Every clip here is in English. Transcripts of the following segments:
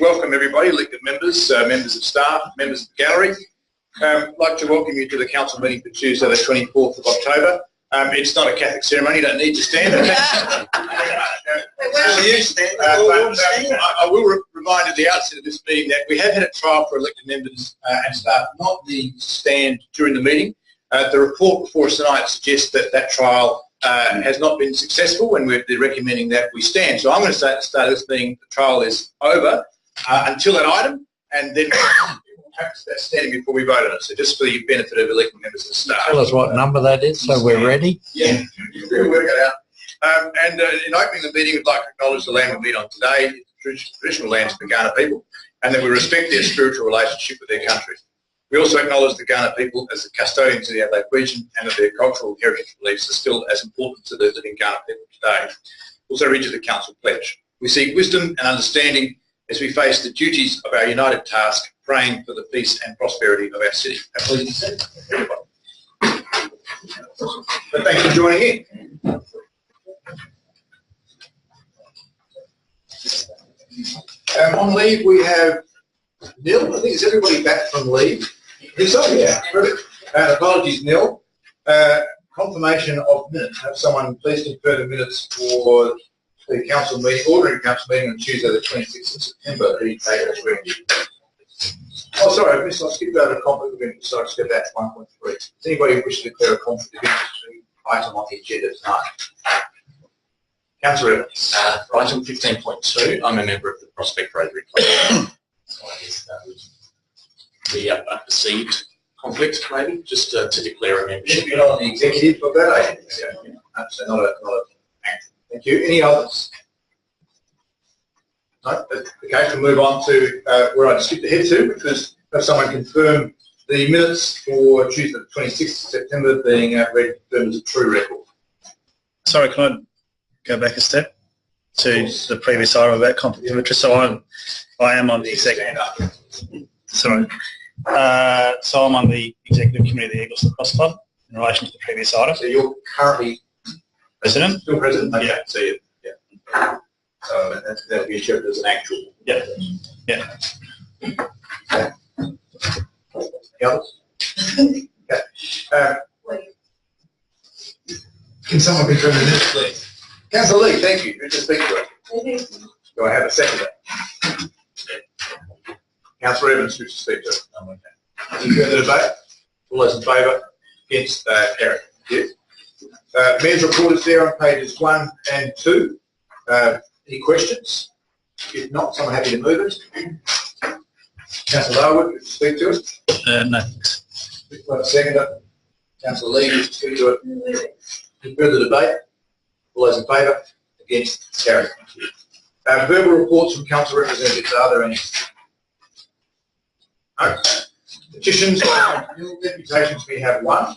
Welcome everybody, elected members, members of staff, members of the gallery. I'd like to welcome you to the council meeting for Tuesday the 24th of October. It's not a Catholic ceremony, you don't need to stand. I will remind at the outset of this meeting that we have had a trial for elected members and staff not needing to stand during the meeting. The report before us tonight suggests that that trial has not been successful, and we're recommending that we stand. So I'm going to say at the start of this meeting the trial is over until that item, and then we'll have to standing before we vote on it. So just for the benefit of elected members and staff. Tell us what number that is so we're ready. Yeah, we'll work it out. In opening the meeting, we'd like to acknowledge the land we meet on today, the traditional lands of the Kaurna people, and that we respect their spiritual relationship with their country. We also acknowledge the Kaurna people as the custodians of the Adelaide region, and that their cultural heritage beliefs are still as important to the living Kaurna people today. Also read the council pledge. We seek wisdom and understanding as we face the duties of our united task, praying for the peace and prosperity of our city. Please be seated, everybody. But thanks for joining in. On leave we have Neil. I think is everybody back from leave? So, yeah, perfect. Apologies, Neil. Confirmation of minutes. Have someone please confirm the minutes for the council meeting, ordinary council meeting on Tuesday the 26th of September. Oh, sorry, I skipped over a conflict of interest, so I skipped that to 1.3. Does anybody wish to declare a conflict of interest item on the agenda tonight? Councillor Evans. For item 15.2, I'm a member of the Prospect Rotary Club. So I guess that would be a perceived conflict, maybe, just to declare a membership. You're not on the executive of that, yeah. So not a thank you. Any others? No? Okay, we'll move on to where I skipped ahead to, which was have someone confirm the minutes for Tuesday the 26th of September being read confirmed as a true record. Sorry, can I go back a step to the previous item about conflict of interest? So I am on the executive. Sorry. So I'm on the executive committee of the Eagles Lacrosse Club in relation to the previous item. So you're currently president? Still president? Okay. Yeah. So yeah. So that'll be shared as an actual. Yeah. Yeah. Okay. Any others? Okay. Can someone confirm the minutes, please? Councillor Lee, thank you. Good to speak to you. Do I have a seconder? Councillor Evans, good to speak to you. Any further debate? All those in favour? Against? Carried. Thank you. Mayor's report is there on pages 1 and 2. Any questions? If not, someone happy to move it? Councillor Larwood, good to speak to us. No, thanks. Seconder. Councillor Lee, good to speak to it. Any further debate? All those in favour? Against? Carried. Thank you. Verbal reports from council representatives. Are there any? No. Petitions, deputations, we have one.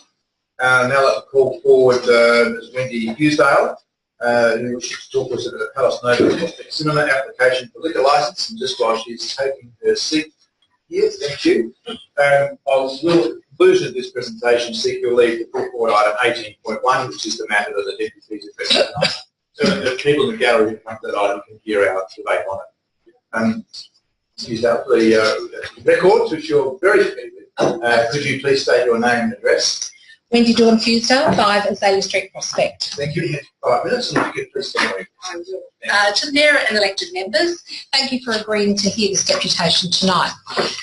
Now let's call forward Ms. Wendy Hughesdale, who wishes to talk to us about the Palace Nova Prospect Cinema application for liquor licence, and just while she's taking her seat here, thank you. I will, at the conclusion of this presentation, seek your leave to put forward item 18.1, which is the matter that the deputies addressed tonight. So the people in the gallery who come to that item can hear our debate on it. Use that for the records, which you're very familiar with. Could you please state your name and address? Wendy Dawn Hughesdale, 5 Azalea Street, Prospect. Thank you. You have 5 minutes, and if you could please stand. To the Mayor and elected members, thank you for agreeing to hear this deputation tonight.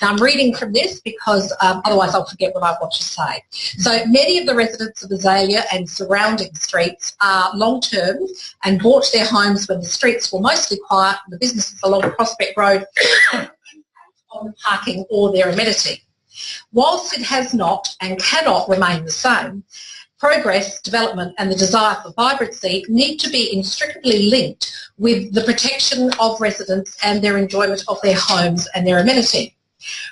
Now, I'm reading from this because otherwise I'll forget what I want to say. So many of the residents of Azalea and surrounding streets are long-term and bought their homes when the streets were mostly quiet and the businesses along Prospect Road on the parking or their amenity. Whilst it has not and cannot remain the same, progress, development and the desire for vibrancy need to be inextricably linked with the protection of residents and their enjoyment of their homes and their amenity.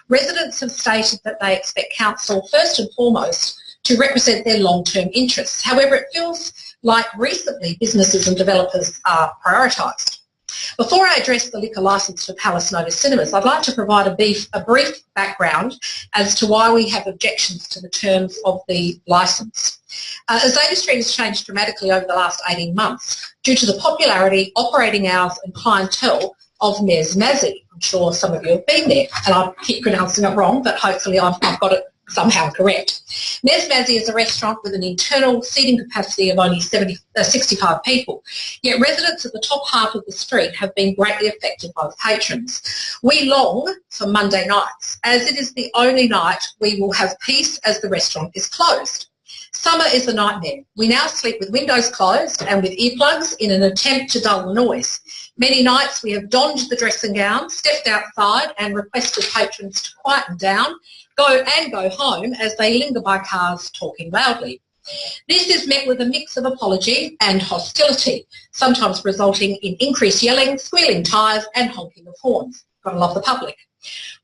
Residents have stated that they expect council first and foremost to represent their long-term interests. However, it feels like recently businesses and developers are prioritised. Before I address the liquor licence for Palace Nova Cinemas, I'd like to provide a brief background as to why we have objections to the terms of the licence. Azalea Street has changed dramatically over the last 18 months due to the popularity, operating hours and clientele of Mes Mazzy. I'm sure some of you have been there, and I keep pronouncing it wrong, but hopefully I've got it somehow correct. Mes Mazzy is a restaurant with an internal seating capacity of only 65 people, yet residents at the top half of the street have been greatly affected by the patrons. We long for Monday nights, as it is the only night we will have peace as the restaurant is closed. Summer is a nightmare. We now sleep with windows closed and with earplugs in an attempt to dull the noise. Many nights we have donned the dressing gown, stepped outside and requested patrons to quieten down, go home as they linger by cars talking loudly. This is met with a mix of apology and hostility, sometimes resulting in increased yelling, squealing tyres and honking of horns. Gotta love the public.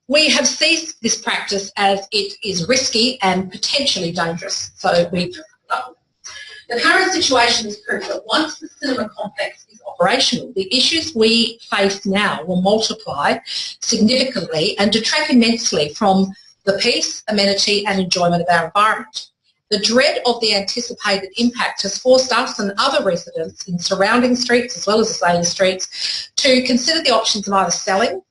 We have ceased this practice as it is risky and potentially dangerous. So the current situation is proof that once the cinema complex is operational, the issues we face now will multiply significantly and detract immensely from the peace, amenity and enjoyment of our environment. The dread of the anticipated impact has forced us and other residents in surrounding streets as well as Azalea streets to consider the options of either selling,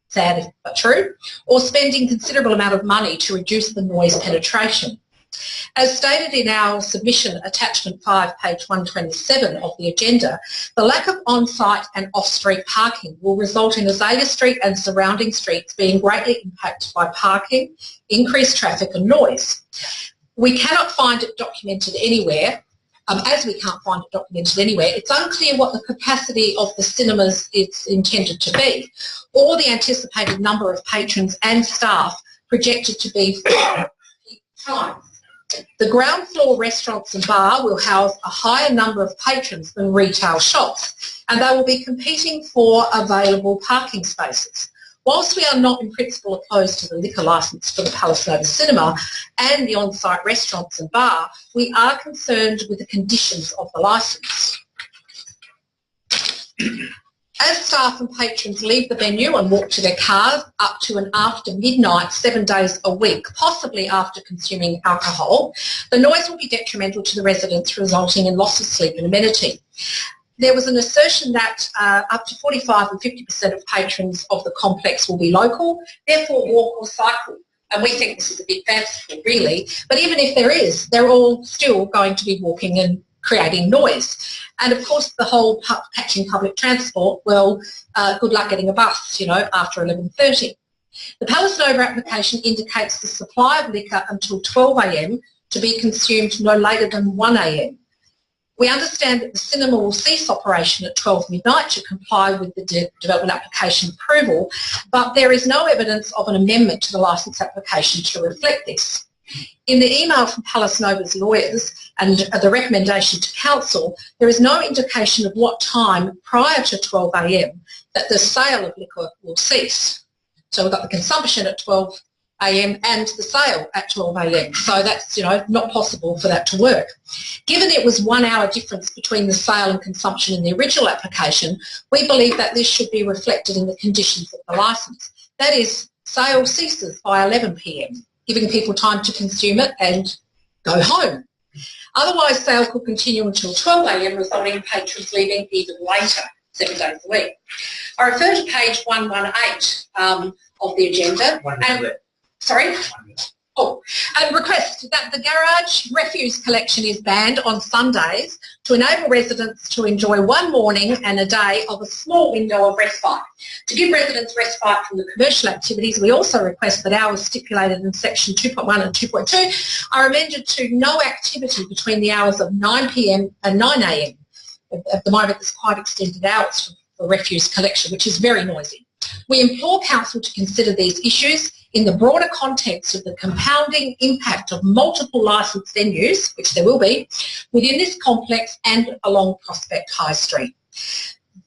sad but true, or spending considerable amount of money to reduce the noise penetration. As stated in our submission, attachment 5, page 127 of the agenda, the lack of on-site and off-street parking will result in Azalea Street and surrounding streets being greatly impacted by parking, increased traffic and noise. We cannot find it documented anywhere. As we can't find it documented anywhere, it's unclear what the capacity of the cinemas is intended to be, or the anticipated number of patrons and staff projected to be for peak times. The ground floor restaurants and bar will house a higher number of patrons than retail shops, and they will be competing for available parking spaces. Whilst we are not in principle opposed to the liquor licence for the Palace Nova Cinema and the on-site restaurants and bar, we are concerned with the conditions of the licence. As staff and patrons leave the venue and walk to their cars up to and after midnight, 7 days a week, possibly after consuming alcohol, the noise will be detrimental to the residents, resulting in loss of sleep and amenity. There was an assertion that up to 45 and 50% of patrons of the complex will be local, therefore walk or cycle. And we think this is a bit fanciful, really. But even if there is, they're all still going to be walking and creating noise. And of course, the whole catching public transport, well, good luck getting a bus, after 11:30. The Palace Nova application indicates the supply of liquor until 12 a.m. to be consumed no later than 1 a.m. We understand that the cinema will cease operation at 12 midnight to comply with the development application approval, but there is no evidence of an amendment to the licence application to reflect this. In the email from Palace Nova's lawyers and the recommendation to Council, there is no indication of what time prior to 12 a.m. that the sale of liquor will cease. So we've got the consumption at 12 a.m. and the sale at 12 a.m. So that's, not possible for that to work. Given it was 1 hour difference between the sale and consumption in the original application, we believe that this should be reflected in the conditions of the licence. That is, sale ceases by 11 p.m, giving people time to consume it and go home. Otherwise, sale could continue until 12 a.m, resulting in patrons leaving even later, 7 days a week. I refer to page 118 of the agenda. And request that the garage refuse collection is banned on Sundays to enable residents to enjoy one morning and a day of a small window of respite. To give residents respite from the commercial activities, we also request that hours stipulated in section 2.1 and 2.2 are amended to no activity between the hours of 9 p.m. and 9 a.m. At the moment, there's quite extended hours for refuse collection, which is very noisy. We implore Council to consider these issues in the broader context of the compounding impact of multiple licensed venues, which there will be, within this complex and along Prospect High Street.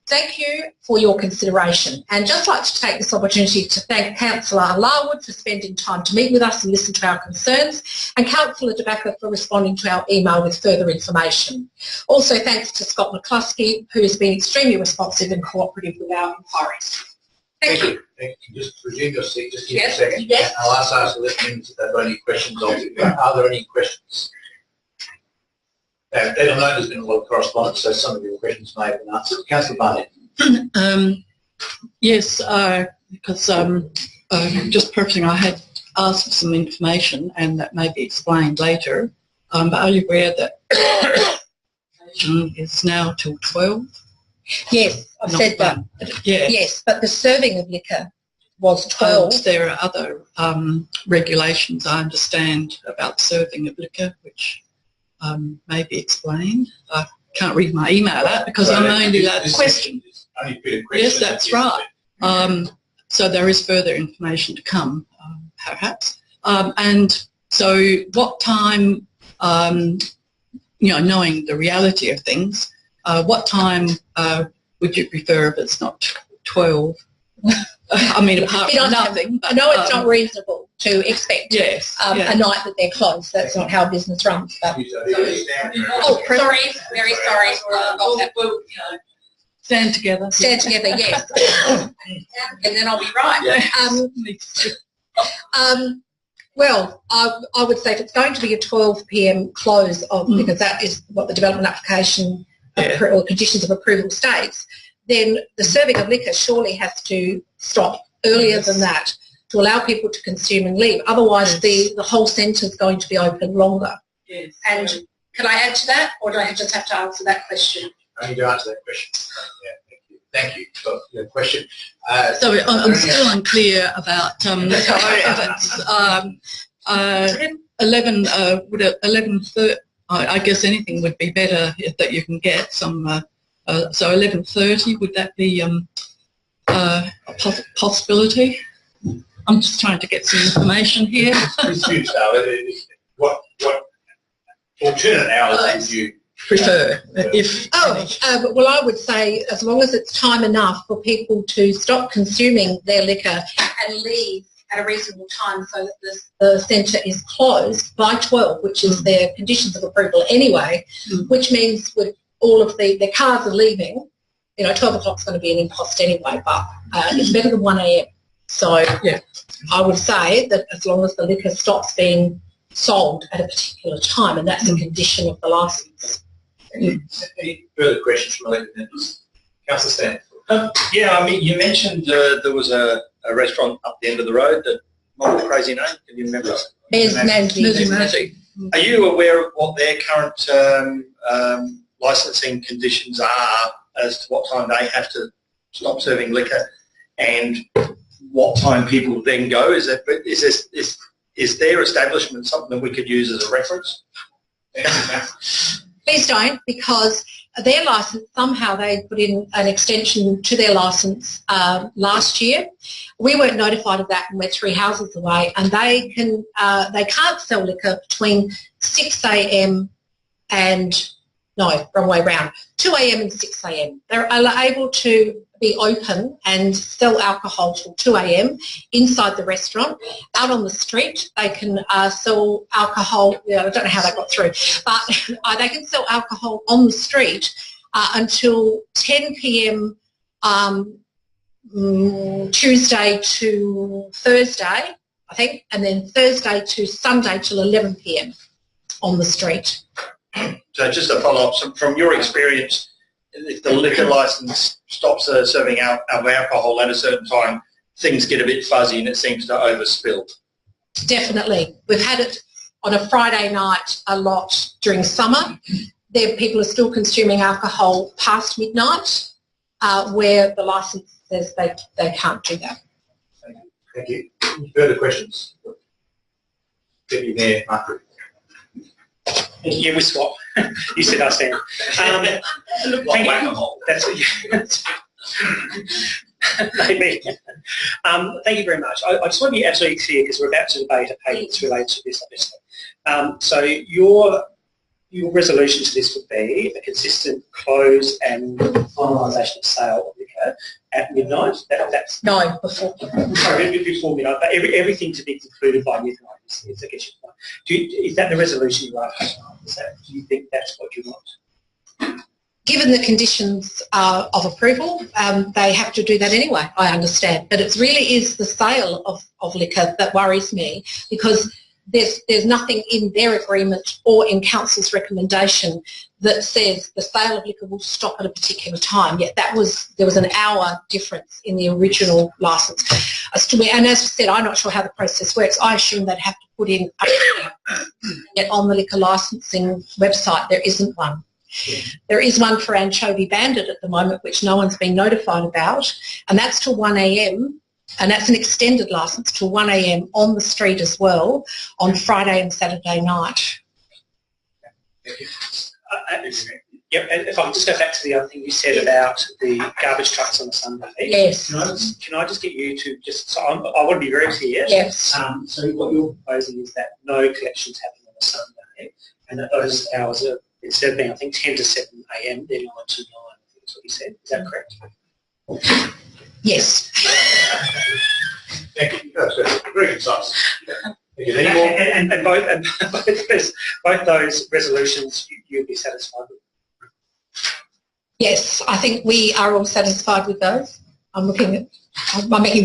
Thank you for your consideration, and just like to take this opportunity to thank Councillor Larwood for spending time to meet with us and listen to our concerns, and Councillor De Backer for responding to our email with further information. Also thanks to Scott McCluskey, who has been extremely responsive and cooperative with our inquiries. Thank you. Just resume your seat, just give me a Yes, second. yes. I'll ask the listeners if they've got any questions. Are there any questions? As I know there's been a lot of correspondence, so some of your questions may have been answered. Councillor Barnett. Yes, because just purposing, I had asked for some information, and that may be explained later. But are you aware that is now till 12? Yes, I've said that. Yeah. Yes, but the serving of liquor was 12. There are other regulations, I understand, about serving of liquor, which may be explained. I can't read my email out because I'm only allowed to question. Yes, that's right. So there is further information to come, perhaps. And so what time, knowing the reality of things, what time would you prefer if it's not 12? I mean, apart from nothing. I know it's not reasonable to expect a night that they're closed. That's not how business runs. But sorry, very sorry. Stand together. Stand together, yes. And then I'll be right. Well, I would say if it's going to be a 12 p.m. close, because that is what the development application or conditions of approval states, then the serving of liquor surely has to stop earlier than that to allow people to consume and leave. Otherwise, the whole centre is going to be open longer. Yes. And can I add to that, or do I just have to answer that question? I need to answer that question. Yeah, thank you for your question. So I'm still unclear about 11. Would 11:30? I guess anything would be better that you can get some. So 11:30, would that be a possibility? I'm just trying to get some information here. What alternate hours would you prefer? Well, I would say as long as it's time enough for people to stop consuming their liquor and leave at a reasonable time so that the centre is closed by 12, which is their conditions of approval anyway, which means with all of their cars are leaving, 12 o'clock is going to be an impost anyway, but it's better than 1 a.m. So I would say that as long as the liquor stops being sold at a particular time, and that's a condition of the licence. Any further questions from elected members? Councillor Stan. I mean, you mentioned there was a restaurant up the end of the road that might be a crazy name. Can you remember? Mazzy. Are you aware of what their current licensing conditions are as to what time they have to stop serving liquor and what time people then go? Is their establishment something that we could use as a reference? Please don't, because their licence, somehow they put in an extension to their licence last year. We weren't notified of that, and we're 3 houses away, and they can't sell liquor between 6 a.m. and, no, wrong way round, 2 a.m. and 6 a.m. They're able to be open and sell alcohol till 2 a.m. inside the restaurant. Out on the street, they can sell alcohol. I don't know how that got through, but they can sell alcohol on the street until 10 p.m. Tuesday to Thursday, I think, and then Thursday to Sunday till 11 p.m. on the street. So just a follow-up, so from your experience, if the liquor licence stops serving alcohol at a certain time, things get a bit fuzzy and it seems to overspill. Definitely. We've had it on a Friday night a lot during summer. People are still consuming alcohol past midnight, where the licence says they can't do that. Thank you. Any further questions? Deputy Mayor Margaret. Yeah, we swap. You said I stand. Look, thank you. That's maybe. Thank you very much. I just want to be absolutely clear because we're about to debate a paper that's related to this, obviously. So your resolution to this would be a consistent close and finalisation of sale of liquor at midnight. No, before. Sorry, before midnight, but everything to be concluded by midnight is I guess your point. Is that the resolution you write? Do you think that's what you want? Given the conditions of approval, they have to do that anyway, I understand. But it really is the sale of liquor that worries me, because there's nothing in their agreement or in council's recommendation that says the sale of liquor will stop at a particular time. Yet there was an hour difference in the original licence. And as I said, I'm not sure how the process works. I assume they'd have to put in yet on the liquor licensing website. There isn't one. There is one for Anchovy Bandit at the moment, which no one's been notified about, and that's till 1 a.m. and that's an extended licence till 1 a.m. on the street as well on Friday and Saturday night. Yep, and if I can just go back to the other thing you said about the garbage trucks on Sunday. Yes. Can I just get you to just, so I want to be very clear. Yes. So what you're proposing is that no collections happen on a Sunday, and that those hours are, instead of being, I think, 10 to 7 a.m., they're 9 to 9, I think is what you said. Is that correct? Yes. Thank you. That's very concise. And both those resolutions you'll be satisfied with? Yes, I think we are all satisfied with those. I'm making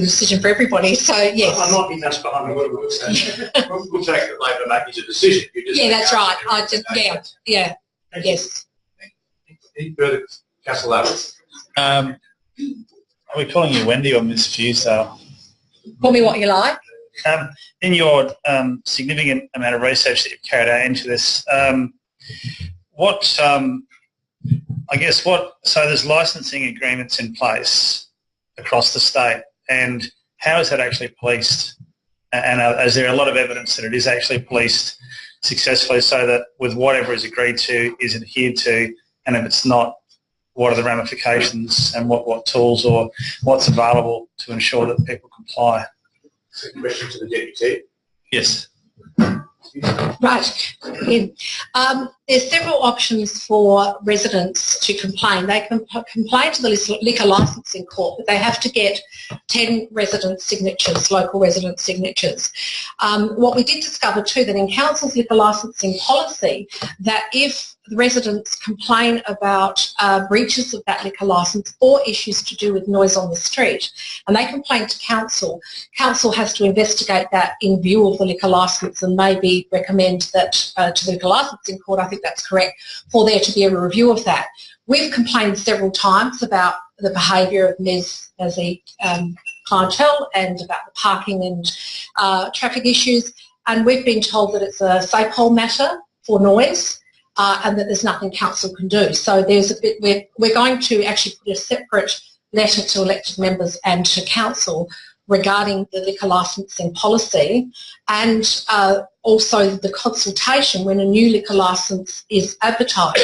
the decision for everybody, so yes. I might be much behind what I would say. We'll take it later and make it a decision. Yeah, that's right. Yes. Any further, Councillor Lavers? Are we calling you Wendy or Ms. Fusedale? Call me what you like. In your significant amount of research that you've carried out into this, so there's licensing agreements in place across the state, and how is that actually policed? And is there a lot of evidence that it is actually policed successfully, so that with whatever is agreed to is adhered to, and if it's not, what are the ramifications and what tools or what's available to ensure that people comply? Question to the Deputy. Yes. Right. There's several options for residents to complain. They can complain to the liquor licensing court, but they have to get 10 resident signatures, local resident signatures. What we did discover too, that in council's liquor licensing policy, that if the residents complain about breaches of that liquor licence or issues to do with noise on the street, and they complain to council, council has to investigate that in view of the liquor licence and maybe recommend that to the liquor licensing court, I think that's correct, for there to be a review of that. We've complained several times about the behaviour of MES as a clientele and about the parking and traffic issues, and we've been told that it's a SAPOL matter for noise. And that there's nothing council can do. So there's a bit, we're going to actually put a separate letter to elected members and to council regarding the liquor licensing policy, and also the consultation when a new liquor licence is advertised.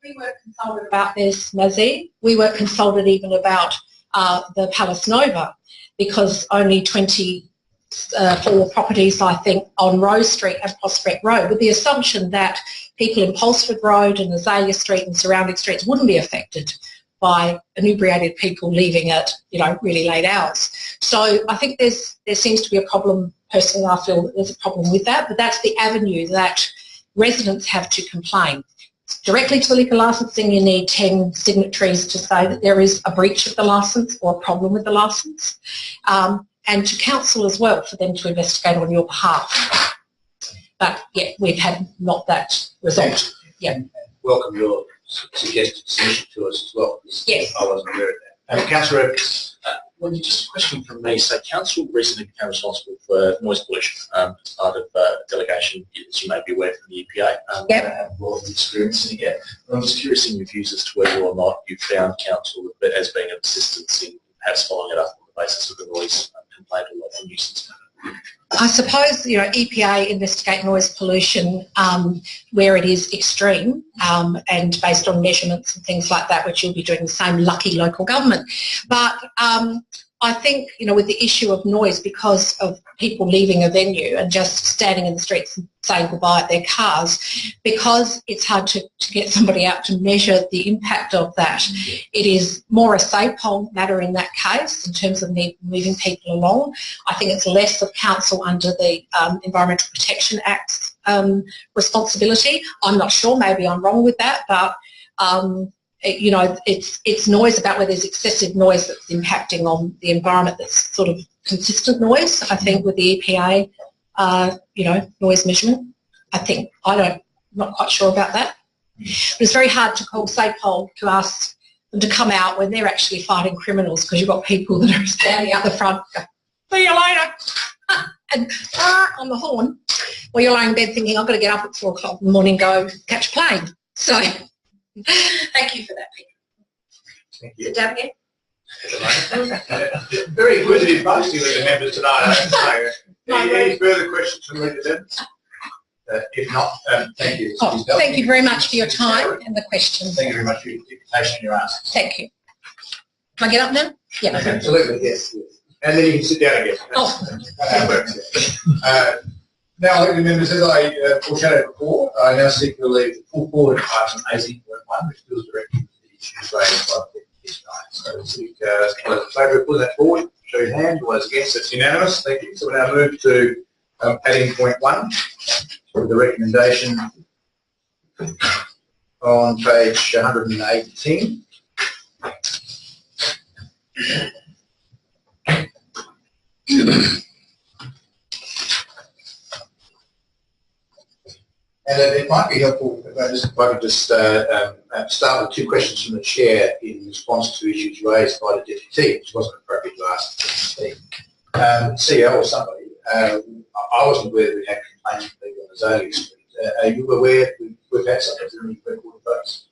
We weren't consulted about this, Mazzy. We weren't consulted even about the Palace Nova, because only 24 properties, I think, on Rose Street and Prospect Road, with the assumption that people in Polsford Road and Azalea Street and surrounding streets wouldn't be affected by inebriated people leaving at, really late hours. So I think there seems to be a problem. Personally, I feel that there's a problem with that, but that's the avenue that residents have to complain. Directly to the liquor licensing, you need 10 signatories to say that there is a breach of the licence or a problem with the licence, and to council as well for them to investigate on your behalf. But yeah, we've had not that result. Yeah. Welcome your suggested solution to us as well. Yes. I wasn't aware of that. Councillor Evans. Well, just a question from me. So council recently became responsible for noise pollution as part of a delegation, as you may be aware, from the EPA. Yep. I have a lot of experience in it. I'm just curious in your views as to whether or not you've found council that has been of assistance in perhaps following it up on the basis of the noise complaint or not the nuisance matter. I suppose, EPA investigate noise pollution where it is extreme and based on measurements and things like that, which you'll be doing the same, lucky local government. But I think, with the issue of noise, because of people leaving a venue and just standing in the streets and saying goodbye at their cars, because it's hard to get somebody out to measure the impact of that, it is more a SAPOL matter in that case in terms of moving people along. I think it's less of council under the Environmental Protection Act's responsibility. I'm not sure, maybe I'm wrong with that, but it's noise about where there's excessive noise that's impacting on the environment that's sort of consistent noise, I think, with the EPA noise measurement. I'm not quite sure about that. But it's very hard to call SAPOL to ask them to come out when they're actually fighting criminals, because you've got people that are standing out the front, go, see you later, and on the horn, while you're lying in bed thinking, I've got to get up at 4 o'clock in the morning and go catch a plane. So thank you for that, Peter. Thank you. Sit down again. Very inquisitive bunch of the members tonight, I have to say. Any further questions from the members? If not, thank you. Oh, thank you very much for your time and the questions. Thank you very much for your invitation and your answers. Thank you. Can I get up now? Yeah. Absolutely, yes. And then you can sit down again. Oh. That works, yeah. Now, the members, as I foreshadowed before, I now seek to leave the full forward item 18.1, which deals directly with the issues raised by the deputy tonight. So, seek all those in favour of putting that forward, show your hand. All those against, it's unanimous. Thank you. So we now move to 18.1, with the recommendation on page 118. And it might be helpful if I could just start with 2 questions from the chair in response to issues raised by the deputy, which wasn't appropriate to ask the CEO or somebody. I wasn't aware that we had complaints from people on the zoning street. Are you aware we've had some of the record of those?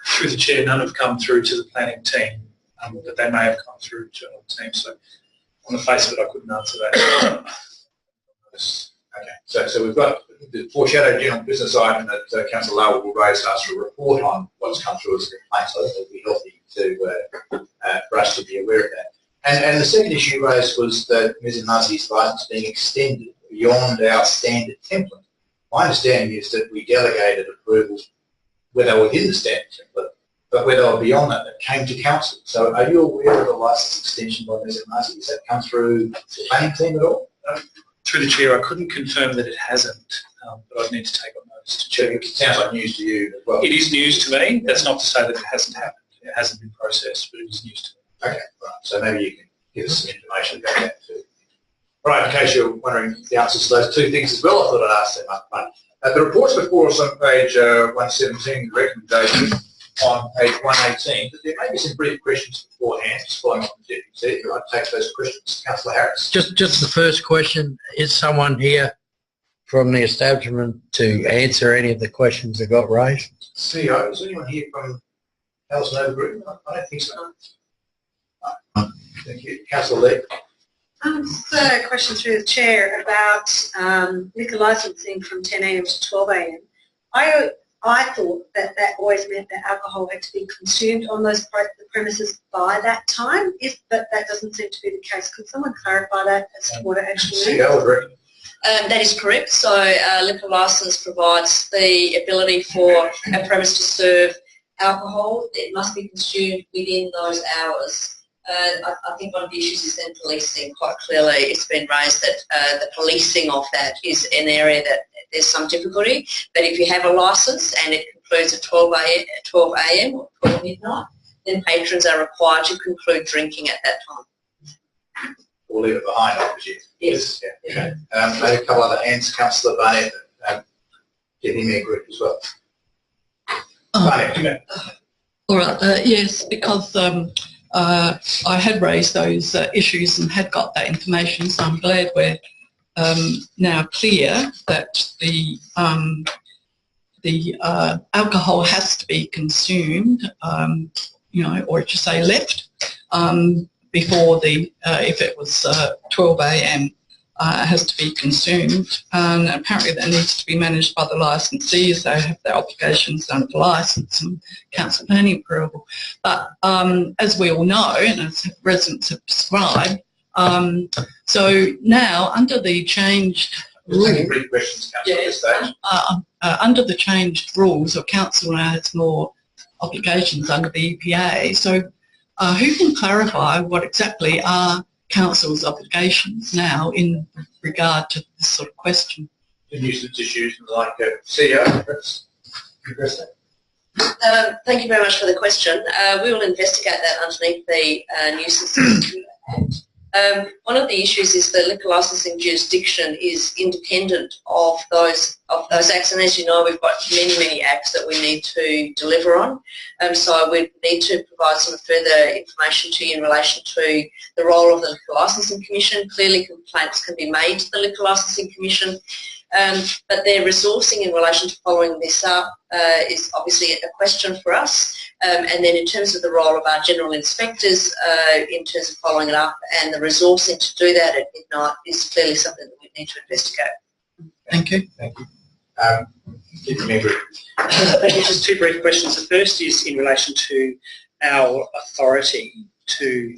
Through the chair, none have come through to the planning team, but they may have come through to our team. So on the face of it, I couldn't answer that. Okay, so we've got the foreshadowed general business item that Councillor Lowell will raise us for a report on what's come through as a complaint. So it would be healthy for us to be aware of that. And the second issue raised was that Ms. Muzzy's licence being extended beyond our standard template. My understanding is that we delegated approval where they were within the standard template, but where they were beyond that, that came to council. So are you aware of the licence extension by Ms. Muzzy? Has that come through the planning team at all? Through the chair, I couldn't confirm that it hasn't, but I'd need to take on notice to check. It sounds like news to you as well. It is news to me. That's not to say that it hasn't happened. It hasn't been processed, but it is news to me. Okay, right. So maybe you can give us some information about that too. Right, in case you're wondering the answers to those 2 things as well, I thought I'd ask them up front. The report's before us on page 117, the recommendation on page 118, but there may be some brief questions beforehand, just following up the deputy. I'd take those questions. Councillor Harris. Just the first question, is someone here from the establishment to answer any of the questions that got raised? CEO, is anyone here from Alice Nova Group? I don't think so. Thank you. Councillor Lee. Just a question through the chair about liquor licensing from 10 a.m. to 12 a.m. I thought that always meant that alcohol had to be consumed on those premises by that time, but that doesn't seem to be the case. Could someone clarify that as to what it actually means? CEO, that is correct. So a liquor licence provides the ability for a premise to serve alcohol. It must be consumed within those hours. I think one of the issues is then policing. Quite clearly, it's been raised that the policing of that is an area that there's some difficulty. But if you have a licence and it concludes at 12 a.m. or 12 midnight, then patrons are required to conclude drinking at that time. We'll leave it behind, I presume. Yes. Yeah. Okay. Maybe a couple other hands. Councillor Barnett, get him in group as well. Barnett, come in. All right. Yes, because I had raised those issues and had got that information, so I'm glad we're now clear that the alcohol has to be consumed, or to say left, before if it was 12 a.m. It has to be consumed, and apparently that needs to be managed by the licensees. They have their obligations under the licence and council planning approval. But as we all know, and as residents have described, so now under the changed rules, under the changed rules, or council now has more obligations under the EPA. So who can clarify what exactly are council's obligations now in regard to this sort of question? The nuisance issues like CEO, address that. Thank you very much for the question. We will investigate that underneath the Nuisance Act. One of the issues is the liquor licensing jurisdiction is independent of those acts, and as you know, we've got many acts that we need to deliver on. So we need to provide some further information to you in relation to the role of the Liquor Licensing Commission. Clearly, complaints can be made to the Liquor Licensing Commission, but their resourcing in relation to following this up is obviously a question for us. And then in terms of the role of our general inspectors in terms of following it up and the resourcing to do that at midnight is clearly something that we need to investigate. Thank you. Thank you. Keep me brief. Thank you. Just two brief questions. The first is in relation to our authority to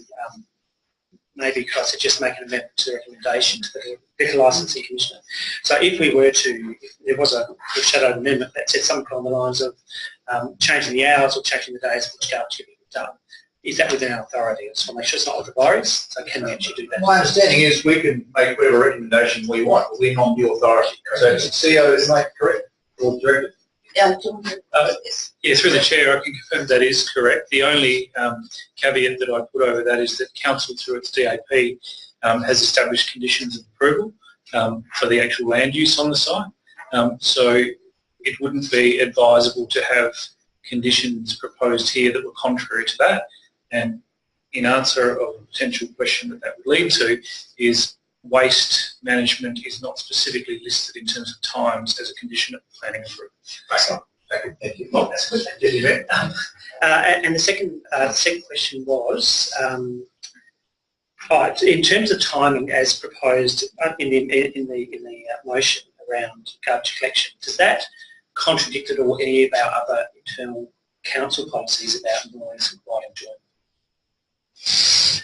maybe could I suggest making an amendment to the recommendation to the Liquor Licensing Commissioner. So if we were to, if there was a shadowed amendment that said something along the lines of changing the hours or changing the days in which garbage can be done, is that within our authority? I just want to make sure it's not with the worries, so can we actually do that? My understanding is we can make whatever recommendation we want, but we're not the authority. So CEO, am I correct? Or director? Yeah, through the chair, I can confirm that is correct. The only caveat that I put over that is that council, through its DAP, has established conditions of approval for the actual land use on the site. So it wouldn't be advisable to have conditions proposed here that were contrary to that. And in answer of a potential question that would lead to is waste management is not specifically listed in terms of times as a condition of planning approval. Thank you. Well, that's good. Thank you. And the second question was, in terms of timing as proposed in the motion around garbage collection, does that contradict at all any of our other internal council policies about noise and quiet enjoyment?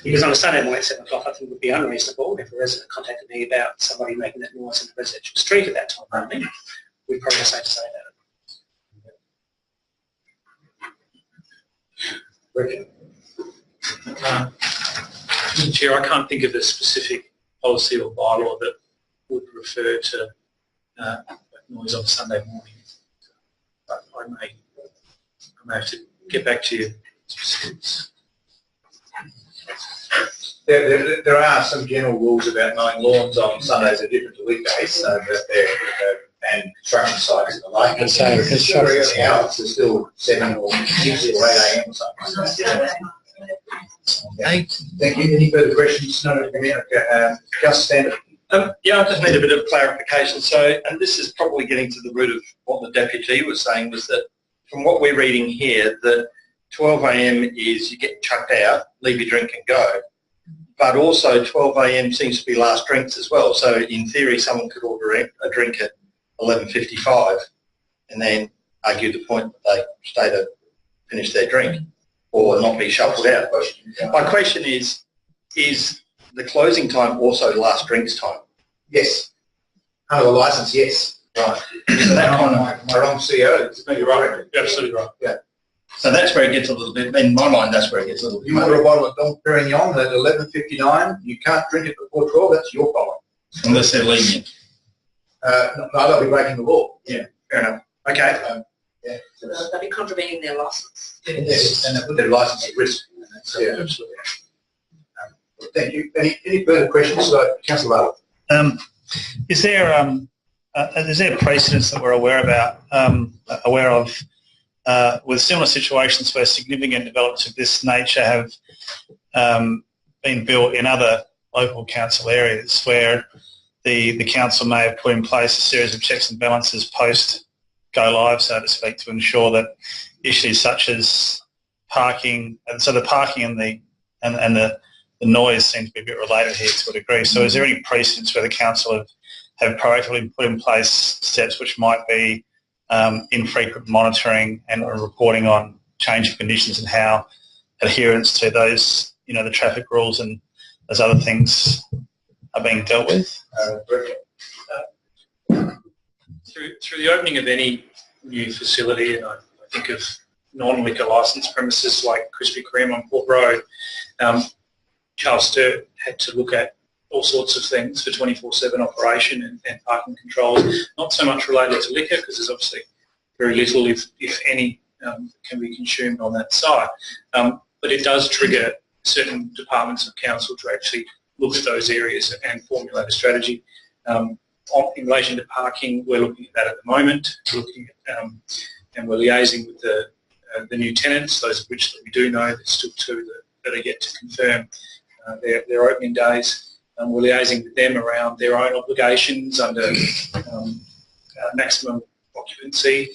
Because on a Sunday morning at 7 o'clock, I think it would be unreasonable if a resident contacted me about somebody making that noise in the residential street at that time only. We'd probably say to say that. Mr. Chair, I can't think of a specific policy or bylaw that would refer to noise on Sunday morning. But I may have to get back to you. There are some general rules about mowing lawns on Sundays are different to weekdays, so that and construction sites and the like. And so construction hours are still 7 or 6 or 8 a.m. or something. Thank you. Any further questions? No, Councillor Standard. Yeah, I just need a bit of clarification. So, and this is probably getting to the root of what the deputy was saying, was that from what we're reading here, that 12 a.m. is you get chucked out, leave your drink and go. But also 12 a.m. seems to be last drinks as well. So in theory, someone could order a drink at 11:55 and then argue the point that they stay to finish their drink or not be shuffled out. My question is the closing time also last drinks time? Yes. Under the licence, yes. Right. So that kind of my wrong CEO. You're right. You're absolutely right. Yeah. So that's where it gets a little bit, in my mind, that's where it gets a little bit. You order a bottle of Dom Perignon at 11:59, you can't drink it before 12, that's your problem. Unless they're lenient. No, they'll be breaking the law. Yeah, fair enough. Okay. Yeah. They'll be contravening their licence. Yes, and they put their licence at risk. Yeah, absolutely. Thank you. Any further questions? Councillor Bartlett. Is there precedents that we're aware of with similar situations where significant developments of this nature have been built in other local council areas where the council may have put in place a series of checks and balances post go live, so to speak, to ensure that issues such as parking, and so the parking and the noise seem to be a bit related here to a degree. So is there any precedents where the council have proactively put in place steps which might be infrequent monitoring and reporting on change of conditions and how adherence to those, the traffic rules and those other things are being dealt with? Through the opening of any new facility, and I think of non-liquor licensed premises like Krispy Kreme on Port Road, Charles Sturt had to look at all sorts of things for 24/7 operation and parking controls, not so much related to liquor because there's obviously very little, if any, can be consumed on that site. But it does trigger certain departments of council to actually look at those areas and formulate a strategy. In relation to parking, we're looking at that at the moment. We're looking at, and we're liaising with the new tenants, those of which that we do know. There's still two that are yet to confirm their opening days. We're liaising with them around their own obligations under maximum occupancy,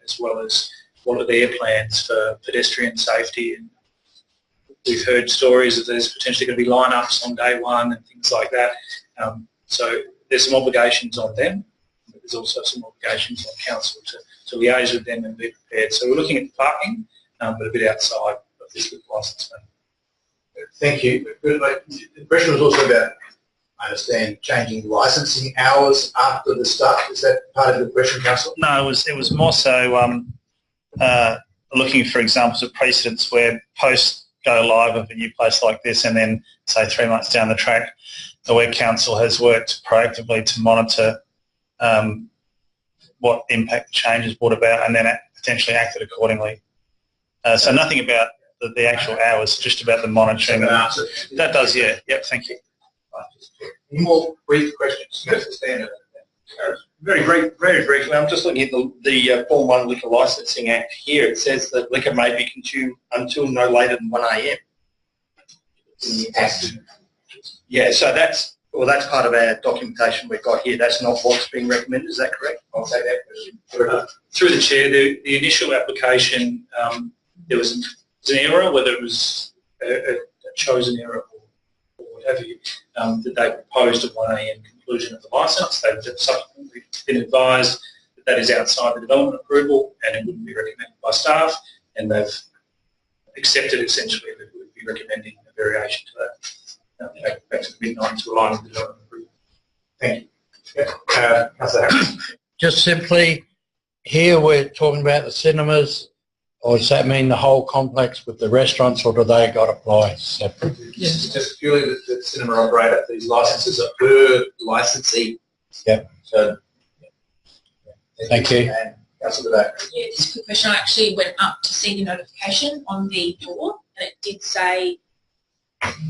as well as what are their plans for pedestrian safety. And we've heard stories that there's potentially going to be line-ups on day one and things like that. So there's some obligations on them, but there's also some obligations on council to liaise with them and be prepared. So we're looking at parking, but a bit outside of this with licence. Thank you. The question was also about, I understand, changing licensing hours after the start. Is that part of the question, Councillor? No, it was more so looking for examples of precedents where post go live of a new place like this, and then say 3 months down the track, the where council has worked proactively to monitor what impact the changes brought about, and then potentially acted accordingly. So nothing about the actual hours, just about the monitoring. That does, yeah. Yep, thank you. Any more brief questions? Mr. Standard. Very briefly, I'm just looking at the Form 1 Liquor Licensing Act here. It says that liquor may be consumed until no later than 1 a.m. Yeah, so that's part of our documentation we've got here. That's not what's being recommended, is that correct? I'll say that. Through the Chair, the initial application, there was an error, whether it was a chosen error or what have you, that they proposed a 1 a.m. conclusion of the licence. They've subsequently been advised that that is outside the development approval and it wouldn't be recommended by staff, and they've accepted essentially that we would be recommending a variation to that, back to midnight to align with the development approval. Thank you. Councillor Harris. Just simply, here we're talking about the cinemas, or does that mean the whole complex with the restaurants, or do they got to apply separately? Yes. Just purely the cinema operator. These licences are per licensee. Yep. So, Thank you. And Councillor Back. Yeah, just a quick question. I actually went up to see the notification on the door, and it did say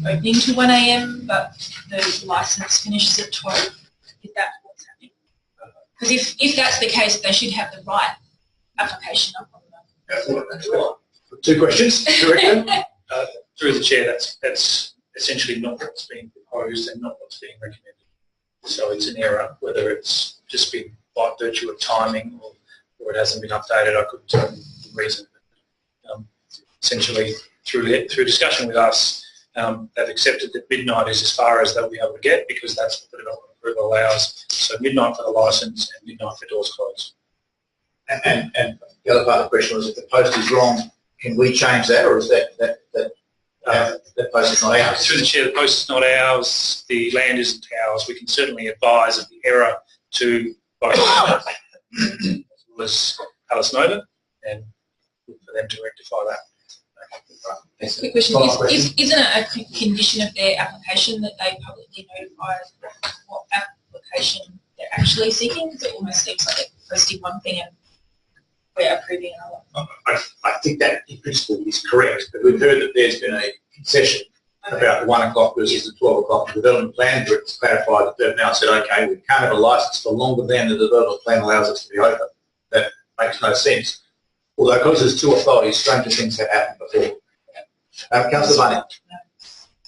opening to 1 a.m, but the licence finishes at 12. Is that what's happening? Because if that's the case, they should have the right application up on them. 2 questions. Director. Through the Chair, that's essentially not what's being proposed and not what's being recommended. So it's an error, whether it's just been by virtue of timing or it hasn't been updated. I couldn't tell you the reason. Essentially, through discussion with us, they've accepted that midnight is as far as they'll be able to get, because that's what the development approval allows. So midnight for the licence and midnight for doors closed. And the other part of the question was, if the post is wrong, can we change that, or is that post is not ours? Through the Chair, the post is not ours, the land isn't ours. We can certainly advise of the error to both as well as Alice Nova and look for them to rectify that. Quick question. Isn't it a condition of their application that they publicly notify what application they're actually seeking? It almost seems like they're posting one thing and we're approving another. I think that in principle is correct, but we've heard that there's been a concession about the 1 o'clock versus the 12 o'clock development plan, where it's clarified that they've now said, okay, we can't have a licence for longer than the development plan allows us to be open. That makes no sense. Although, because there's 2 authorities, stranger things have happened before. Councillor Bunning.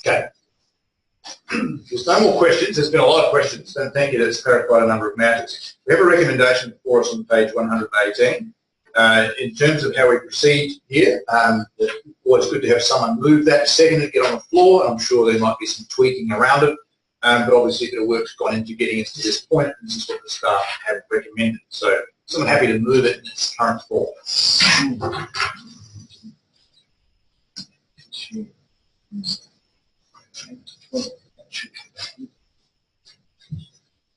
Okay. There's no more questions. There's been a lot of questions, and thank you. That's clarified a number of matters. We have a recommendation for us on page 118. In terms of how we proceed here, it's always good to have someone move that, second it, get on the floor. I'm sure there might be some tweaking around it, but obviously a bit of work's gone into getting us to this point, and this is what the staff have recommended. So, someone happy to move it in its current form.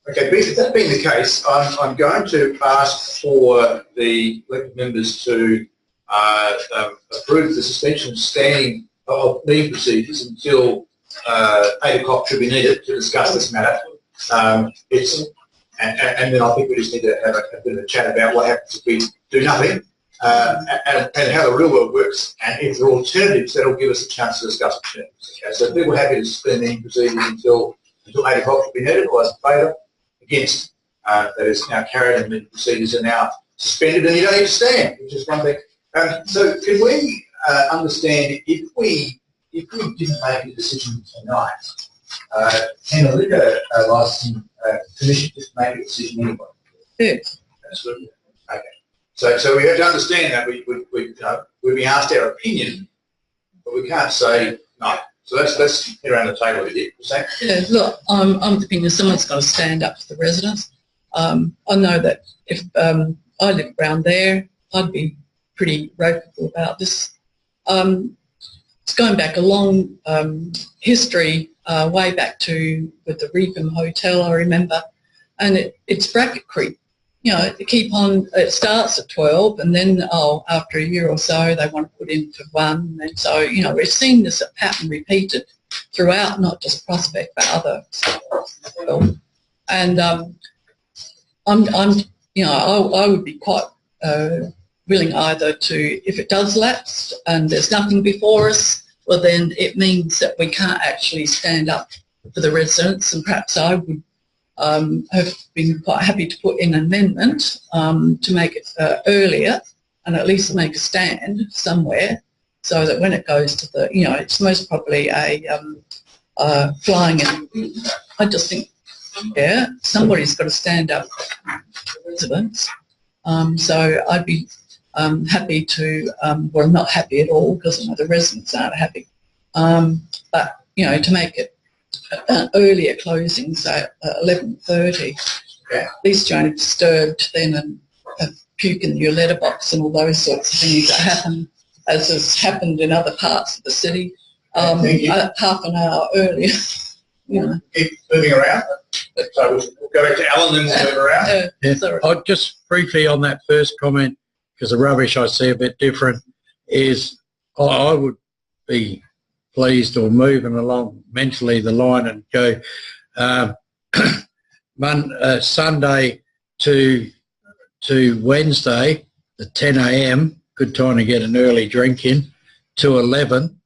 Okay, if that being the case, I'm going to ask for the elected members to approve the suspension of standing of meeting procedures until 8 o'clock should be needed to discuss this matter. And then I think we just need to have a bit of a chat about what happens if we do nothing and how the real world works, and if there are alternatives, that'll give us a chance to discuss alternatives. Okay? So people are happy to suspend any proceedings until 8 o'clock to be needed, or as a favour, against, that is now carried and the procedures are now suspended and you don't need to stand, which is one thing. So can we understand if we didn't make a decision tonight, can the liquor licensing commission just make a decision anyway? Yes. Absolutely. Okay. So we have to understand that we've been asked our opinion, but we can't say no. So let's get around the table with you. Yeah, look, I'm of the opinion someone's got to stand up to the residents. I know that if I lived around there, I'd be pretty vocal about this. It's going back a long history, way back to with the Regan Hotel, I remember, and it's bracket creep. You know, they keep on, it starts at 12 and then, after a year or so, they want to put in for 1. And so, you know, we're seeing this pattern repeated throughout, not just Prospect, but other spots as well. And I would be quite willing either to, if it does lapse and there's nothing before us, well then it means that we can't actually stand up for the residents, and perhaps I would have been quite happy to put in an amendment to make it earlier and at least make a stand somewhere, so that when it goes to the, you know, it's most probably a flying in. I just think, yeah, somebody's got to stand up for the residents. So I'd be happy to, well, not happy at all because I know the residents aren't happy, but, you know, to make it earlier closing, so 11:30. At least you aren't disturbed then and puke in your letterbox and all those sorts of things that happen, as has happened in other parts of the city. Half an hour earlier. You know. Keep moving around. So we'll go back to Alan and we'll move around. Yeah. I'll just briefly on that first comment, because the rubbish I see a bit different, is I would be pleased or moving along mentally the line and go Sunday to Wednesday at 10 a.m, good time to get an early drink in, to 11,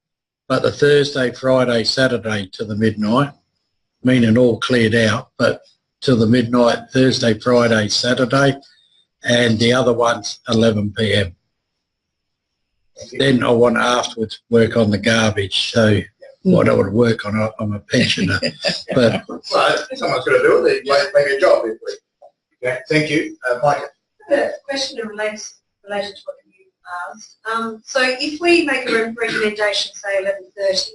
but the Thursday, Friday, Saturday to the midnight, meaning all cleared out, but to the midnight, Thursday, Friday, Saturday, and the other one's 11 p.m. Then I want to afterwards work on the garbage. So I don't want to work on it. I'm a pensioner. But well, someone's got to do it. They make a job. Okay, thank you. Mike. I have a question related to what you asked. So if we make a recommendation, say 11:30,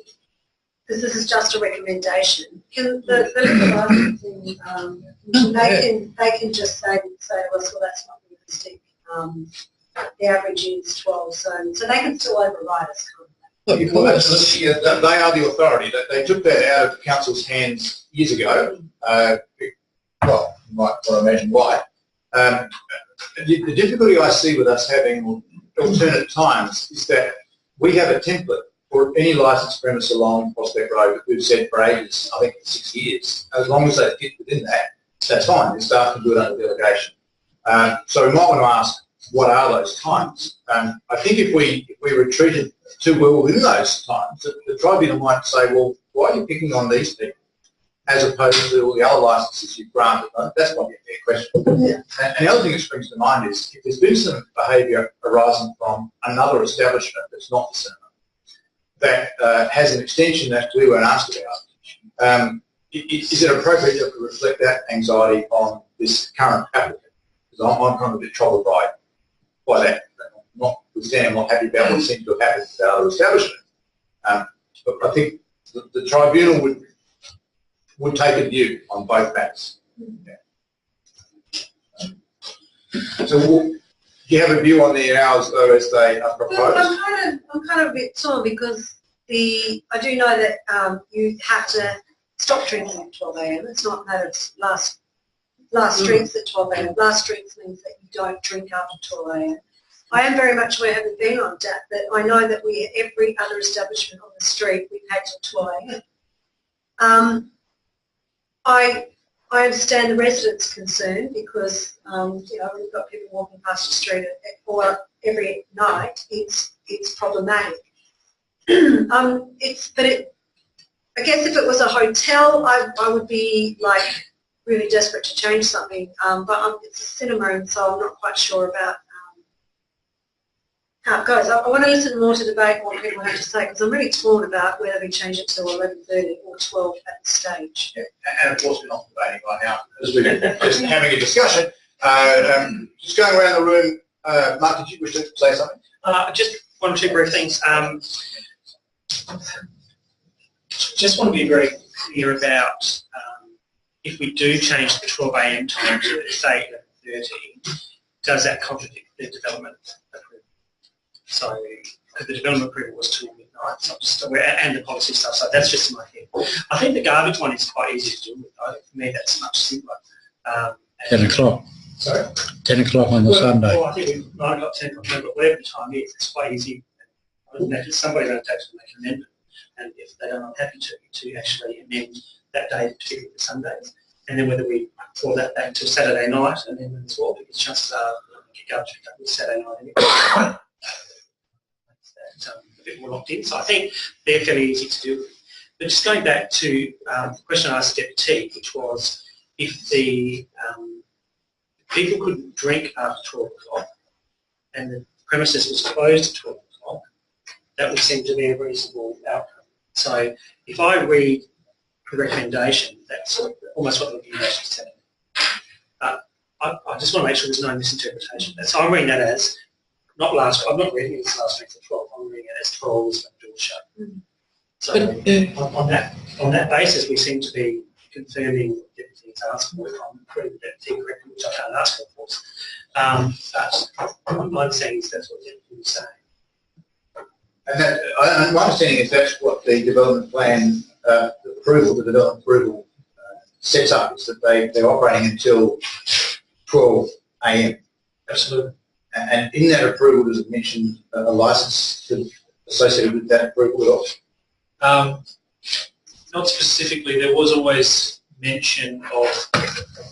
because this is just a recommendation, can the liquor licensing, they can just say to us, well, that's not realistic. The average is 12, so they can still override us, can't they? Well, absolutely. They are the authority. They took that out of council's hands years ago. Well, you might want to imagine why. The difficulty I see with us having alternate times is that we have a template for any licensed premise along Prospect Road that we've said for ages, I think for 6 years. As long as they fit within that, that's fine. The staff can do it under delegation. So we might want to ask, what are those times? I think if we retreated too well within those times, the tribunal might say, well, why are you picking on these people as opposed to all the other licences you've granted? That's probably a fair question. Yeah. And the other thing that springs to mind is if there's been some behaviour arising from another establishment that's not the cinema, that has an extension that we weren't asked about, is it appropriate to reflect that anxiety on this current applicant? Because I'm kind of a bit troubled by that. Notwithstanding, I'm not happy about what seems to have happened to the other establishment. But I think the tribunal would take a view on both matters. Yeah. So do you have a view on the hours though as they are proposed? Well, I'm kind of a bit torn because I do know that you have to stop drinking at 12 a.m. It's not that it's last drinks at 12 a.m. Last drinks means that you don't drink after 12 a.m. I am very much aware, having been on that, I know that every other establishment on the street, we've had till 12 a.m. I understand the residents' concern because, we've got people walking past the street or every night, it's problematic. I guess if it was a hotel, I would be like really desperate to change something. But it's a cinema, and so I'm not quite sure about how it goes. I want to listen more to debate what people have to say, because I'm really torn about whether we change it to 11:30 or 12 at this stage. Yeah. And of course we're not debating right now, because we're just having a discussion. Just going around the room, Mark, did you wish to say something? Just one or two brief things. Just want to be very clear about if we do change the 12 a.m. time to, say, 11:30, does that contradict the development approval? So, because the development approval was till midnight, so I'm just aware, and the policy stuff, so that's just in my head. I think the garbage one is quite easy to deal with, though. For me, that's much simpler. 10 o'clock. Sorry? 10 o'clock on the Sunday. Well, I think we might have got 10 o'clock, but whatever the time is, it's quite easy. Somebody's going to take to make an amendment, and if they don't, I'm happy to actually amend that day, particularly the Sundays, and then whether we call that back to Saturday night, and then as well, because chances are we could go to Saturday night anyway. A bit more locked in, so I think they're fairly easy to deal with. But just going back to the question I asked Deputy, which was if the people couldn't drink after 12 o'clock and the premises was closed at 12 o'clock, that would seem to be a reasonable outcome. So if I read the recommendation, that's almost what the recommendation is telling me. I just want to make sure there's no misinterpretation. So I'm reading that as, I'm not reading it as last week for 12, I'm reading it as 12 was when the door shut. So on that basis, we seem to be confirming what the Deputy is asking for, if I'm reading the Deputy correctly, which I can't ask for, of course. But my understanding is that's what the Deputy was saying. And my understanding is that's what the development plan approval, the development approval sets up, is that they're operating until 12 a.m. Absolutely. And in that approval, does it mention a licence associated with that approval at all? Not specifically. There was always mention of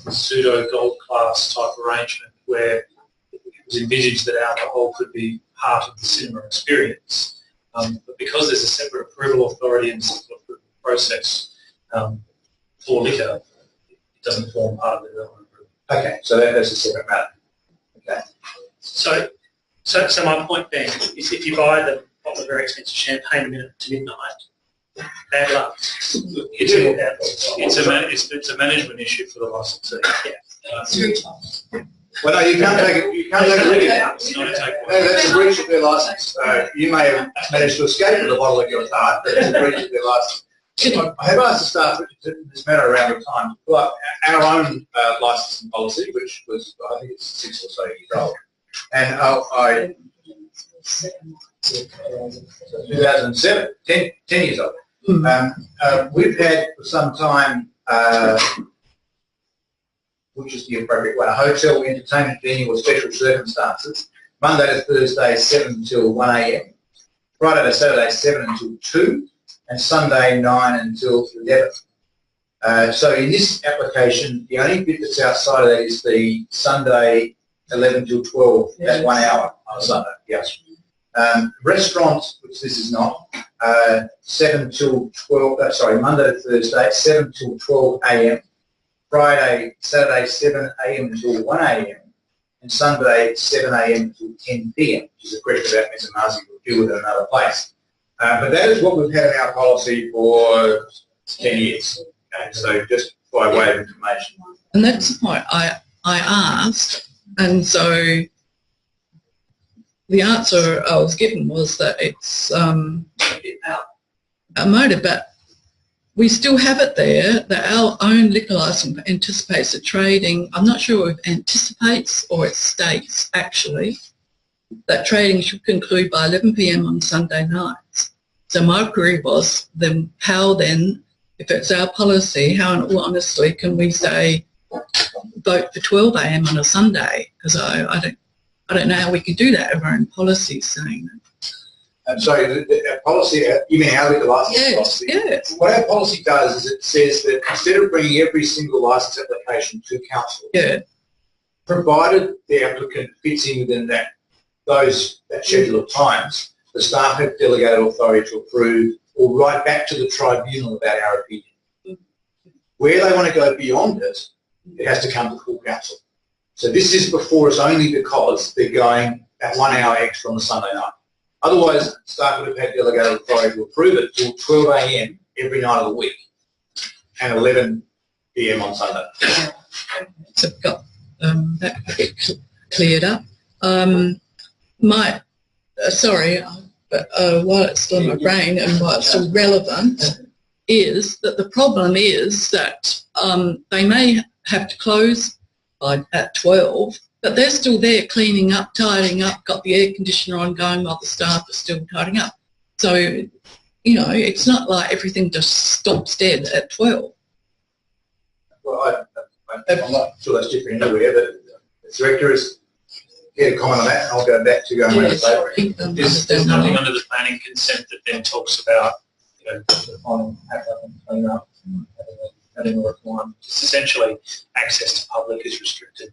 the pseudo gold class type arrangement where it was envisaged that alcohol could be part of the cinema experience. But because there's a separate approval authority and separate approval process for liquor, it doesn't form part of the development approval. Okay, so that's a separate matter. Okay. So my point being is if you buy the bottle of very expensive champagne to midnight, bad luck. It's a management issue for the licensee. Yeah. Well, no, you can't take it. You can't take it. It's not a take No, that's a breach of their licence. You may have managed to escape with a bottle of your card, but it's a breach of their licence. I have asked the staff this matter around the time, but our own licensing policy, which was, I think it's 6 or so years old, and I 2007, 10 years old. We've had for some time, which is the appropriate one, a hotel, entertainment venue or special circumstances, Monday to Thursday 7 until 1 a.m, Friday to Saturday 7 until 2, and Sunday 9 until 11. So in this application, the only bit that's outside of that is the Sunday 11 till 12, that 1 hour on a Sunday, yes. Restaurants, which this is not, 7 till 12, Monday to Thursday, 7 till 12 a.m, Friday, Saturday 7 a.m. until 1 a.m, and Sunday 7 a.m. until 10 p.m, which is a question about Mr. Marzi will deal with in another place. But that is what we've had in our policy for 10 years. Okay, so just by way of information. And that's the point I asked, and so the answer I was given was that it's outmoded, but we still have it there that our own liquor licence anticipates the trading. I'm not sure if it anticipates or it states actually that trading should conclude by 11 p.m. on Sunday nights. So my query was then how then, if it's our policy, how in all honesty can we say vote for 12 a.m. on a Sunday? Because I don't know how we can do that if our own policy is saying that. Sorry, the policy, you mean our liquor licence policy? Yes. What our policy does is it says that instead of bringing every single licence application to council, provided the applicant fits in within that that schedule of times, the staff have delegated authority to approve or write back to the tribunal about our opinion. Where they want to go beyond it, it has to come to full council. So this is before us only because they're going that 1 hour extra on the Sunday night. Otherwise, staff would have had delegated authority to approve it till 12 a.m. every night of the week and 11 p.m. on Sunday. So I've got that a bit cleared up. But while it's still in my brain and while it's still relevant, is that the problem is that they may have to close at 12, but they're still there cleaning up, tidying up, got the air conditioner on going while the staff are still tidying up. So, you know, it's not like everything just stops dead at 12. Well, I'm not sure that's different anywhere, but the director is here to comment on that, and I'll go back to going around the table. There's nothing under the planning consent that then talks about, you know, defining pack up and clean up, having a requirement. It's essentially access to public is restricted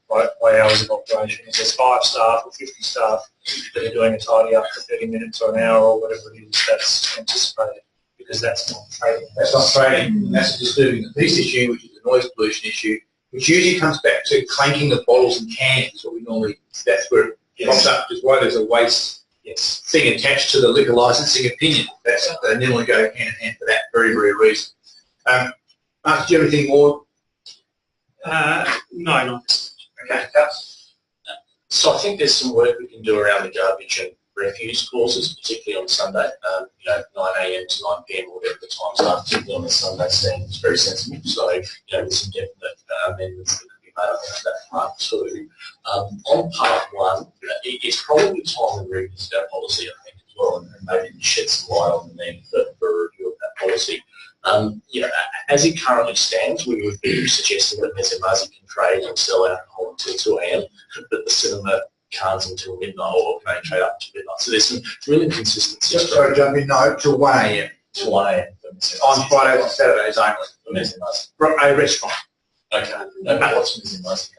by hours of operation. If there's 5 staff or 50 staff that are doing a tidy up for 30 minutes or an hour or whatever it is, that's anticipated because that's not trading. That's not trading. That's a disturbing the peace issue, which is a noise pollution issue, which usually comes back to clanking the bottles and cans. What we normally, that's where it pops up, is why there's a waste thing attached to the liquor licensing opinion. That's they normally go hand in hand for that very, very reason. Mark, do you have anything more? No, not. Okay. So I think there's some work we can do around the garbage and refuse clauses, particularly on Sunday. 9 a.m. to 9 p.m. or whatever the times are, particularly on the Sunday seems very sensible. So, there's some definite amendments that could be made on that part too. On part 1, it's probably time to revisit our policy, I think, as well, and maybe shed some light on the need for a review of that policy. As it currently stands, we would be suggesting that Ms. Mazi can trade and sell alcohol until 2 a.m, but the cinema can't until midnight or can trade up to midnight. So there's some real inconsistency. Just sorry to jump in, no, till 1 a.m. Till 1 a.m. On Fridays and Saturdays only. For Ms. Mazi. From a restaurant. Okay. What's Ms. Mazi?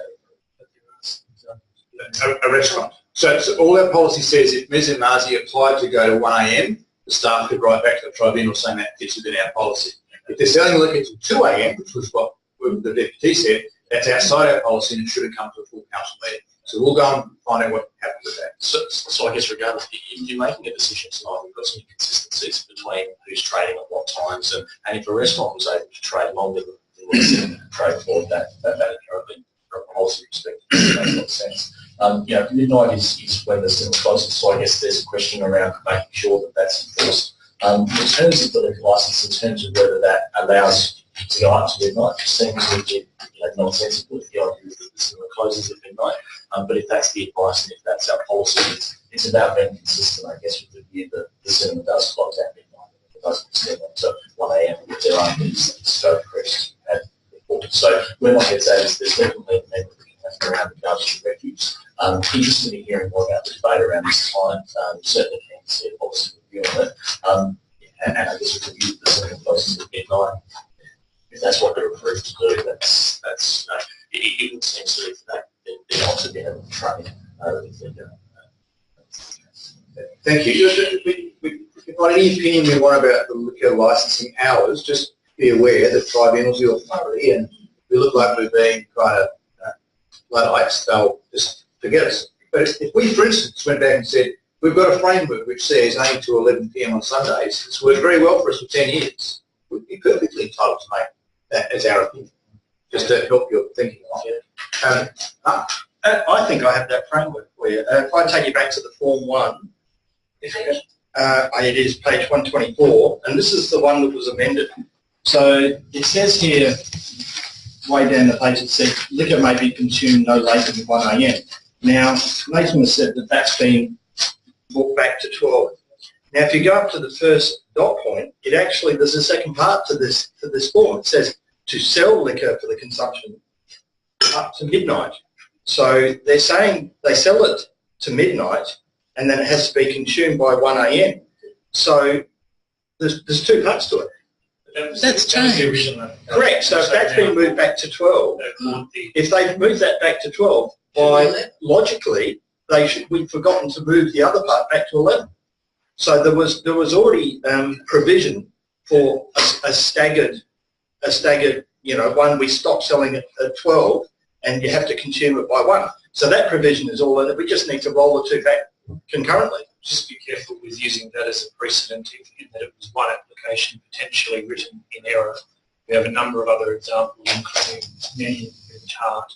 A restaurant. So all our policy says if Ms. Mazi applied to go to 1 a.m, the staff could write back to the tribunal saying that fits within our policy. If they're selling liquor till 2 a.m, which was what the deputy said, that's outside our policy and it should have come to a full council meeting. So we'll go and find out what happened with that. So I guess regardless, if you're making a decision tonight, we've got some inconsistencies between who's trading at what times, and if a restaurant was able to trade longer than what the trade for, that currently, from a policy perspective, makes a lot of sense. Midnight is when the cinema closes, so I guess there's a question around making sure that that's enforced. In terms of the liquor licence, in terms of whether that allows to go up to midnight, it seems a bit nonsensical if the idea is that the cinema closes at midnight. But if that's the advice and if that's our policy, it's about being consistent, I guess, with the view that the cinema does close at midnight. It doesn't extend on to 1 a.m. if there aren't these scope crests at reported. So where my head's at is there's definitely a member around the garbage and refuse. Interested in hearing more about the debate around this time. Certainly keen to see a policy review on it. And I guess we could use the cinema closes at midnight. If that's what they're approved to do, that's it would seem silly for that. They're not to be able to trade. Thank you. If you've got any opinion we want about the liquor licensing hours, just be aware that tribunals the authority, and we look like we're being kind of Luddites, they'll just forget us. But if we, for instance, went back and said, we've got a framework which says 8 to 11 p.m. on Sundays, it's worked very well for us for 10 years, we'd be perfectly entitled to make that as our opinion, just to help your thinking on it. I think I have that framework for you. If I take you back to the Form 1, it is page 124, and this is the one that was amended. So it says here, way down the page, it says liquor may be consumed no later than 1 a.m. Now, Nathan has said that that's been brought back to 12. Now, if you go up to the first dot point, it actually, there's a second part to this form. It says to sell liquor for the consumption up to midnight. So they're saying they sell it to midnight and then it has to be consumed by 1 a.m. So there's 2 parts to it. That's changed. Correct. So if that's been moved back to 12, if they've moved that back to 12, by logically, we'd forgotten to move the other part back to 11. So there was already provision for a staggered, one we stop selling at 12 and you have to consume it by 1. So that provision is all in it. We just need to roll the two back concurrently. Just be careful with using that as a precedent in that it was one application potentially written in error. We have a number of other examples, including many in the chart,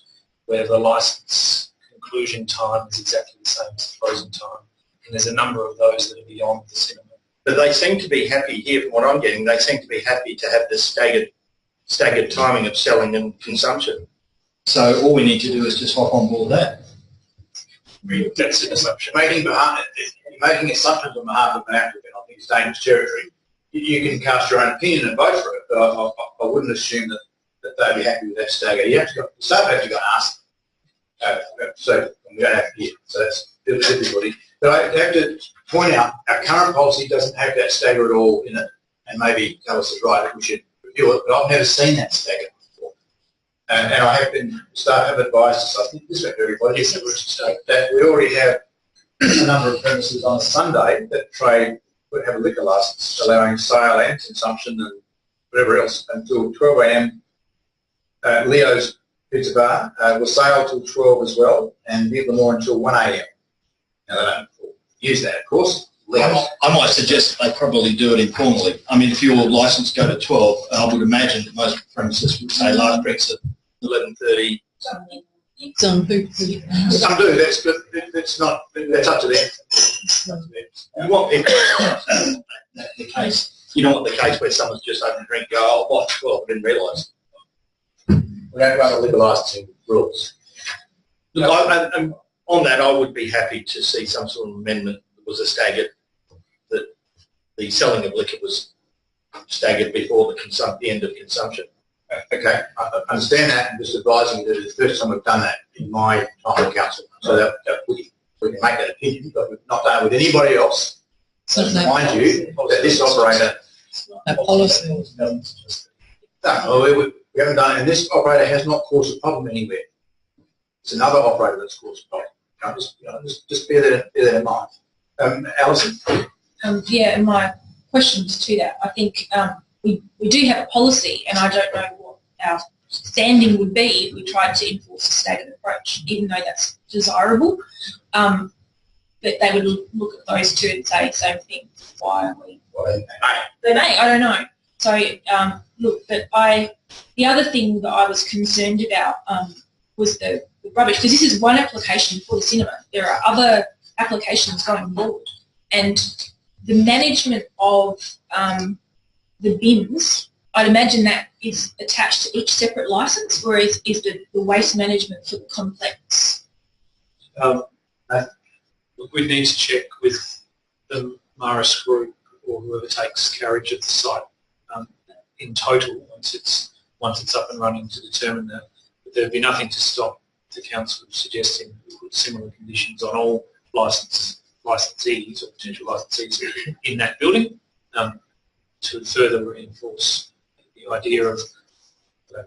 where the licence conclusion time is exactly the same as the closing time. And there's a number of those that are beyond the cinema. But they seem to be happy here, from what I'm getting, they seem to be happy to have this staggered timing of selling and consumption. So all we need to do is just hop on board that. That's an assumption. Making assumptions on behalf of an applicant, I think, is dangerous territory. You can cast your own opinion and vote for it, but I wouldn't assume that they'd be happy with that stagger. You have to go, the staff have to go and ask. So we don't have to hear. So that's difficulty. But I have to point out, our current policy doesn't have that stagger at all in it. And maybe Alice is right that we should review it, but I've never seen that stagger before. And I have staff have advised us, I think this went to everybody, that we already have a number of premises on a Sunday that trade would have a liquor licence allowing sale and consumption and whatever else until 12 a.m. Leo's Pizza Bar will sail till 12 as well, and Beardlamore until 1 a.m. Now they don't use that, of course. I might suggest they probably do it informally. I mean, if your licence go to 12, I would imagine that most premises would say large drinks at 11:30. Some do. That's not. That's up to them. You want people the case. You don't want the case where someone's just opened a drink and go, oh, what? 12, I didn't realise. We don't run the liquor licensing rules. Look, and on that, I would be happy to see some sort of amendment that was a staggered, that the selling of liquor was staggered before the end of consumption. Okay, I understand that, and just advising you that it's the first time we've done that in my time at council, so that we can make that opinion, but we've not done it with anybody else. So remind you that this operator... A policy. No, we haven't done it, and this operator has not caused a problem anywhere. It's another operator that's caused a problem. Just bear that in mind. Alison? Yeah, and my questions to that, I think we do have a policy, and I don't know what our standing would be if we tried to enforce a staggered approach, even though that's desirable. But they would look at those two and say the same thing. Why are we? They may, I don't know. So, look, but the other thing that I was concerned about was the rubbish, because this is one application for the cinema. There are other applications going forward, and the management of the bins, I'd imagine that is attached to each separate licence, whereas is the waste management for the complex? Look, we need to check with the Maris Group or whoever takes carriage of the site in total once it's up and running to determine that. But there'd be nothing to stop the council suggesting we put similar conditions on all licensees or potential licensees in that building to further reinforce the idea of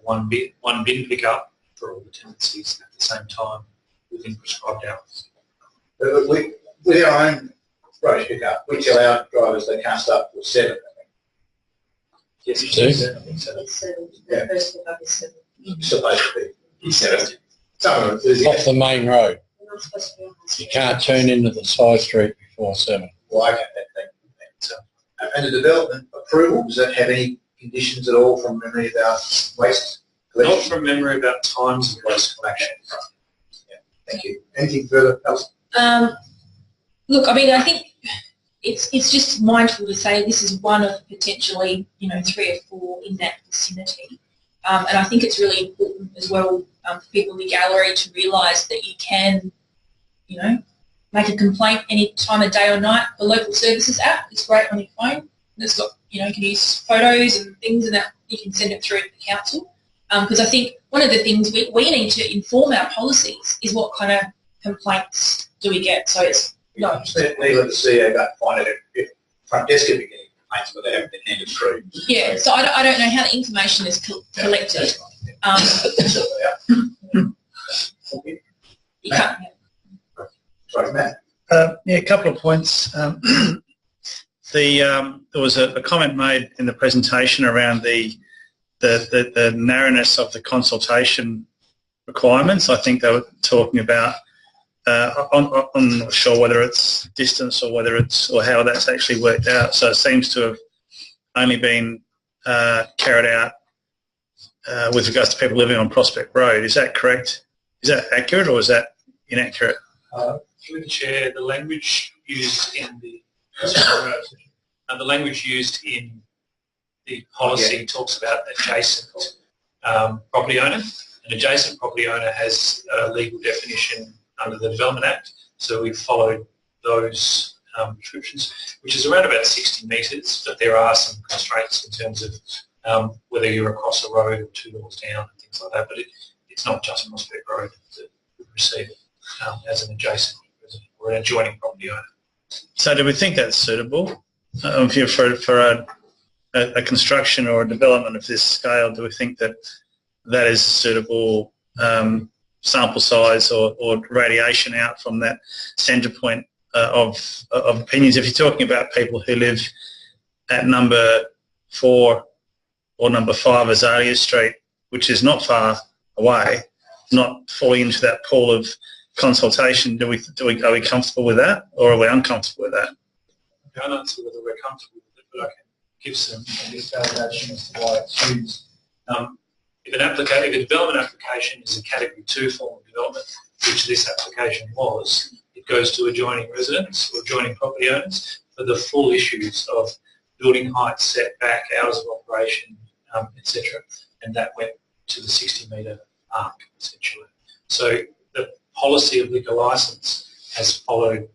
one bin pickup for all the tenancies at the same time within prescribed hours. With our own rubbish pickup, which allow drivers they can't start till 7. Yes, See? I think so. It's 7. The first pickup is 7. Supposed to be 7. Some of Off the main road. We're not supposed to be on this. You can't turn into the side street before 7. Well, I get that thing. So, and the development approval, does that have any conditions at all from memory about waste collection? Not from memory about times of waste collection. Yeah, thank you. Anything further, Alison? Look, I mean, I think it's just mindful to say this is one of potentially, 3 or 4 in that vicinity. And I think it's really important as well for people in the gallery to realise that you can, make a complaint any time of day or night. The local services app is great on your phone. And it's got, you can use photos and things, and that you can send it through to the council. Because I think one of the things we need to inform our policies is what kind of complaints do we get. So it's Let the CEO go find out if front desk could be getting complaints, but they haven't been handed through. Yeah, so I don't know how the information is collected. You can't. Sorry, Matt. Yeah, a couple of points. There was a comment made in the presentation around the narrowness of the consultation requirements. I think they were talking about. I'm not sure whether it's distance or whether it's or how that's actually worked out. So it seems to have only been carried out with regards to people living on Prospect Road. Is that correct? Is that accurate or is that inaccurate? Through the chair, the language used in the policy talks about adjacent property owner. An adjacent property owner has a legal definition under the Development Act, so we've followed those descriptions, which is around about 60 metres, but there are some constraints in terms of whether you're across a road or 2 doors down and things like that, but it's not just Prospect Road that would receive it as an adjacent or an adjoining property owner. So do we think that's suitable for a construction or a development of this scale? Do we think that that is a suitable sample size or radiation out from that centre point of opinions? If you're talking about people who live at number 4 or number 5 Azalea Street, which is not far away, not falling into that pool of consultation, are we comfortable with that, or are we uncomfortable with that? I can't answer whether we're comfortable with it, but I can give some validation as to why it's used. If a development application is a Category 2 form of development, which this application was, it goes to adjoining residents or adjoining property owners for the full issues of building height, setback, hours of operation, etc. And that went to the 60-metre arc, essentially. So the policy of liquor licence has followed,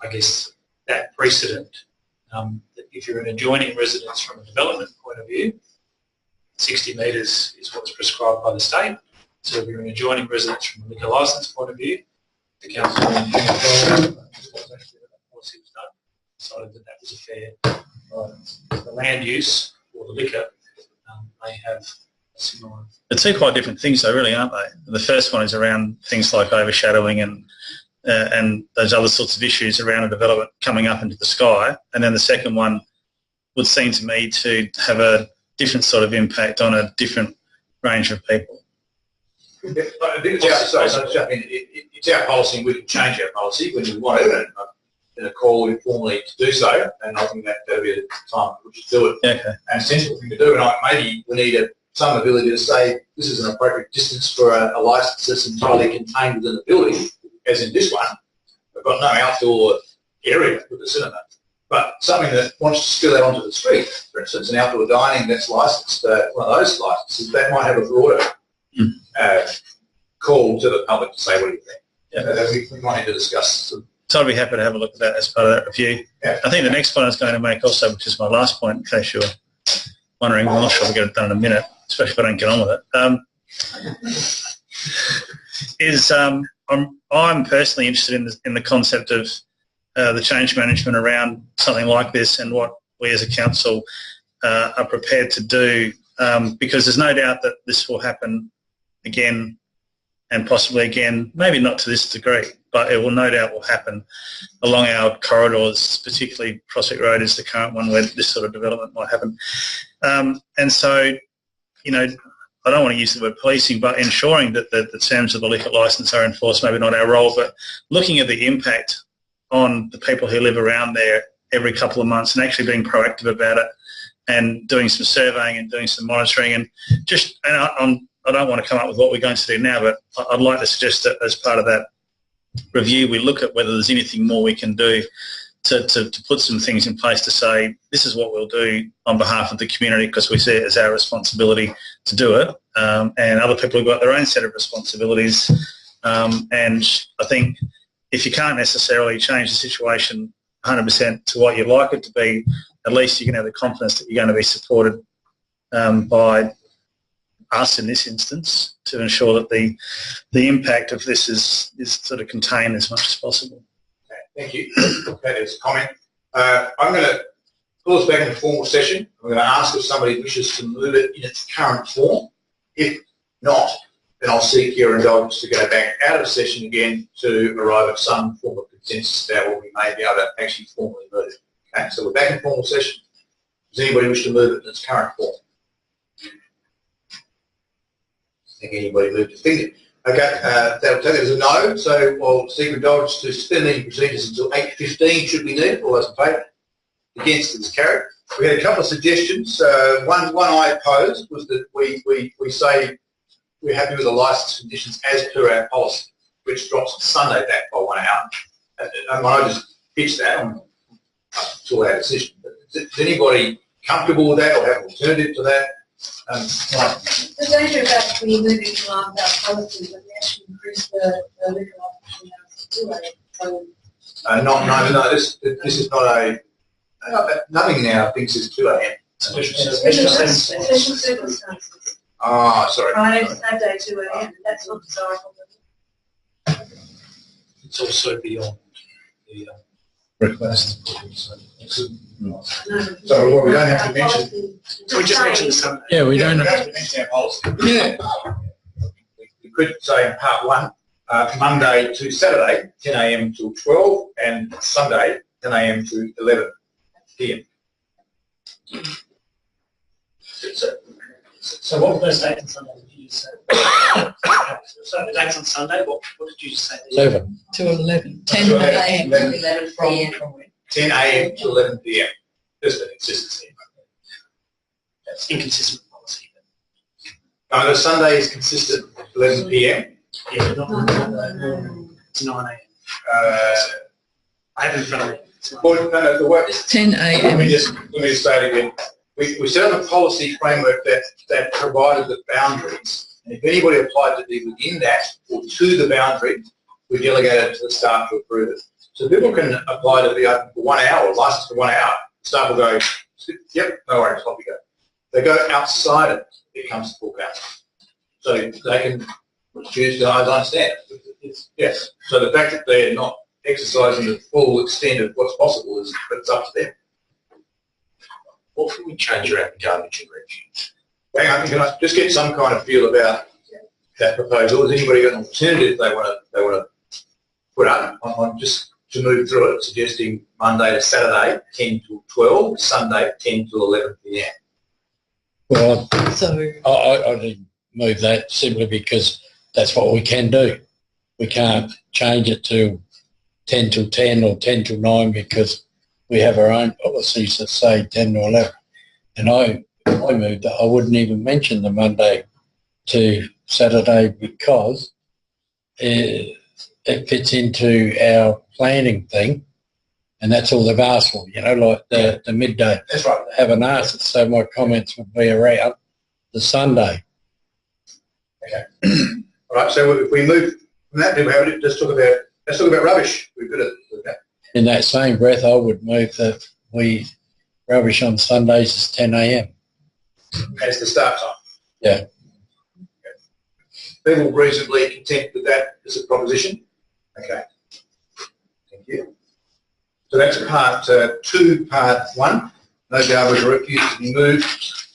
I guess, that precedent. That if you're an adjoining residence from a development point of view, 60 metres is what's prescribed by the state. So if you're an adjoining residence from a liquor licence point of view, the council in 2012, what actually the policy was done, decided that that was a fair. The land use or the liquor may have similar. The two quite different things though, really, aren't they? The first one is around things like overshadowing and those other sorts of issues around a development coming up into the sky, and then the second one would seem to me to have a different sort of impact on a different range of people. I think it's our policy, and we can change our policy when we want to, and in a call informally to do so, and I think that'll be the time we should do it. Okay. And a sensible thing to do, and maybe we need some ability to say this is an appropriate distance for a licence that's entirely contained within the building, as in this one. We've got no outdoor area for the cinema. But something that wants to spill out onto the street, for instance, an outdoor dining that's licensed, one of those licenses, that might have a broader call to the public to say, what do you think? Yeah. We might need to discuss some. So I'd be happy to have a look at that as part of that review. Yeah. I think the next point I was going to make also, which is my last point, in case you're wondering, I'm not sure I'll get it done in a minute, especially if I don't get on with it, I'm personally interested in the concept of the change management around something like this and what we as a council are prepared to do, because there's no doubt that this will happen again and possibly again, maybe not to this degree, but it will no doubt will happen along our corridors, particularly Prospect Road is the current one where this sort of development might happen. And so, you know, I don't want to use the word policing, but ensuring that the terms of the liquor licence are enforced, maybe not our role, but looking at the impact on the people who live around there every couple of months and actually being proactive about it and doing some surveying and doing some monitoring and just, and I don't want to come up with what we're going to do now, but I'd like to suggest that as part of that review, we look at whether there's anything more we can do to put some things in place to say this is what we'll do on behalf of the community because we see it as our responsibility to do it, and other people have got their own set of responsibilities, and I think if you can't necessarily change the situation 100% to what you'd like it to be, at least you can have the confidence that you're going to be supported by us in this instance to ensure that the impact of this is sort of contained as much as possible. Thank you. That is a comment. I'm going to pull us back in the formal session. I'm going to ask if somebody wishes to move it in its current form. If not, then I'll seek your indulgence to go back out of session again to arrive at some form of consensus about what we may be able to actually formally move. Okay, so we're back in formal session. Does anybody wish to move it in its current form? I think anybody moved to finger. Okay, that'll take it as a no, so we'll seek indulgence to suspend meeting procedures until 8:15 should we need it. All those in favour? Against, it is carried. We had a couple of suggestions. One I posed was that we say we're happy with the licence conditions as per our policy, which drops Sunday back by 1 hour. And I just pitched that on to our decision. But is anybody comfortable with that or have an alternative to that? The danger about when you're moving to line with our policy when we actually increase the liquor license to 2 a.m. No, this is not a, nothing in our things is 2 a.m. Special circumstances. Ah, sorry. Friday to Saturday 2 a.m. That's not desirable. It's also beyond the Request. So what we don't have to mention. So we just mentioned the Sunday. Yeah, we don't have have. to mention our policy. Yeah. We could say in part 1, Monday to Saturday, 10 a.m. till 12, and Sunday, 10 a.m. to 11 p.m. So what were those dates on Sunday did you say? So the dates on Sunday, what did you just say? 7. To 11. 10 To a.m. 11 p.m. From when? 10 a.m. to 11 p.m. Just for consistency. That's inconsistent with policy. No, the Sunday is consistent, 11 p.m. Yeah, not it's 9 a.m. I have it in front of me. Well, no, the work. 10 Let a.m. me just say it again. We set up a policy framework that provided the boundaries, and if anybody applied to be within that or to the boundary, we delegated it to the staff to approve it. So people can apply to be open for 1 hour, license for 1 hour. Staff will go, yep, no worries, off you go. They go outside it comes to full council. So they can choose to, I understand. Yes. So the fact that they're not exercising the full extent of what's possible is, but it's up to them. What can we change around the garbage and refuse? Hang on, can I just get some kind of feel about that proposal? Has anybody got an alternative they want to put up? I'm just to move through it, suggesting Monday to Saturday, 10 to 12, Sunday, 10 to 11 p.m. Well, So I didn't move that simply because that's what we can do. We can't change it to 10 till 10 or 10 till 9 because we have our own policies that say 10 to 11. And I moved that I wouldn't even mention the Monday to Saturday because it fits into our planning thing, and that's all they've asked for, like the midday. That's right. They haven't asked it, so my comments would be around the Sunday. Okay. All right, so if we move from that, let's talk about rubbish. We're good at that. In that same breath, I would move that rubbish on Sundays is 10 a.m. As the start time. Yeah. People reasonably content with that as a proposition? Okay. Thank you. So that's part 2, part 1. No garbage or refuse to be moved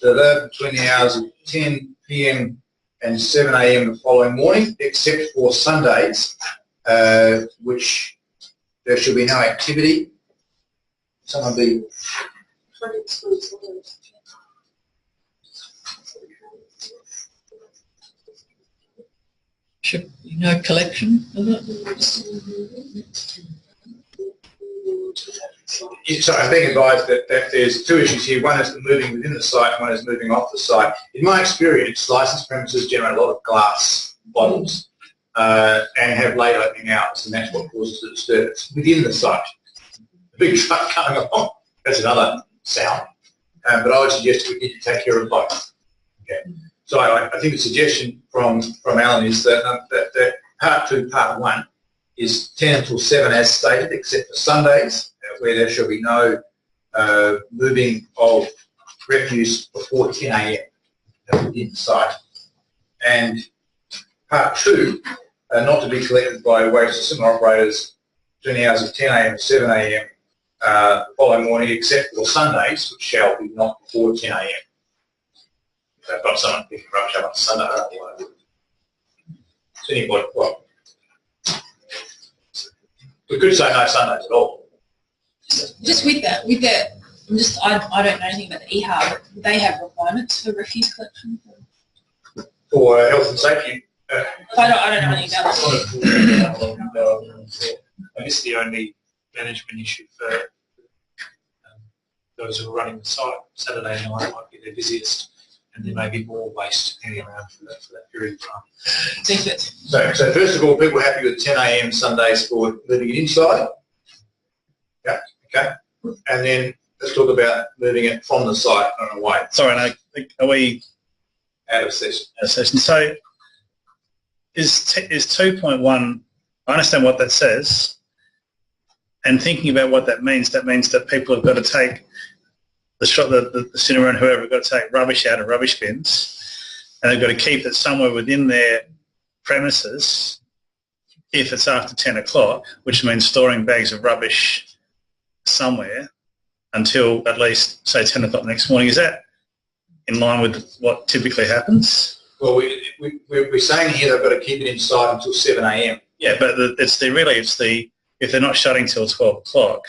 between the hours of 10 p.m. and 7 a.m. the following morning, except for Sundays, which there should be no activity. Someone be... should be no collection, is it? So I'm being advised that there's 2 issues here. One is the moving within the site, and one is moving off the site. In my experience, licensed premises generate a lot of glass bottles and have late opening hours, and that's what causes the disturbance within the site. A big truck coming along, that's another sound. But I would suggest we need to take care of both. Okay. So I think the suggestion from Alan is that part 2, part 1 is 10 until 7 as stated, except for Sundays, where there shall be no moving of refuse before 10 a.m. within the site. And part 2, not to be collected by waste or similar operators between the hours of 10 a.m. and 7 a.m. The following morning, except for Sundays, which shall be not before 10 a.m. I've got someone picking rubbish up on Sunday. anybody, well, we could say no Sundays at all. Just with that, I don't know anything about the EHAR, but they have requirements for refuse collection. For health and safety. I don't know anything about it. I guess the only management issue for those who are running the site, Saturday night might be their busiest, and there may be more waste hanging around for that period of time. So first of all, people are happy with 10 a.m. Sundays for moving it inside? Yeah, okay. And then let's talk about moving it from the site and away. Sorry, no, are we out of session? Out of session. So is 2.1, I understand what that says, and thinking about what that means that people have got to take the cinema and whoever have got to take rubbish out of rubbish bins, and they've got to keep it somewhere within their premises if it's after 10 o'clock, which means storing bags of rubbish somewhere until at least, say, 10 o'clock the next morning. Is that in line with what typically happens? Well, we're saying here they've got to keep it inside until 7 a.m. Yeah, but if they're not shutting till 12 o'clock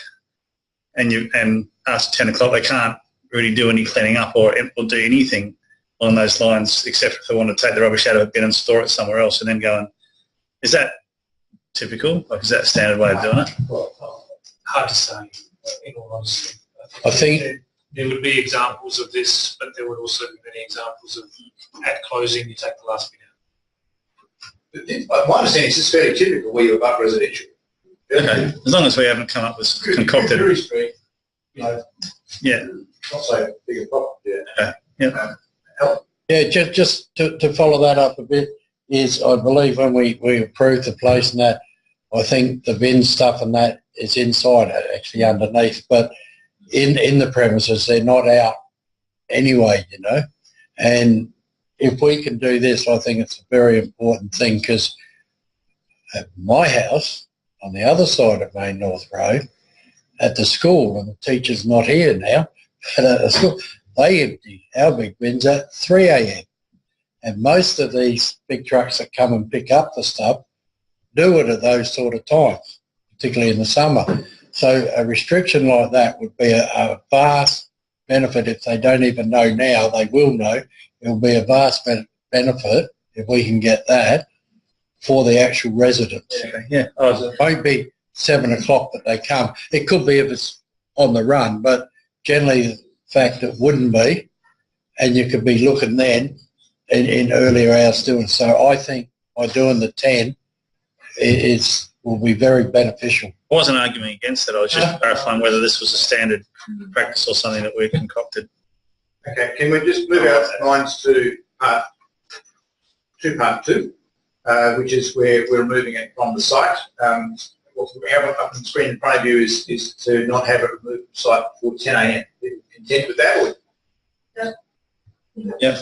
and after 10 o'clock they can't really do any cleaning up or do anything on those lines except if they want to take the rubbish out of a bin and store it somewhere else and then go and... Is that typical? Like, is that a standard way of doing it? Hard to say, in all honesty. I think there would be examples of this, but there would also be many examples of at closing you take the last bit out. My understanding is it's fairly typical where you're above residential. Okay, as long as we haven't come up with concocted... Drury Street, yeah. Not so big a problem. Yeah. Yeah. Yeah, just to follow that up a bit is I believe when we approved the place and that, I think the bin stuff and that is inside actually underneath, but in the premises they're not out anyway, you know. And if we can do this, I think it's a very important thing because at my house on the other side of Main North Road at the school, and the teacher's not here now, but at the school, they empty our big bins at 3 a.m. And most of these big trucks that come and pick up the stuff do it at those sort of times, particularly in the summer. So a restriction like that would be a vast benefit. If they don't even know now, they will know. It will be a vast benefit if we can get that for the actual residents. Okay. Yeah. It won't be 7 o'clock that they come. It could be if it's on the run, but generally the fact it wouldn't be, and you could be looking then in earlier hours doing so. I think by doing the 10 will be very beneficial. I wasn't arguing against it. I was just clarifying whether this was a standard practice or something that we concocted. Okay, can we just move our minds to part two, which is where we're moving it from the site. What we have up on the screen in front of you is to not have it removed from the site before 10 a.m. Are you content with that? Or? Yeah.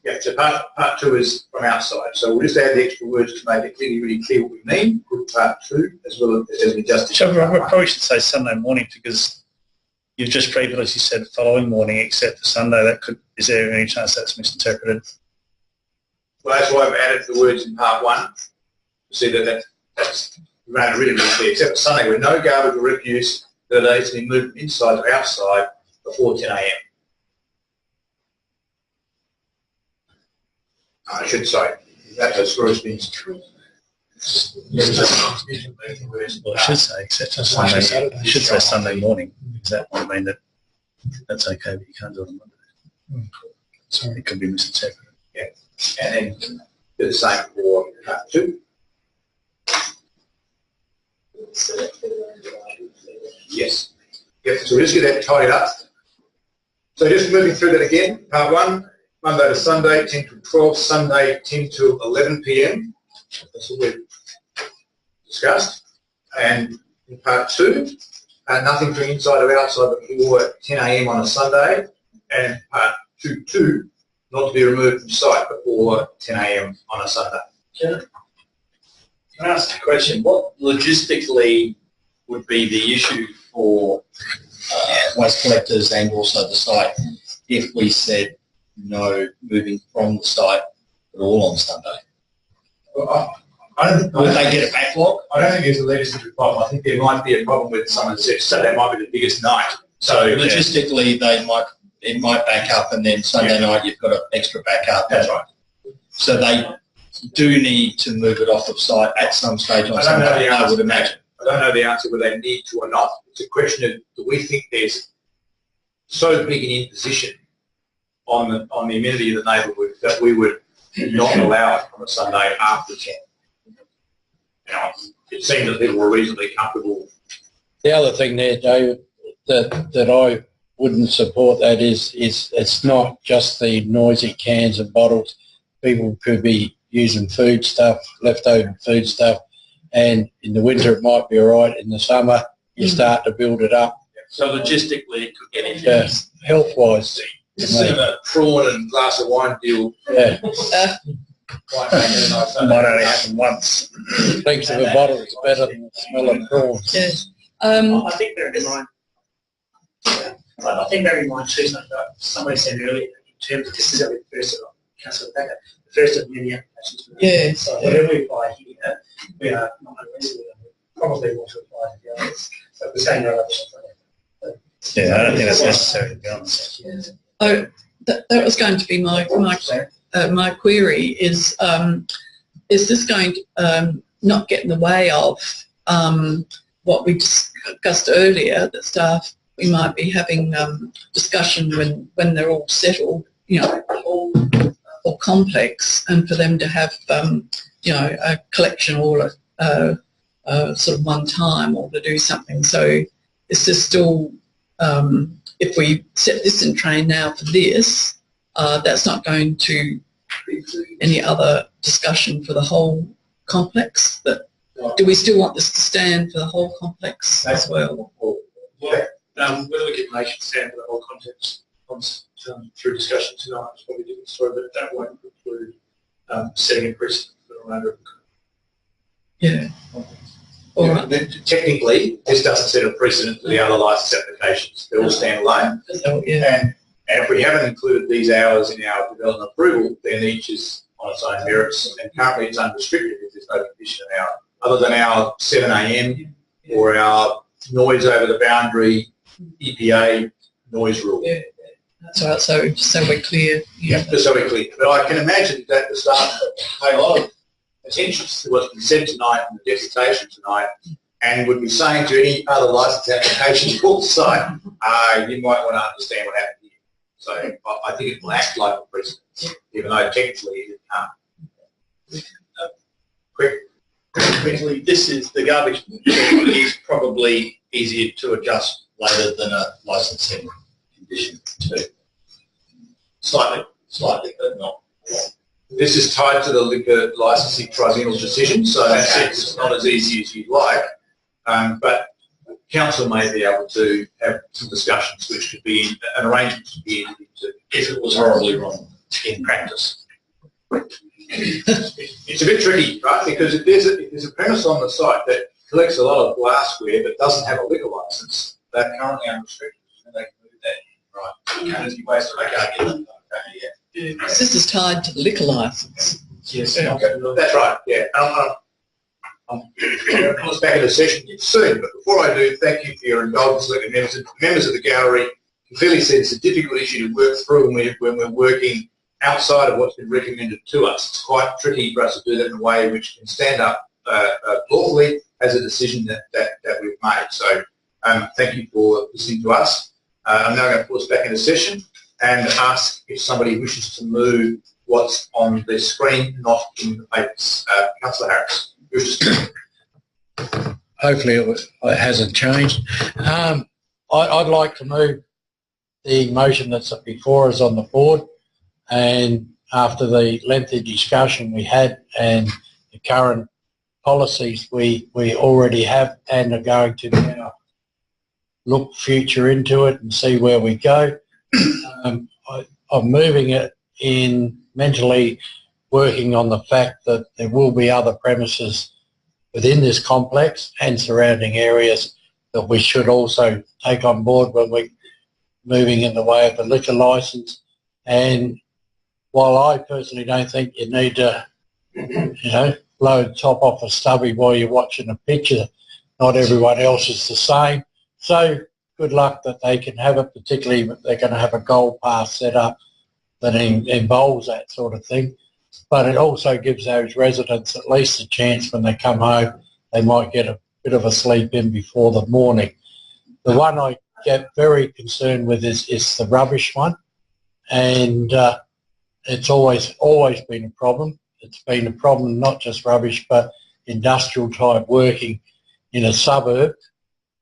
Yeah, so part two is from outside. So we'll just add the extra words to make it really clear what we mean with part two, as well as we just... I probably should say Sunday morning because you've just previously said following morning except for Sunday. Is there any chance that's misinterpreted? Well, that's why I've added the words in part one. You see that's made it really clear, except for Sunday, where no garbage or refuse that needs to be moved inside or outside before 10 a.m. I should say that has first been true. Well, I should say except for Sunday. I should say Sunday morning. Does that might mean that that's okay, but you can't do it on Monday? Sorry, it could be misinterpreted. Yeah, and then do the same for part two. Yes. Yep, so we'll just get that tidied up. So just moving through that again, part one, Monday to Sunday, 10 to 12, Sunday, 10 to 11 p.m. That's what we've discussed. And in part two, nothing from inside or outside before 10 a.m. on a Sunday. And part 2.2, not to be removed from site before 10 a.m. on a Sunday. Can I ask a question? What logistically would be the issue for waste collectors and also the site if we said no moving from the site at all on Sunday? Well, I don't think, Would they get a backlog? I don't think there's a legislative problem. I think there might be a problem with someone says, so that might be the biggest night. So logistically, it might back up, and then Sunday night you've got an extra backup. That's right. So they do need to move it off of site at some stage on I don't know Sunday, the I answer. would imagine. I don't know the answer whether they need to or not. It's a question of, do we think there's so big an imposition on the amenity of the neighbourhood that we would not allow it on a Sunday after 10? Now, it seems that people were reasonably comfortable. The other thing there, David, that I wouldn't support that is it's not just the noisy cans and bottles. People could be using food stuff, leftover food stuff, and in the winter it might be all right. In the summer, you start to build it up. So logistically, it could get into Health-wise, A prawn and glass of wine deal yeah, might make it a nice Sunday. Might only happen once. drinks of a bottle is better than the smell of prawns. Yes. I think bear in mind. I think bear in mind too, something that somebody said earlier in terms of this is only the first of Councillor Becker, the first of many applications. Yeah. So whatever we apply here, we are not unreasonable. We probably want to apply to the others. So we're saying no other. Yeah, I don't think that's necessary, to be honest. Oh, that was going to be my query is this going to not get in the way of what we discussed earlier, that staff, we might be having discussion when they're all settled, you know, all complex, and for them to have, you know, a collection all at sort of one time, or to do something. So is this still, if we set this in train now for this, that's not going to preclude any other discussion for the whole complex? But do we still want this to stand for the whole complex as well? Whether we can make it stand for the whole context through discussion tonight is probably a different story, but that won't preclude setting a precedent for the remainder of the Yeah. All right. Technically, this doesn't set a precedent for the other licence applications. They're all standalone. So, yeah. And if we haven't included these hours in our development approval, then each is on its own merits, and currently it's unrestricted if there's no condition of our, other than our 7 a.m. or our noise over the boundary EPA noise rule. Yeah. So we're clear. Yeah, just so we're clear. But I can imagine that the staff pay a lot of attention to what's been said tonight in the dissertation tonight, and would be saying to any other licence application also, you might want to understand what happened here. So I think it will act like a precedent, even though technically it can't. Quickly, this is the garbage is probably easier to adjust later than a licensing condition too. Slightly, but not. This is tied to the liquor licensing tribunal decision, so that's it. It's not as easy as you'd like, but council may be able to have some discussions, which could be an arrangement to be entered into If it was horribly wrong in practice. It's a bit tricky, right? Because if there's a premise on the site that collects a lot of glassware but doesn't have a liquor license, they're currently unrestricted, and they can move that in, right? Energy waste, they can't get them. Okay, yeah. This is tied to the liquor licence. Yes, okay. That's right. Yeah. I'm going to pull us back into session soon, but before I do, thank you for your indulgence, members of the gallery. You clearly see it's a difficult issue to work through when we're working outside of what's been recommended to us. It's quite tricky for us to do that in a way which can stand up lawfully as a decision that we've made. So thank you for listening to us. I'm now going to pull us back into session and ask if somebody wishes to move what's on the screen, not in the papers. Councillor Harris, you wish to speak? Hopefully it hasn't changed. I'd like to move the motion that's before us on the board, and after the lengthy discussion we had and the current policies we already have and are going to now look future into it and see where we go. I'm moving it in mentally working on the fact that there will be other premises within this complex and surrounding areas that we should also take on board when we're moving in the way of the liquor licence. And while I personally don't think you need to you know, blow the top off a stubby while you're watching a picture. Not everyone else is the same. So good luck that they can have it, particularly if they're going to have a goal path set up that involves that sort of thing. But it also gives those residents at least a chance when they come home, they might get a bit of a sleep in before the morning. The one I get very concerned with is the rubbish one, and it's always been a problem. It's been a problem, not just rubbish, but industrial type working in a suburb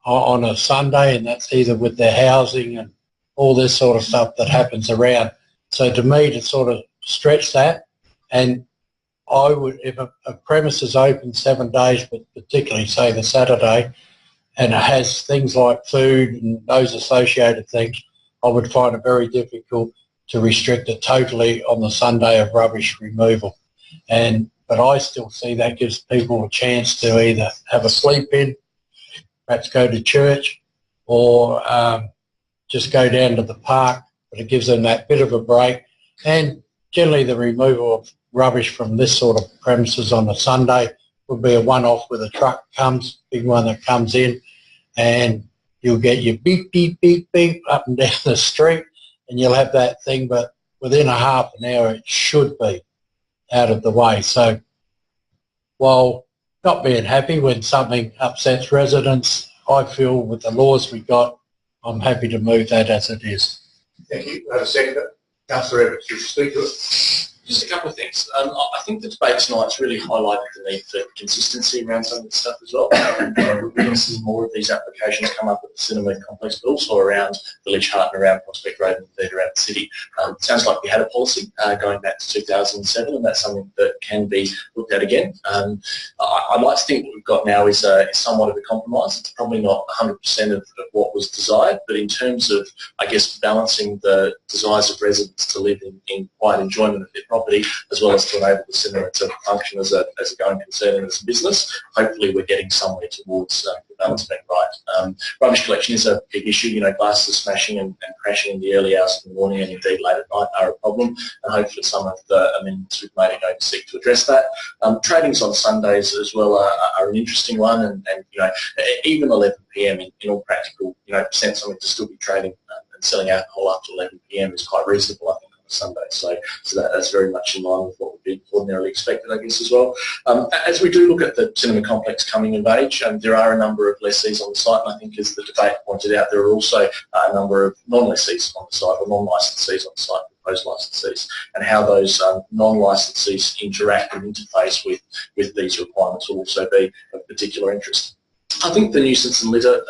on a Sunday, and that's either with their housing and all this sort of stuff that happens around. So to me, to sort of stretch that, and I would, if a premise is open 7 days, but particularly say the Saturday, and it has things like food and those associated things, I would find it very difficult to restrict it totally on the Sunday of rubbish removal. But I still see that gives people a chance to either have a sleep in, perhaps go to church, or just go down to the park, but it gives them that bit of a break. And generally the removal of rubbish from this sort of premises on a Sunday would be a one-off where the truck comes, big one that comes in, and you'll get your beep, beep, beep, beep up and down the street, and you'll have that thing, but within a half an hour it should be out of the way. So while not being happy when something upsets residents, I feel with the laws we got, I'm happy to move that as it is. Thank you. I have a second. Councillor Evans, you speak to it. Just a couple of things. I think the debate tonight's really highlighted the need for consistency around some of this stuff as well. We're going to see more of these applications come up at the cinema complex, but also around Village Heart and around Prospect Road and indeed around the city. It sounds like we had a policy going back to 2007, and that's something that can be looked at again. I'd like to think what we've got now is somewhat of a compromise. It's probably not 100% of what was desired, but in terms of, I guess, balancing the desires of residents to live in quiet enjoyment of their property, as well as to enable the cinema to function as a going concern and as a business. Hopefully we're getting somewhere towards the balance being right. Rubbish collection is a big issue. You know, glasses smashing and crashing in the early hours of the morning and indeed late at night are a problem, and hopefully some of the amendments we've made are going to seek to address that. Tradings on Sundays as well are an interesting one, and you know, even 11 p.m. in all practical sense, I mean, to still be trading and selling alcohol after 11 p.m. is quite reasonable, I think, on a Sunday. So that's very much in line with what would be ordinarily expected, I guess, as well. As we do look at the cinema complex coming of age, there are a number of lessees on the site, and I think as the debate pointed out, there are also a number of non-lessees on the site, or non-licensees on the site, proposed licensees, and how those non-licensees interact and interface with these requirements will also be of particular interest. I think the nuisance and litter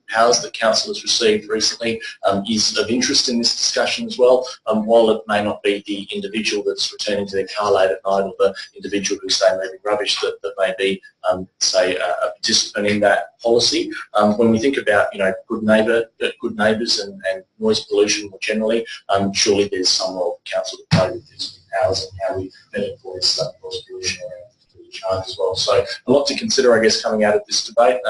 powers that Council has received recently is of interest in this discussion as well. While it may not be the individual that's returning to their car late at night, or the individual who's, say, moving rubbish that may be, say, a participant in that policy, when we think about, good neighbours and noise pollution more generally, surely there's some role for Council to play with these powers and how we then enforce that noise pollution around charge as well. So a lot to consider, I guess, coming out of this debate.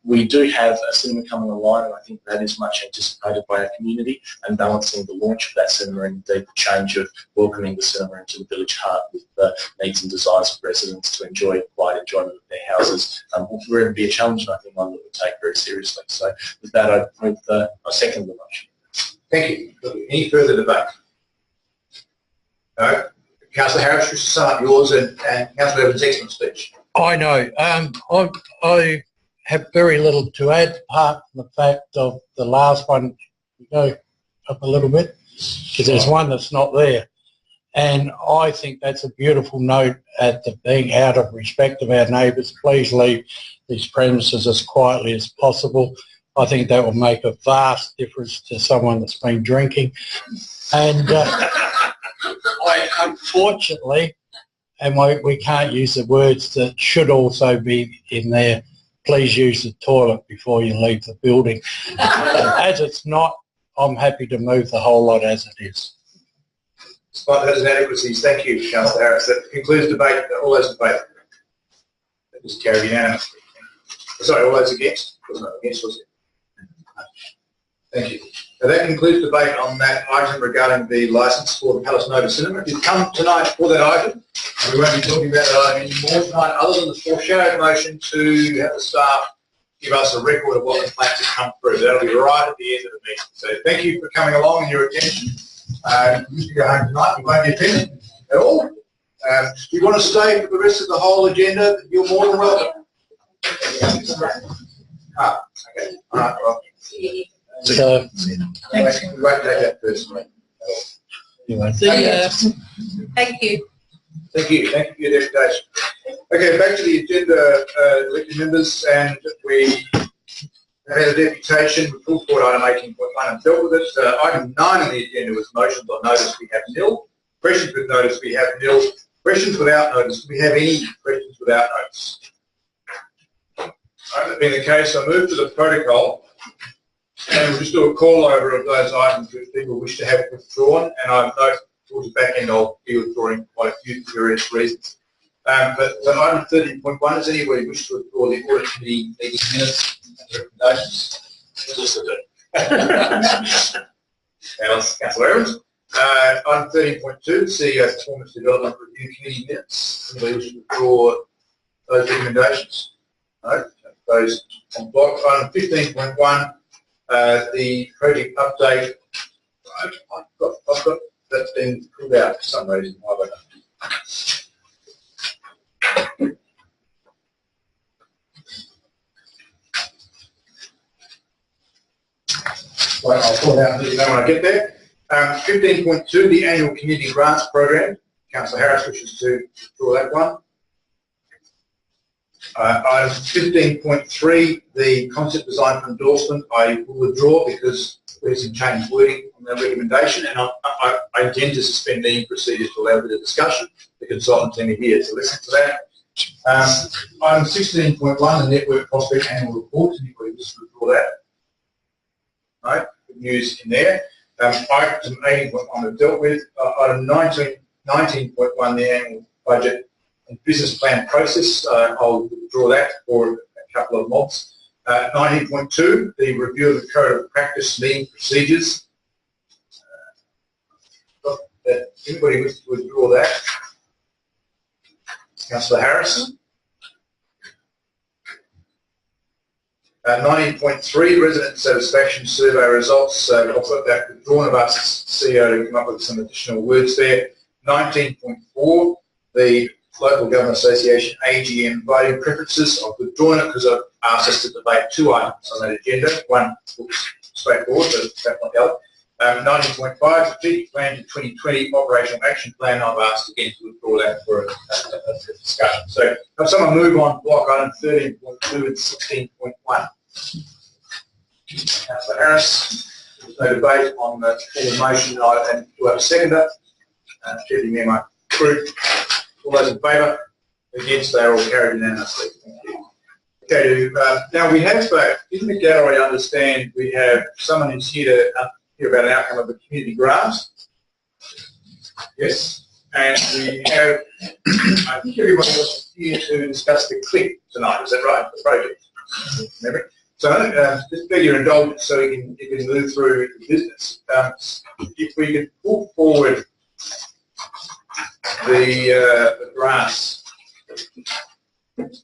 We do have a cinema coming online, and I think that is much anticipated by our community, and balancing the launch of that cinema and indeed the change of welcoming the cinema into the village heart with the needs and desires of residents to enjoy quiet enjoyment of their houses will really be a challenge, and I think one that we'll take very seriously. So with that, I second the motion. Thank you. Any further debate? No? Councillor Harris, just to sum up yours and Councillor Evans' excellent speech. I know. I have very little to add, apart from the fact of the last one. You go up a little bit, because there's one that's not there. And I think that's a beautiful note at the being out of respect of our neighbours. Please leave these premises as quietly as possible. I think that will make a vast difference to someone that's been drinking. And unfortunately, and we can't use the words that should also be in there, please use the toilet before you leave the building. As it's not, I'm happy to move the whole lot as it is. Despite those inadequacies, thank you, Councillor Harris. That concludes debate. All those debate. That was carried unanimously. Sorry, all those against? It was not against, was it? Thank you. So that concludes debate on that item regarding the licence for the Palace Nova Cinema. If you come tonight for that item, we won't be talking about that item anymore tonight, other than the foreshadowed motion to have the staff give us a record of what complaints have come through. That'll be right at the end of the meeting. So thank you for coming along and your attention. You can go home tonight. You won't be offended at all. If you want to stay for the rest of the whole agenda, you're more than welcome. Okay. All right, well. So, We won't take that personally. Thank you. Thank you. Thank you for your deputation. Okay, back to the agenda, elected members, and we had a deputation. We pulled forward item 18.1 and dealt with it. Item 9 on the agenda was motions on notice. We have nil. Questions with notice. We have nil. Questions without notice. Do we have any questions without notice? That being the case, I move to the protocol. And we'll just do a call over of those items which people wish to have withdrawn, and I note towards the back end I'll be withdrawing quite a few for various reasons. But item 30.1, does anybody wish to withdraw the audit committee meeting minutes and recommendations? Just a bit. Councillor Evans. Item 30.2, CEO Performance Development Review Committee minutes. Anybody wish to withdraw those recommendations? No. Those on block. Item 15.1. The project update, I've got that's been pulled out for some reason. Right, I'll pull it out and let you know when I get there. 15.2, the annual community grants program. Councillor Harris wishes to draw that one. Item 15.3, the concept design for endorsement, I will withdraw because there's some changed wording on that recommendation, and I intend to suspend meeting procedures to allow a bit of discussion. The consultant team are here to listen to that. Item 16.1, the Network Prospect Annual Report. Anybody wish to withdraw that? No, good news in there. Item 18.1 we've dealt with. Item 19.1, the annual budget and business plan process, I'll withdraw that for a couple of months. 19.2, the review of the code of practice meeting procedures. Anybody wish to withdraw that? Councillor Harris. 19.3, resident satisfaction survey results. I've got that withdrawn. I've asked the CEO to come up with some additional words there. 19.4, the Local Government Association AGM voting preferences. I've withdrawn it because I've asked us to debate two items on that agenda. One looks straightforward, but that's not the other. 19.5, strategic plan to 2020 operational action plan. I've asked again to withdraw that for a discussion. So have someone move on block item 13.2 and 16.1. Councillor Harris, there's no debate on the motion. And do I have a seconder? Deputy Mayor Mark Crew. All those in favour? Against? They are all carried unanimously. Thank you. Okay, now we have, in the gallery, I understand we have someone who's here to hear about an outcome of the community grant. Yes. And we have, I think everyone else is here to discuss the CLIP tonight. Is that right? The project. Remember? So just beg your indulgence so you can move through the business. If we could pull forward the grants. That's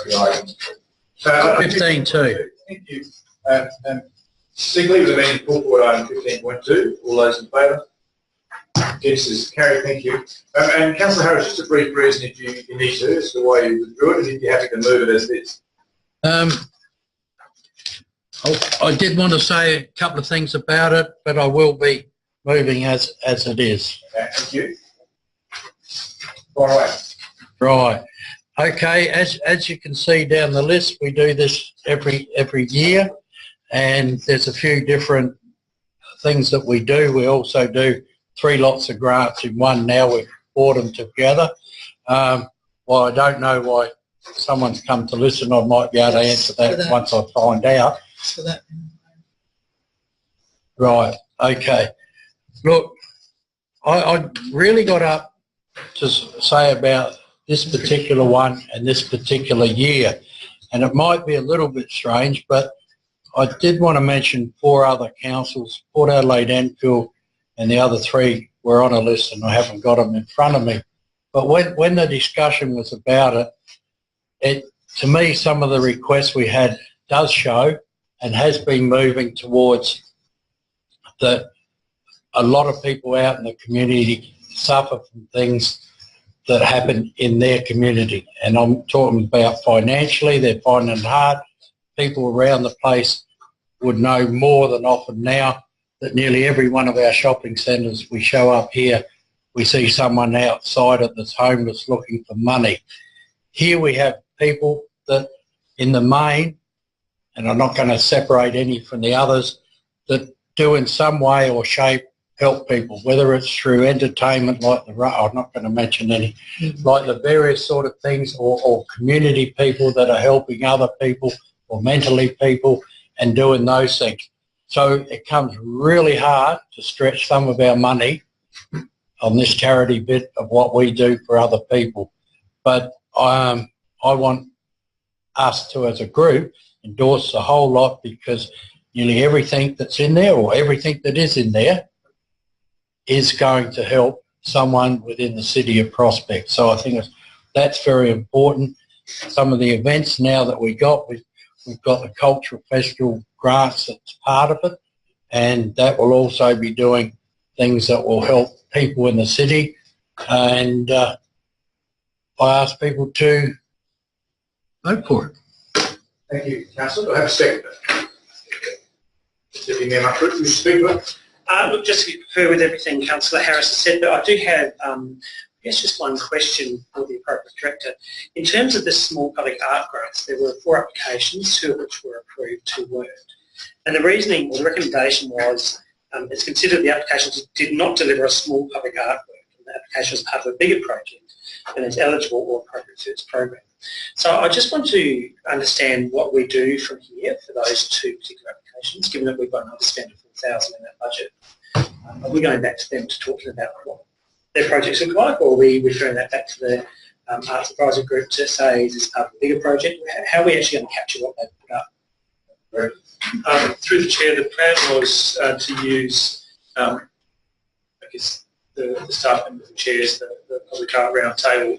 the item. 15.2. Thank you. Singly, with the meeting pull forward item 15.2. All those in favour? Against is carried. Thank you. And Councillor Harris, just a brief reason if you need to as to why you withdrew it, and if you're happy to move it as is. I did want to say a couple of things about it, but I will be moving as it is. Okay, thank you. Far away. Right. Okay. As you can see down the list, we do this every year, and there's a few different things that we do. We also do 3 lots of grants in one now. We've brought them together. Well, I don't know why someone's come to listen. I might be able to answer that once I find out. So that. Right. Okay. Look, I really got up to say about this particular one and this particular year, and it might be a little bit strange, but I did want to mention 4 other councils, Port Adelaide, Enfield, and the other 3 were on a list, and I haven't got them in front of me. But when the discussion was about it, to me, some of the requests we had does show and has been moving towards that a lot of people out in the community suffer from things that happen in their community. And I'm talking about financially, they're finding it hard. People around the place would know more than often now that nearly every one of our shopping centres, we show up here, we see someone outside it that's homeless looking for money. Here we have people that in the main, and I'm not going to separate any from the others, that do in some way or shape help people, whether it's through entertainment like I'm not going to mention any, like the various sort of things, or community people that are helping other people or mentally people and doing those things. So it comes really hard to stretch some of our money on this charity bit of what we do for other people. But I want us to, as a group, endorse the whole lot, because nearly everything that's in there, or everything that is in there, is going to help someone within the city of Prospect. So I think that's very important. Some of the events now that we've got the Cultural Festival grants that's part of it, and that will also be doing things that will help people in the city. And I ask people to vote for it. Thank you, Councillor. Do I have a second? Deputy Mayor Muckroot, you speak for it? Look, just to concur with everything Councillor Harris has said, but I do have, I guess, just one question for the appropriate director. In terms of the small public art grants, there were 4 applications, 2 of which were approved, 2 weren't. And the reasoning, or the recommendation was, it's considered the applications did not deliver a small public artwork, and the application was part of a bigger project and is eligible or appropriate to its program. So I just want to understand what we do from here for those 2 particular applications, given that we've got another spend of 4,000 in that budget. Are we going back to them to talking about what their projects look like, or are we referring that back to the Arts Advisory Group to say, is this part of a bigger project? How are we actually going to capture what they've put up? Through the chair, the plan was to use, I guess, the staff members and chairs, the public art round table,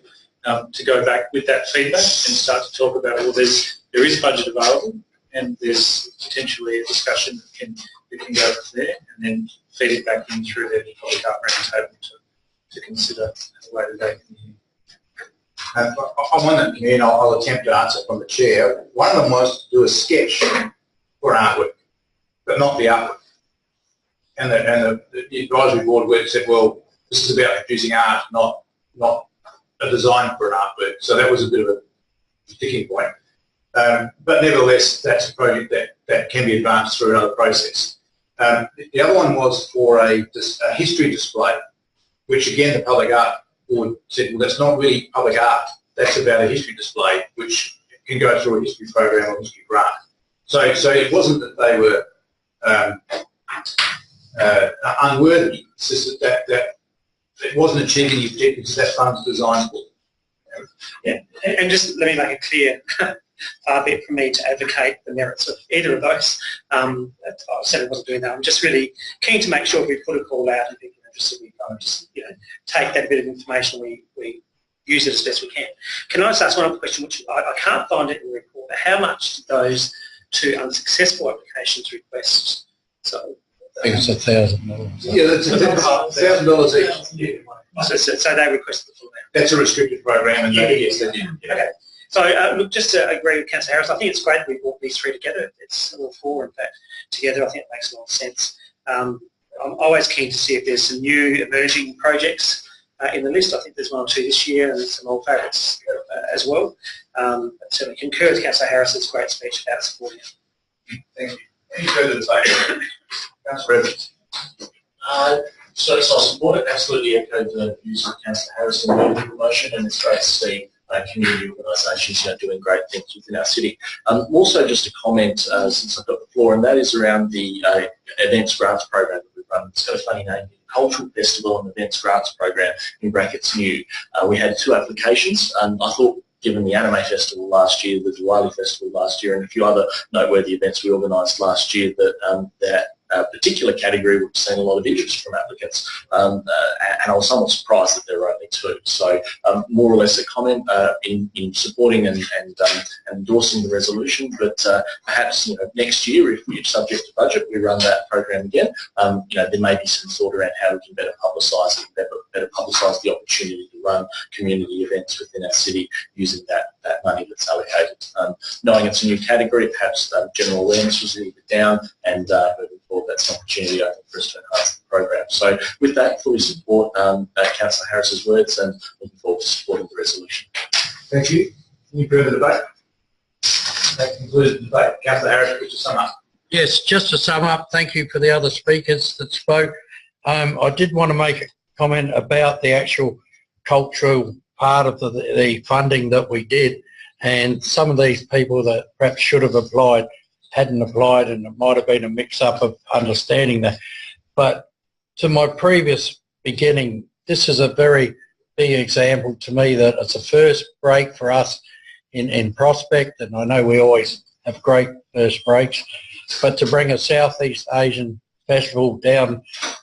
to go back with that feedback and start to talk about, well, there is budget available, and there's potentially a discussion that can go from there, and then feed it back in through the public art round table to consider the way that they can. I'm on that committee, and I'll attempt to answer from the chair. One of them was to do a sketch for an artwork, but not the artwork. And the advisory board said, well, this is about producing art, not a design for an artwork. So that was a bit of a sticking point. But nevertheless, that's a project that can be advanced through another process. The other one was for a history display, which again the public art board said, well, that's not really public art. That's about a history display, which can go through a history program or history grant. So it wasn't that they were unworthy. It's just that it wasn't achieving the objectives that fund's designed for. Yeah, and just let me make it clear, far be it from me to advocate the merits of either of those. I certainly wasn't doing that. I'm just really keen to make sure we put a call out and people are interested, we just take that bit of information, we use it as best we can. Can I just ask one other question, which I can't find it in the report? How much did those 2 unsuccessful applications request? So I think it's $1,000. Yeah, that's $1,000 each. So they requested the full amount. That's a restricted program, and yes, they did. Okay. So look, just to agree with Councillor Harris, I think it's great that we brought these 3 together. It's all 4, in fact, together. I think it makes a lot of sense. I'm always keen to see if there's some new emerging projects in the list. I think there's 1 or 2 this year, and there's some old favourites as well. But certainly concur with Councillor Harris's great speech about supporting it. Thank you. Any further debate? Councillor Evans. So I support it. Absolutely echo the views of Councillor Harris in the promotion, and it's great to see community organisations doing great things within our city. Also, just a comment since I've got the floor, and that is around the events grants program that we've run. It's got a funny name, Cultural Festival and Events Grants Program, in brackets new. We had 2 applications, and I thought given the Anime Festival last year, the Diwali Festival last year, and a few other noteworthy events we organised last year, that particular category we've seen a lot of interest from applicants, and I was somewhat surprised that there were only 2. So more or less a comment in supporting and endorsing the resolution, but perhaps next year, if subject to budget, we run that program again, there may be some thought around how we can better publicise it, better publicise the opportunity to run community events within our city using that money that's allocated. Knowing it's a new category, perhaps general awareness was a little bit down, and moving forward, that's an opportunity, I think, for us to enhance the program. So with that, fully support Councillor Harris's words and looking forward to supporting the resolution. Thank you. Any further debate? That concludes the debate. Councillor Harris, would you sum up? Yes, just to sum up, thank you for the other speakers that spoke. I did want to make a comment about the actual cultural part of the funding that we did, and some of these people that perhaps should have applied hadn't applied, and it might have been a mix-up of understanding that. But to my previous beginning, this is a very big example to me that it's a first break for us in Prospect, and I know we always have great first breaks, but to bring a Southeast Asian festival down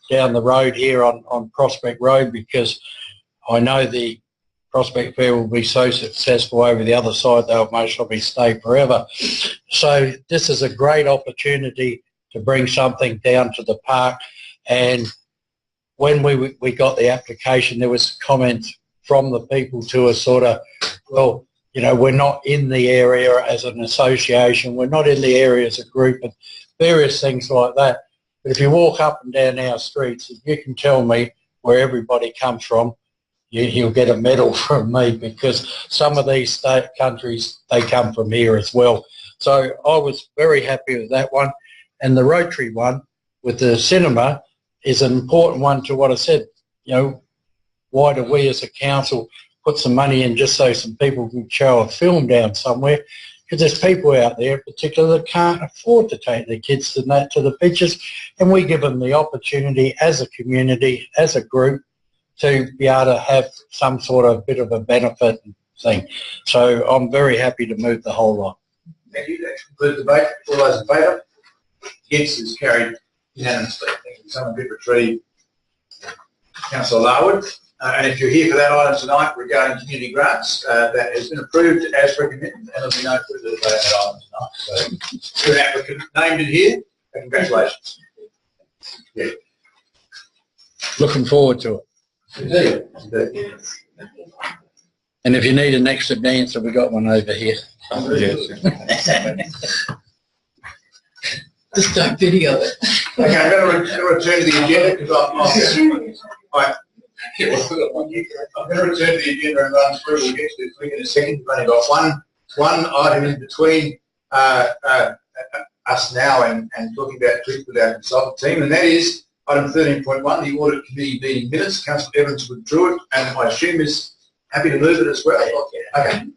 the road here on Prospect Road, because I know the Prospect Fair will be so successful over the other side, they'll most probably stay forever. So this is a great opportunity to bring something down to the park. And when we got the application, there was comments from the people to us sort of, well, we're not in the area as an association, we're not in the area as a group, and various things like that. But if you walk up and down our streets, if you can tell me where everybody comes from, you'll get a medal from me, because some of these countries, they come from here as well. So I was very happy with that one. And the Rotary one with the cinema is an important one to what I said. Why do we as a council put some money in just so some people can show a film down somewhere? Because there's people out there in particular that can't afford to take their kids to the pictures, and we give them the opportunity as a community, as a group, to be able to have some sort of bit of a benefit thing. So I'm very happy to move the whole lot. Thank you. That concludes the debate. All those in favour? Against is carried unanimously. Thank you. Someone did retrieve Councillor Larwood. And if you're here for that item tonight regarding community grants, that has been approved as recommended, and there'll be no further debate on that item tonight. So, an applicant named in here, congratulations. Yeah. Looking forward to it. Indeed. And if you need an extra dancer, we've got one over here. Just don't video it. Okay, I'm going to return to the agenda because I'm going to return to the agenda and run through. We'll get to this in a second. We've only got one item in between us now and talking about trips with our consultant team, and that is item 13.1, the Audit Committee meeting minutes. Councillor Evans withdrew it, and I assume is happy to move it as well. Okay.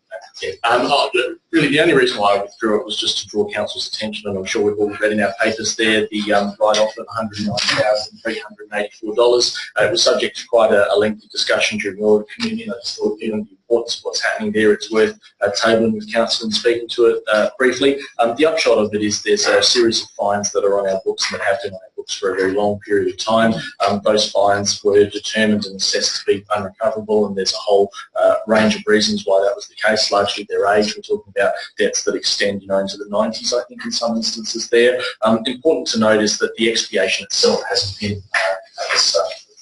Yeah. Really, the only reason why I withdrew it was just to draw Council's attention, and I'm sure we've all read in our papers there, the write-off of $109,384. It was subject to quite a lengthy discussion during the Audit Committee, and I just thought, given the importance of what's happening there, it's worth tabling with Council and speaking to it briefly. The upshot of it is there's a series of fines that are on our books and that have been on our books for a very long period of time. Those fines were determined and assessed to be unrecoverable, and there's a whole range of reasons why that was the case, largely their age. We're talking about debts that extend, into the 90s, I think, in some instances there. Important to note is that the expiation itself hasn't been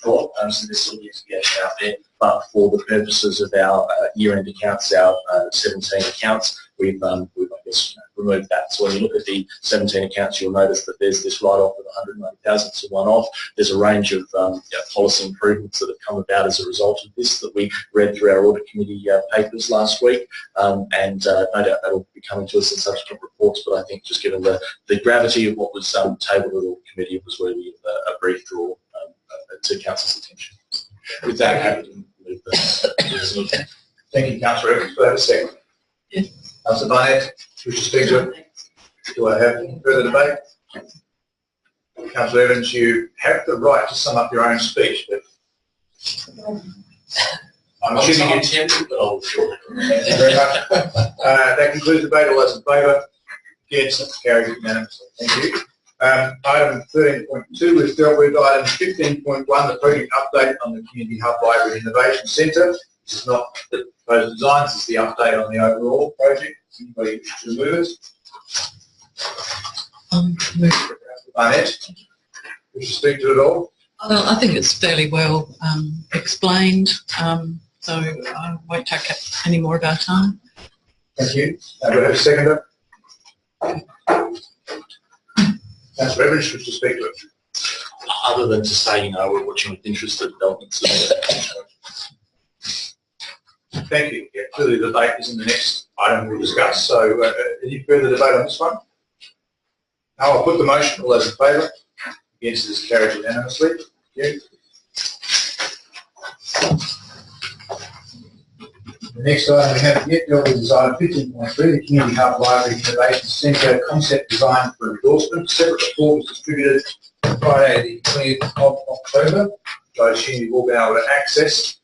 thought, so there's still the expiation out there, but for the purposes of our year-end accounts, our 17 accounts, we've I guess, removed that. So when you look at the 17 accounts, you'll notice that there's this write-off of 190,000 to one-off. There's a range of policy improvements that have come about as a result of this that we read through our Audit Committee papers last week, and no doubt that'll be coming to us in subsequent reports, but I think just given the gravity of what was tabled at the Audit Committee, it was worthy of a brief draw to Council's attention. With that, happy to move the resolution. Thank you, Councillor Evans. Do I have a second? Yes. Councillor Barnett, wish to speak to it? Do I have further debate? Councillor Evans, you have the right to sum up your own speech, but I'm assuming I'm it's tempted, but I'll withdraw. Thank you very much. That concludes the debate. All those in favour? Against? Carried unanimously. Thank you. Item 13.2 is dealt with. Item 15.1, the project update on the Community Hub Library Innovation Centre. This is not the proposed designs, this is the update on the overall project. Anybody wish to move it? Barnett, wish to speak to it all? I think it's fairly well explained, so I won't take up any more of our time. Thank you. Do we have a seconder? Councillor Evans wish to speak to it. Other than to say, you know, we're watching with interest the developments. Thank you. Yeah, clearly the debate is in the next item we'll discuss. So any further debate on this one? No, I'll put the motion. All those in favour? Against is carried unanimously. Thank you. The next item we have yet dealt with is item 15.3, the Community Hub Library Innovation Centre concept design for endorsement. Separate report was distributed Friday the 20th of October, which I assume you've all been able to access,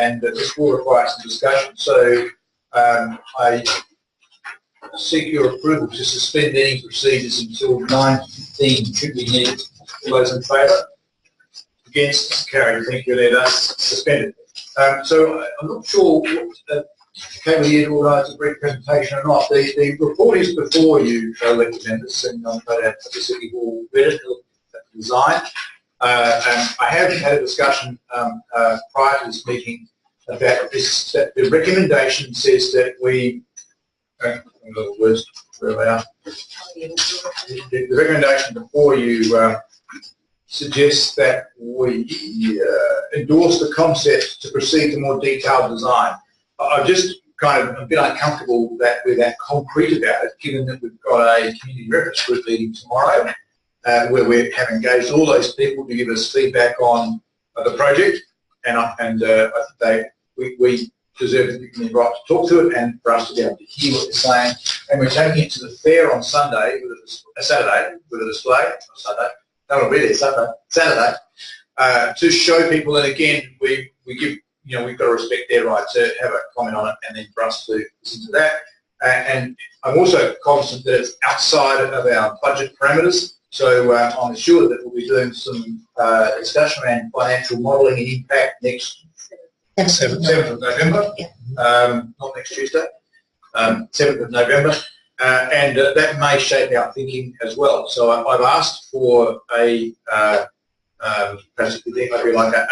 and this will require some discussion. So I seek your approval to suspend any procedures until 9:15 should we need it. All those in favour? Against? Carried. Thank you, Leader. Suspended. So I'm not sure what came here to organise a brief presentation or not. The report is before you, elected members, and I'm going to obviously all read it, look at the design. And I have had a discussion prior to this meeting about this, that the recommendation says that we, words, where they are. The recommendation before you suggests that we endorse the concept to proceed to more detailed design. I've just kind of a bit uncomfortable that we're that concrete about it, given that we've got a community reference group meeting tomorrow, where we have engaged all those people to give us feedback on the project, and I think we deserve to be right to talk to it and for us to be able to hear what they're saying. And we're taking it to the fair on Sunday, Saturday, with a display on Sunday. No, not really, Saturday, to show people, and again, we give, you know, we've got to respect their right to have a comment on it, and then for us to listen to that. And I'm also cognizant that it's outside of our budget parameters, so I'm assured that we'll be doing some discussion around financial modelling and impact next 7th of November, not next Tuesday, 7th of November. And that may shape our thinking as well. So I've asked for a perhaps maybe like a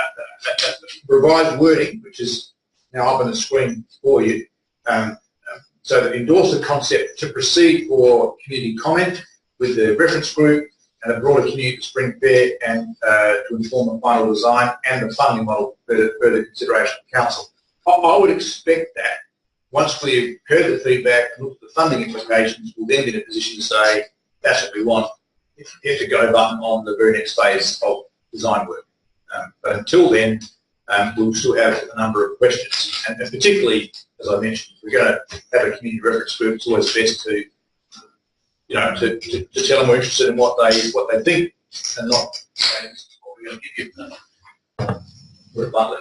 revised wording, which is now up on the screen for you. So to endorse the concept to proceed for community comment with the reference group and a broader community spring fair, and to inform the final design and the funding model for further consideration of council. I would expect that once we've heard the feedback and looked at the funding implications, we'll then be in a position to say, that's what we want. Hit the go button on the very next phase of design work. But until then, we'll still have a number of questions. And particularly, as I mentioned, we're going to have a community reference group. It's always best to, you know, to tell them we're interested in what they think, and not what we're going to give them. We're bluntly.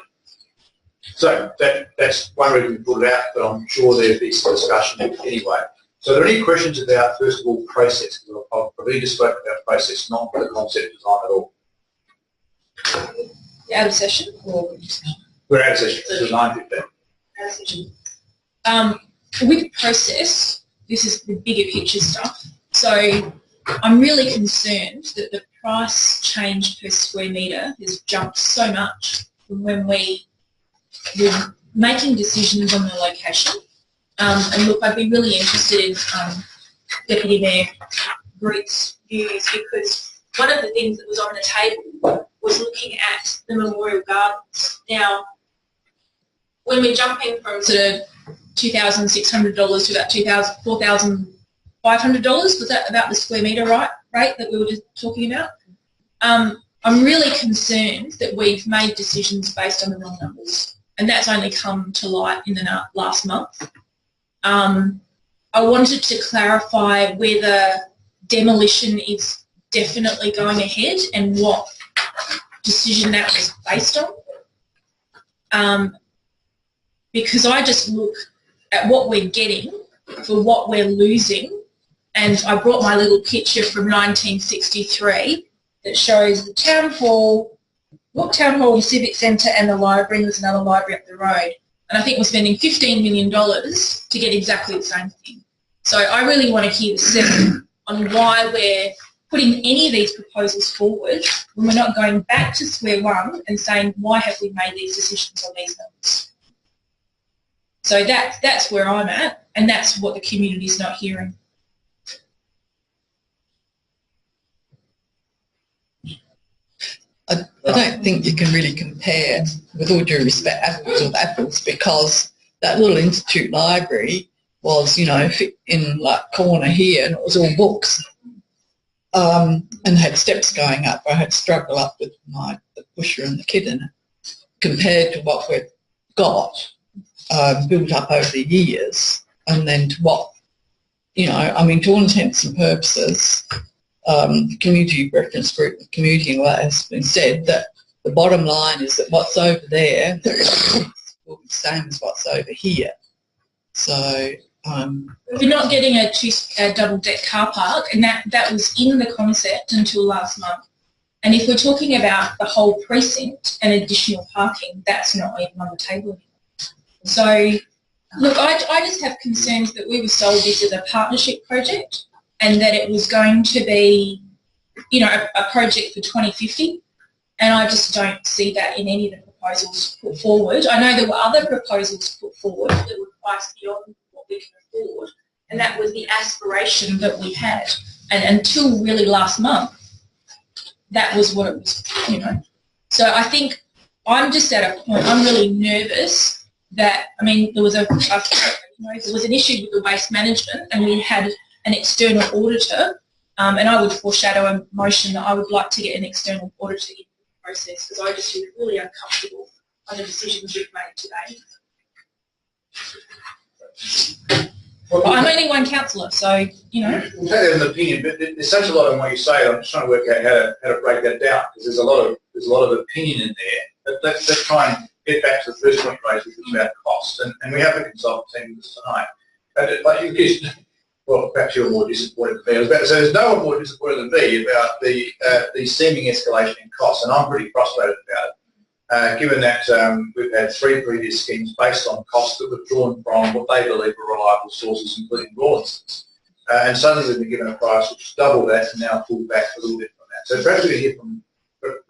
So that's one reason we put it out, but I'm sure there'll be some discussion anyway. So are there any questions about, first of all, process? I've really just spoken about process, not the concept design at all. Out of session or? We're out of session. This is 9:15. Out of session. With process, this is the bigger picture stuff. So I'm really concerned that the price change per square metre has jumped so much from when we were making decisions on the location. And look, I'd be really interested in Deputy Mayor Greet's views, because one of the things that was on the table was looking at the Memorial Gardens. Now, when we're jumping from sort of $2,600 to about $4,500, was that about the square metre rate that we were just talking about? I'm really concerned that we've made decisions based on the wrong numbers, and that's only come to light in the last month. I wanted to clarify whether demolition is definitely going ahead and what decision that was based on. because I just look at what we're getting for what we're losing, and I brought my little picture from 1963 that shows the town hall, the civic centre and the library, and there's another library up the road. And I think we're spending $15 million to get exactly the same thing. So I really want to hear the seven on why we're putting any of these proposals forward when we're not going back to square one and saying, why have we made these decisions on these numbers? So that's where I'm at, and that's what the community's not hearing. I don't think you can really compare, with all due respect, apples with apples, because that little institute library was, you know, in like corner here, and it was all books, and had steps going up. I had to struggle up with the pusher and the kid in it, compared to what we've got built up over the years, and then to what, you know, I mean, to all intents and purposes, the community reference group, the community, and what has been said, that the bottom line is that what's over there will be the same as what's over here. So we're not getting a double-deck car park, and that was in the concept until last month. And if we're talking about the whole precinct and additional parking, that's not even on the table anymore. So, look, I just have concerns that we were sold this as a partnership project, and that it was going to be, you know, a project for 2050, and I just don't see that in any of the proposals put forward. I know there were other proposals put forward that were priced beyond what we can afford, and that was the aspiration that we had. And until really last month, that was what it was, you know. So I think I'm just at a point, I'm really nervous that, I mean, there was an issue with the waste management, and we had an external auditor, and I would foreshadow a motion that I would like to get an external auditor in the process, because I just feel really uncomfortable on the decisions we've made today. Well, I'm only one councillor, so, you know. We'll take that as an opinion, but there's such a lot in what you say. I'm just trying to work out how to break that down, because there's a lot of opinion in there. But let's try and get back to the first point raised, which was about cost, and we have a consultant team with us tonight. Well, perhaps you're more disappointed than me. So there's no one more disappointed than me about the seeming escalation in costs, and I'm pretty frustrated about it, given that we've had 3 previous schemes based on costs that were drawn from what they believe are reliable sources, including Rawlinson's. And suddenly we've been given a price which is double that and now pulled back a little bit from that. So perhaps we can hear from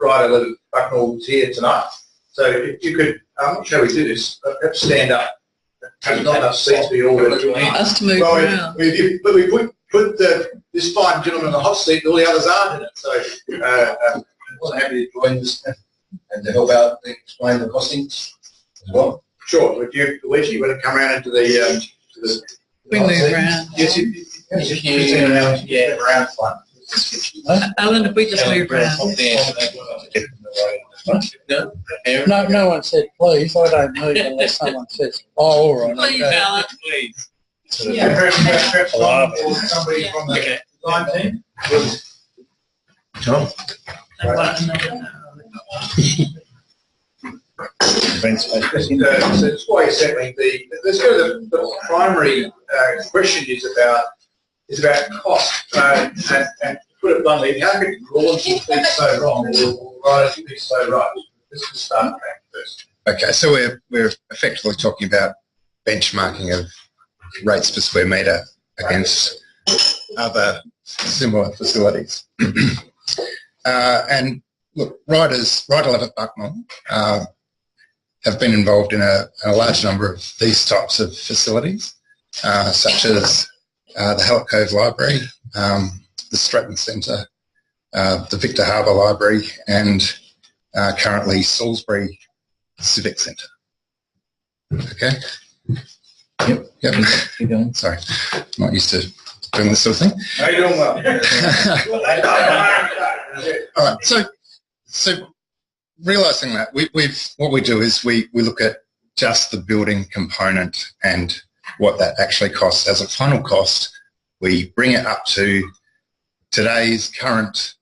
Ryder Bucknell, who's here tonight. So if you could, I'm not sure how we do this, but perhaps stand up. There's not enough seats for you all to us to move around. But we put this fine gentleman in the hot seat, and all the others aren't in it. So I'm also happy to join this and to help out explain the costings as well. Sure. Would you, Luigi, you want to come around into the we move around. Yes, around fun. Alan, if we just move around. No one said please. I don't move unless someone says, oh, all right. Please, okay. Alan. Please. Perhaps somebody from the design team. Tom? So that's why you're settling let's go to the primary question is about cost. And to put it bluntly, how could Rawlinson be so wrong or Ryder be so right? Let's just start first. Okay, so we're effectively talking about benchmarking of rates per square metre against other similar facilities. And look, Ryder Levitt Bucknell have been involved in a large number of these types of facilities, such as the Hallett Cove Library, the Stratton Centre, the Victor Harbour Library, and currently Salisbury Civic Centre. Okay? Yep. Keep going. Sorry, I'm not used to doing this sort of thing. How are you doing well? All right, so realising that, what we do is we look at just the building component and what that actually costs as a final cost. We bring it up to today's current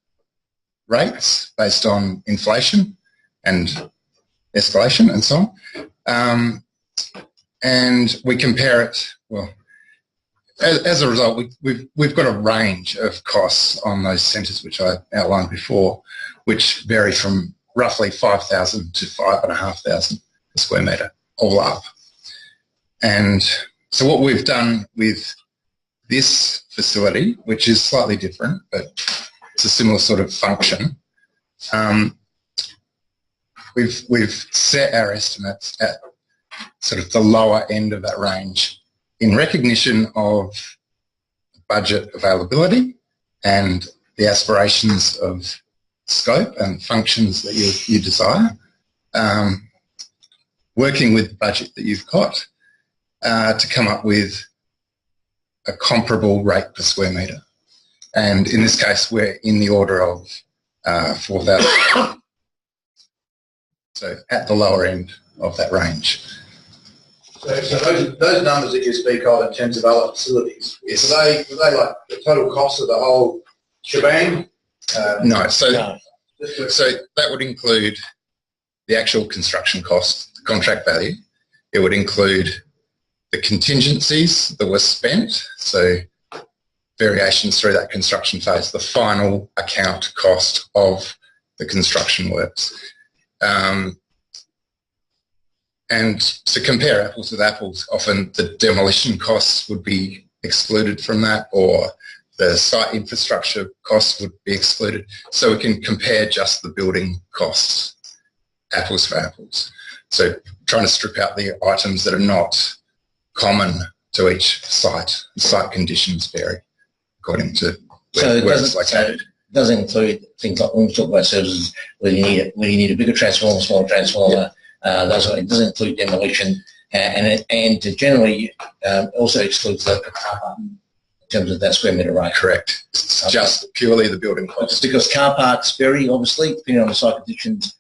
rates based on inflation and escalation and so on. and we compare it, well, as a result, we've got a range of costs on those centres which I outlined before, which vary from roughly 5,000 to 5,500 per square metre, all up. And so what we've done with this facility, which is slightly different, but it's a similar sort of function, we've set our estimates at sort of the lower end of that range in recognition of budget availability and the aspirations of scope and functions that you desire, working with the budget that you've got to come up with a comparable rate per square metre. And in this case, we're in the order of 4,000. So at the lower end of that range. So those numbers that you speak of in terms of other facilities, yes. were they like the total cost of the whole shebang? No. So that would include the actual construction cost, the contract value. It would include the contingencies that were spent, so variations through that construction phase, the final account cost of the construction works. And to compare apples with apples, often the demolition costs would be excluded from that, or the site infrastructure costs would be excluded. So we can compare just the building costs, apples for apples. So trying to strip out the items that are not common to each site. Site conditions vary according to where it's located. So it doesn't include things like when we talk about services, whether you need a bigger transformer, smaller transformer. Those it doesn't include demolition, and generally also excludes the car park in terms of that square metre rate. Correct. It's just purely the building cost. Because car parks vary, obviously, depending on the site conditions.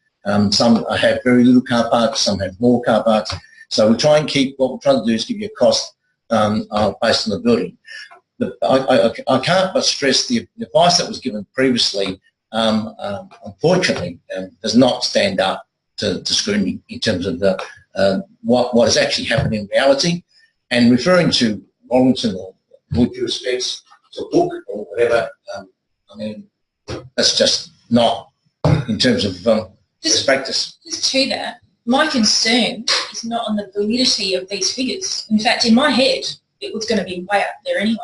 Some have very little car parks, some have more car parks. So we try and what we're trying to do is give you a cost based on the building. I can't but stress the advice that was given previously, unfortunately, does not stand up to scrutiny in terms of what is actually happening in reality. And referring to Wellington, or with due respects to book or whatever, I mean, that's just not in terms of practice. Just to that, my concern is not on the validity of these figures. In fact, in my head, it was going to be way up there anyway.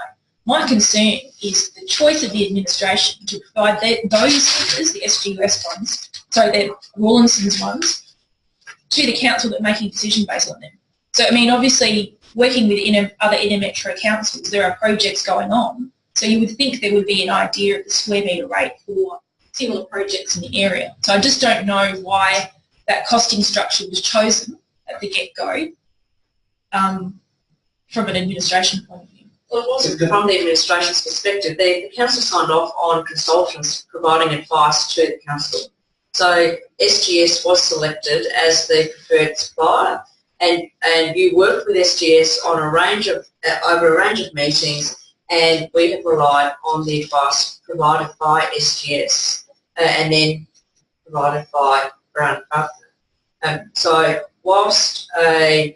My concern is the choice of the administration to provide those figures, the SGUS ones, so they're Rawlinson's ones, to the council that are making a decision based on them. So, I mean, obviously, working with other inner metro councils, there are projects going on, so you would think there would be an idea of the square metre rate for similar projects in the area. So I just don't know why that costing structure was chosen at the get-go from an administration point of view. Well, it wasn't from the administration's perspective. The council signed off on consultants providing advice to the council. So SGS was selected as the preferred supplier, and you worked with SGS on over a range of meetings, and we have relied on the advice provided by SGS and then provided by Brown Partner. So whilst the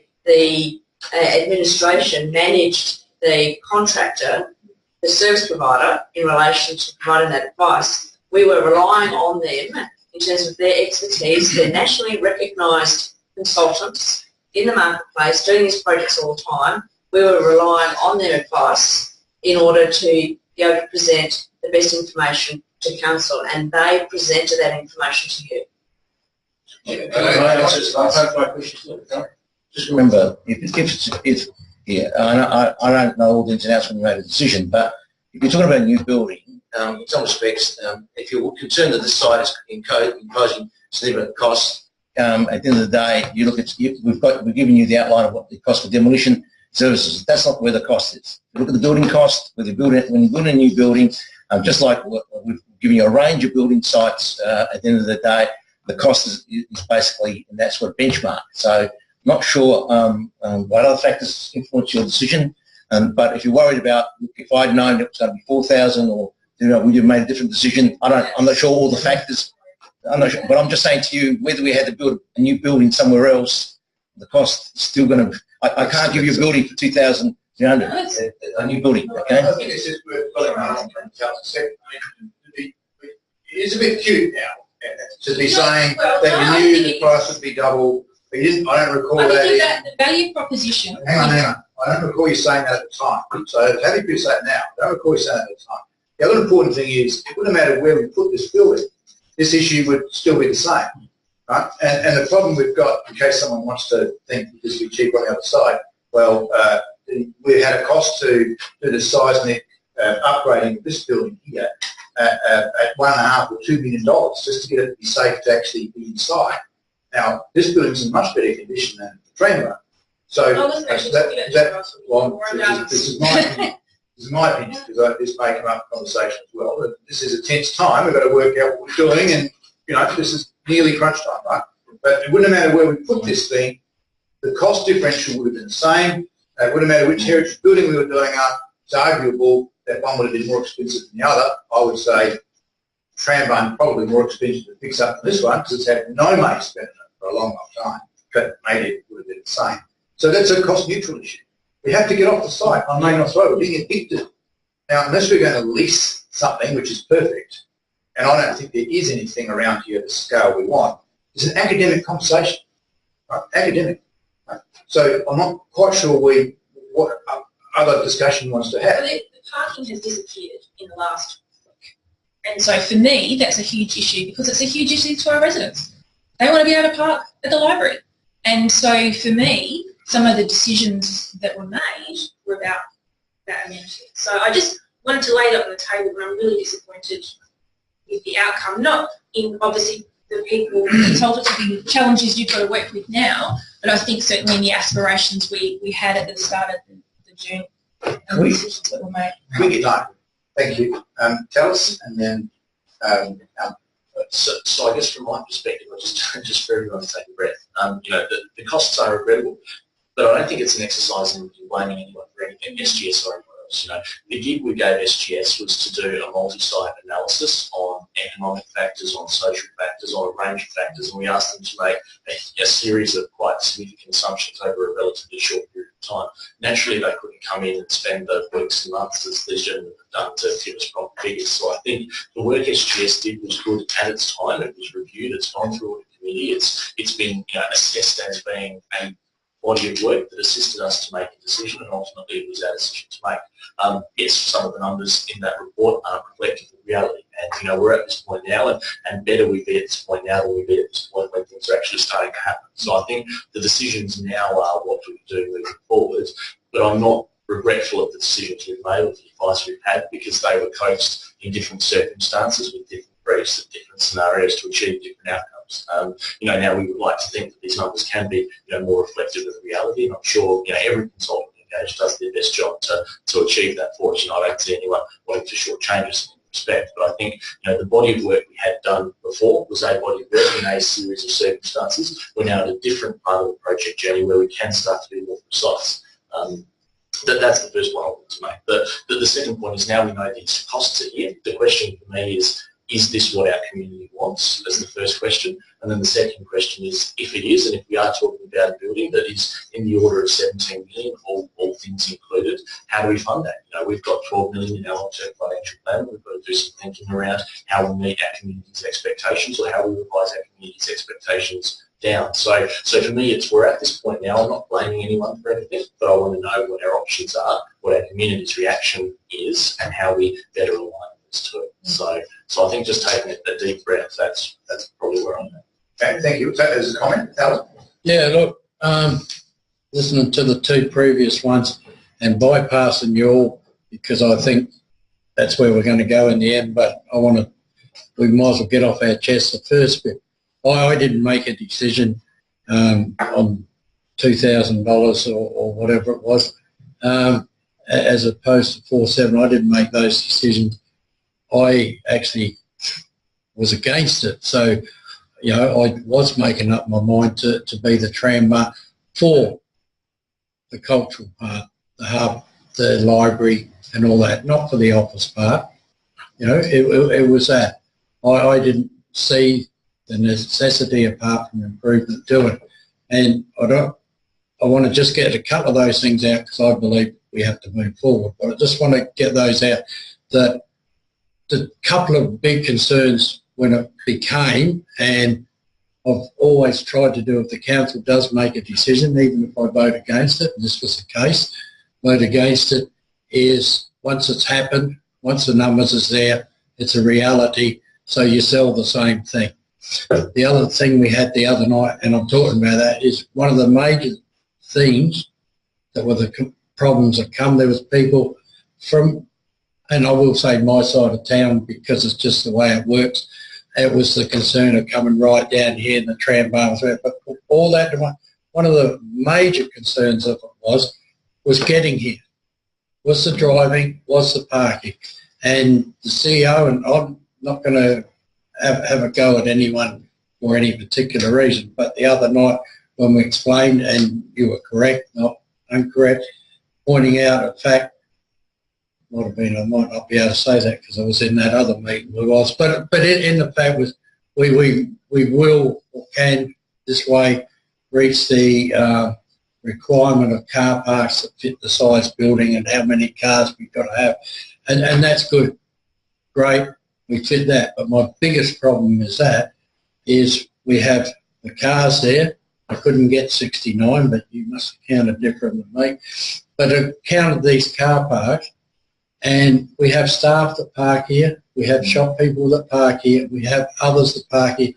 administration managed the contractor, the service provider, in relation to providing that advice, we were relying on them in terms of their expertise. They're nationally recognised consultants in the marketplace doing these projects all the time. We were relying on their advice in order to be able to present the best information to council, and they presented that information to you. Just remember, I don't know all the ins and outs when you made a decision, but if you're talking about a new building, in some respects, if you're concerned that this site is imposing significant costs, at the end of the day, you look at we've given you the outline of what the cost for demolition services. That's not where the cost is. Look at the building cost. When you build a new building, just like we've given you a range of building sites, at the end of the day, the cost is basically, and that's what benchmark. So not sure what other factors influence your decision, but if you're worried about, if I'd known it was going to be 4,000, or would you have made a different decision? I'm not sure all the factors. I'm not sure, but I'm just saying to you, whether we had to build a new building somewhere else, the cost is still going to. I can't give you a building for 2,300, a new building, okay? I think it's just worth putting on it is a bit cute now to be saying that you knew the price would be double. But you didn't, I don't recall I that. think that the value proposition. Hang on. I don't recall you saying that at the time. So happy for you to say it now. I don't recall you saying that at the time. The other important thing is it wouldn't matter where we put this building. This issue would still be the same. Right? And the problem we've got, in case someone wants to think this would be cheap on the other side, well, we had a cost to do the seismic upgrading of this building here at $1.5 or $2 million just to get it to be safe to actually be inside. Now, this building's in much better condition than the train run. So this is my opinion, because this may come up in conversation as well. But this is a tense time. We've got to work out what we're doing, and this is nearly crunch time, right? But it wouldn't matter where we put this thing. The cost differential would have been the same. It wouldn't matter which heritage building we were doing up. It's arguable that one would have been more expensive than the other. I would say Tramvine probably more expensive to fix up than this one because it's had no mates benefit for a long time. But maybe it would have been the same. So that's a cost neutral issue. We have to get off the site on Main North Road. We're being evicted. Now, unless we're going to lease something, which is perfect, and I don't think there is anything around here at the scale we want, it's an academic conversation. Right? Academic. Right? So I'm not quite sure what other discussion wants to have. Well, the parking has disappeared in the last week. And so for me, that's a huge issue because it's a huge issue to our residents. They want to be able to park at the library. And so for me, some of the decisions that were made were about that amenity. So I just wanted to lay that on the table, but I'm really disappointed with the outcome. Not in, obviously, the people consultative challenges you've got to work with now, but I think certainly in the aspirations we had at the start of the June decisions that were made. Quick time. Thank you. Tell us, and then So I guess from my perspective, I just for everyone to take a breath. The costs are regrettable, but I don't think it's an exercise in blaming anyone for anything, SGS or anyone else. The gig we gave SGS was to do a multi-site analysis on economic factors, on social factors, on a range of factors, and we asked them to make a series of quite significant assumptions over a relatively short period of time. Naturally, they couldn't come in and spend the weeks and months as these gentlemen have done to give us proper figures. So I think the work SGS did was good at its time. It was reviewed. It's gone through audit committee. It's been assessed as being a body of work that assisted us to make a decision, and ultimately it was our decision to make. Yes, some of the numbers in that report aren't reflective of reality, and we're at this point now, and better we be at this point now than we be at this point when things are actually starting to happen. So I think the decisions now are what do we do moving forward, but I'm not regretful of the decisions we've made or the advice we've had because they were coached in different circumstances with different briefs and different scenarios to achieve different outcomes. Now we would like to think that these numbers can be more reflective of reality, and I'm sure every consultant engaged does their best job to achieve that for us. I don't see anyone wanting to shortchange us in respect, but I think the body of work we had done before was a body of work in a series of circumstances. We're now at a different part of the project journey where we can start to be more precise. That's the first point I want to make. The second point is now we know these costs are here. The question for me is this what our community wants, as the first question? And then the second question is, if it is, and if we are talking about a building that is in the order of 17 million, all things included, how do we fund that? We've got 12 million in our long-term financial plan. We've got to do some thinking around how we meet our community's expectations or how we revise our community's expectations down. So for me, we're at this point now. I'm not blaming anyone for anything, but I want to know what our options are, what our community's reaction is, and how we better align to it. So I think just taking a deep breath, that's probably where I'm at. Okay, thank you. So there's a comment, Alan? Yeah, look, listening to the two previous ones and bypassing you all, because I think that's where we're going to go in the end, but we might as well get off our chest the first bit. I didn't make a decision on $2,000 or whatever it was, as opposed to 4.7. I didn't make those decisions. I actually was against it. So, I was making up my mind to be the tramway for the cultural part, the hub, the library and all that, not for the office part. It was that. I didn't see the necessity apart from improvement to it. And I want to just get a couple of those things out because I believe we have to move forward. But I just want to get those out, that the couple of big concerns when it became, and I've always tried to do, if the council does make a decision, even if I vote against it, and this was the case, vote against it, is once it's happened, once the numbers is there, it's a reality, so you sell the same thing. The other thing we had the other night, and I'm talking about that, is one of the major themes that were the problems that come. There was people from, and I will say my side of town because it's just the way it works, it was the concern of coming right down here in the tram bars. But all that, one of the major concerns of it was getting here, was the driving, was the parking. And the CEO, and I'm not going to have a go at anyone for any particular reason, but the other night when we explained, and you were correct, not incorrect, pointing out a fact, might have been, I might not be able to say that because I was in that other meeting we was, but in the fact was we will or can this way reach the requirement of car parks that fit the size building and how many cars we've got to have, and that's good, great, we fit that. But my biggest problem is we have the cars there. I couldn't get 69, but you must have counted different than me. But I counted these car parks, and we have staff that park here, we have shop people that park here, we have others that park here,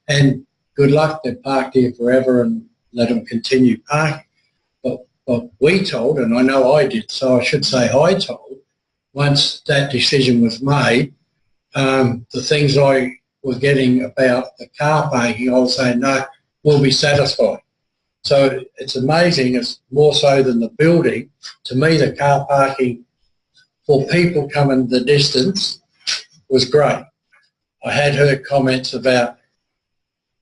and good luck, they've parked here forever and let them continue parking. But we told, and I know I did, so I should say I told, once that decision was made, the things I was getting about the car parking, I was saying, no, we'll be satisfied. So it's amazing, it's more so than the building. To me, the car parking for people coming the distance was great. I had heard comments about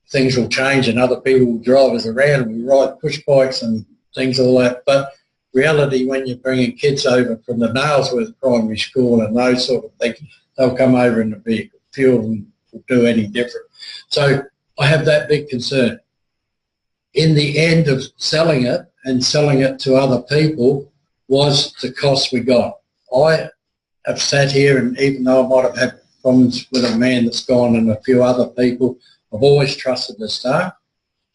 things will change and other people will drive us around and we ride push bikes and things all that. But reality, when you're bringing kids over from the Nailsworth Primary School and those sort of things, they'll come over in the vehicle. Few of them will do any different. So I have that big concern. In the end of selling it and selling it to other people was the cost we got. I have sat here, and even though I might have had problems with a man that's gone and a few other people, I've always trusted the staff,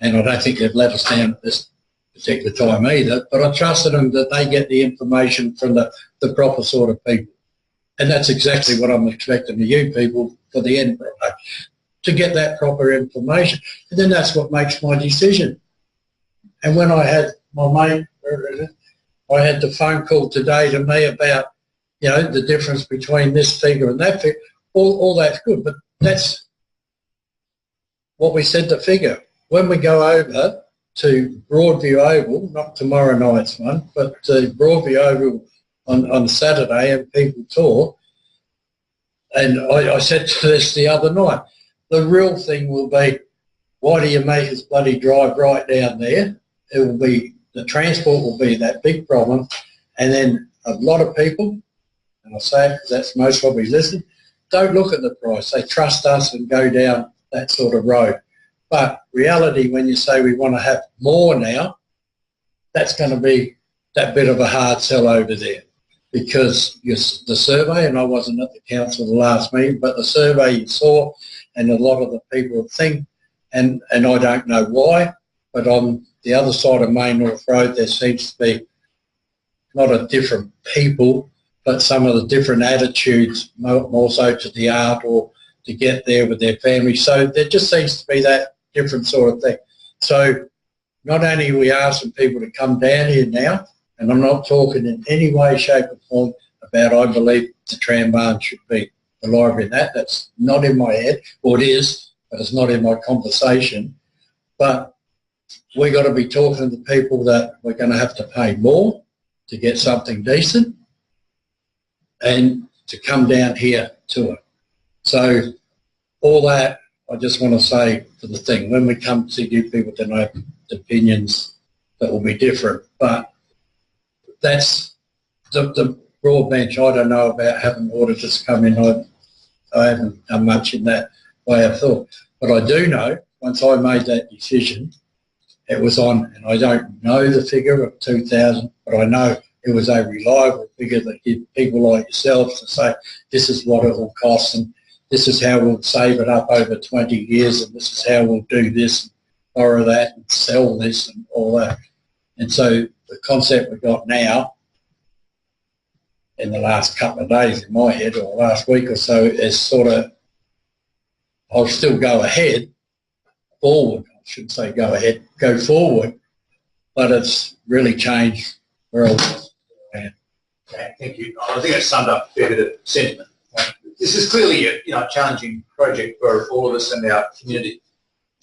and I don't think they've let us down at this particular time either, but I trusted them that they get the information from the proper sort of people. And that's exactly what I'm expecting of you people for the end product, to get that proper information. And then that's what makes my decision. And when I had my mate, I had the phone call today to me about, you know, the difference between this figure and that figure, all that's good, but that's what we said the figure. When we go over to Broadview Oval, not tomorrow night's one, but to Broadview Oval on Saturday, and people talk, and I said to this the other night, the real thing will be, why do you make us bloody drive right down there? It will be, the transport will be that big problem, and then a lot of people, and I say it because that's most probably listening, don't look at the price. They trust us and go down that sort of road. But reality, when you say we want to have more now, that's going to be that bit of a hard sell over there, because the survey, and I wasn't at the council the last meeting, but the survey you saw, and a lot of the people think, and I don't know why, but on the other side of Main North Road there seems to be not a different people, but some of the different attitudes, more so to the art or to get there with their family. So there just seems to be that different sort of thing. So not only are we asking people to come down here now, and I'm not talking in any way, shape or form about I believe the tram barn should be the library, and that's not in my head, or it is, but it's not in my conversation. But we've got to be talking to people that we're going to have to pay more to get something decent and to come down here to it. So all that, I just want to say for the thing, when we come to you people to know opinions that will be different, but that's the broad bench. I don't know about having auditors come in. I haven't done much in that way of thought. But I do know, once I made that decision, it was on, and I don't know the figure of 2,000, but I know it was a reliable figure that give people like yourselves to say, this is what it will cost, and this is how we'll save it up over 20 years, and this is how we'll do this, and borrow that, and sell this, and all that. And so the concept we've got now, in the last couple of days in my head, or last week or so, is sort of, I'll still go ahead, forward, I shouldn't say go ahead, go forward, but it's really changed where I was. Okay, thank you. I think it's summed up a fair bit of sentiment. This is clearly a challenging project for all of us and our community.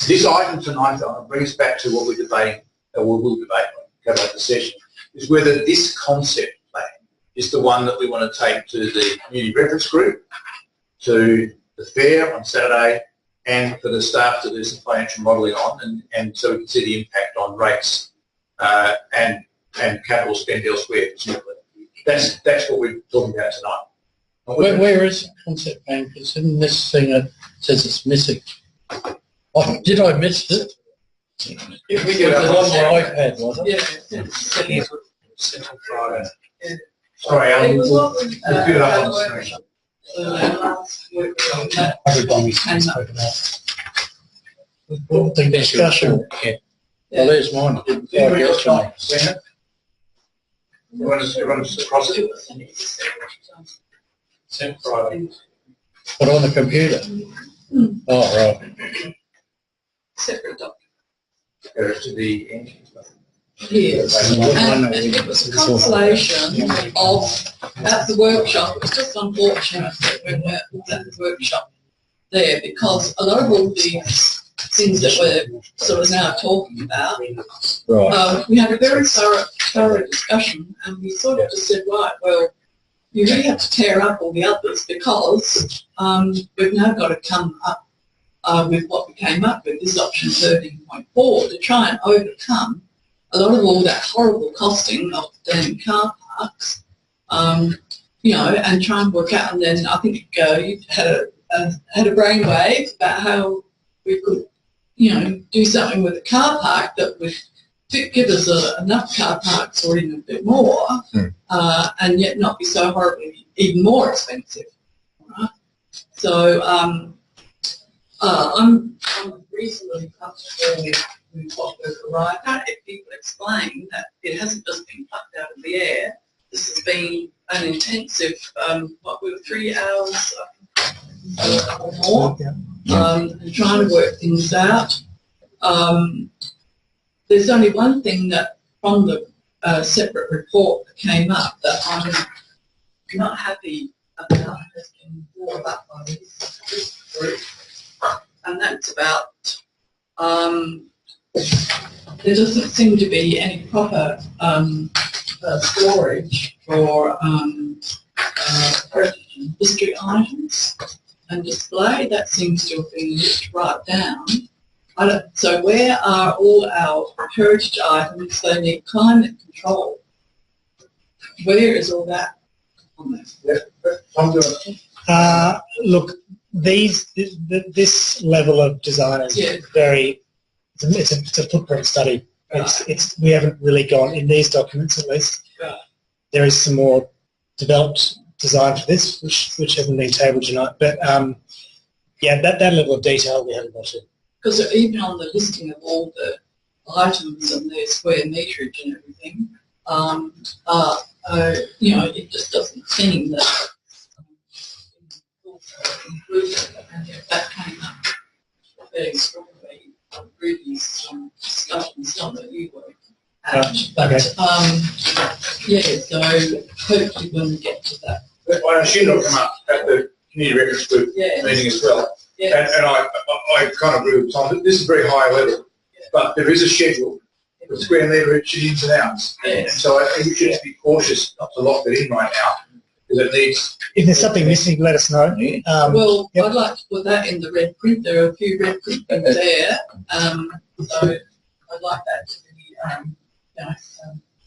This item tonight brings back to what we're debating, or we will debate when we come out the session, is whether this concept plan is the one that we want to take to the community reference group, to the fair on Saturday, and for the staff to do some financial modelling on, and so we can see the impact on rates and capital spend elsewhere. That's what we're talking about tonight. Where is the concept plan? Because in this thing it says it's missing. Oh, did I miss it? If we It get was our on my iPad, wasn't it? Yeah. Central Friday. Sorry, we'll put it up on the screen. The discussion. Yeah. Well, there's mine. I didn't quite get to me. Everyone's across it? Central Friday. But on the computer. Oh, right. Separate document. Go to the end. Yes, and it was a consolation of, at the workshop, it was just unfortunate that we weren't at the workshop there, because a lot of all these things that we're sort of now talking about, we had a very thorough discussion, and we sort of just said, right, well, you really have to tear up all the others, because we've now got to come up with what we came up with, this option 13.4, to try and overcome a lot of all that horrible costing of the damn car parks, and try and work out. And then I think you had a brainwave about how we could, do something with the car park that would give us enough car parks or even a bit more, and yet not be so horribly even more expensive. Right? So I'm reasonably comfortable with what we've arrived at. If people explain that it hasn't just been plucked out of the air, this has been an intensive, 3 hours or more, and trying to work things out. There's only one thing that from the separate report that came up that I'm not happy about has been brought up by this group, and that's about there doesn't seem to be any proper storage for heritage and history items and display. That seems to have been licked right down. So where are all our heritage items? They need climate control. Where is all that on there? Look, this level of design is very. It's a footprint study. We haven't really gone in these documents, at least. Right. There is some more developed design for this, which hasn't been tabled tonight. But that level of detail we haven't got to. Because even on the listing of all the items and their square meterage and everything, it just doesn't seem that and that came up very strongly on previous discussions, not that you were at. But so hopefully when we get to that. But I assume it'll come up at the community records group meeting as well. Yes. And I kind of agree with Tom that this is very high level, but there is a schedule for square meterage ins and outs. And so I think we should be cautious not to lock it in right now, because it needs... If there's something missing, let us know. I'd like to put that in the red print. There are a few red print things there. So I'd like that to be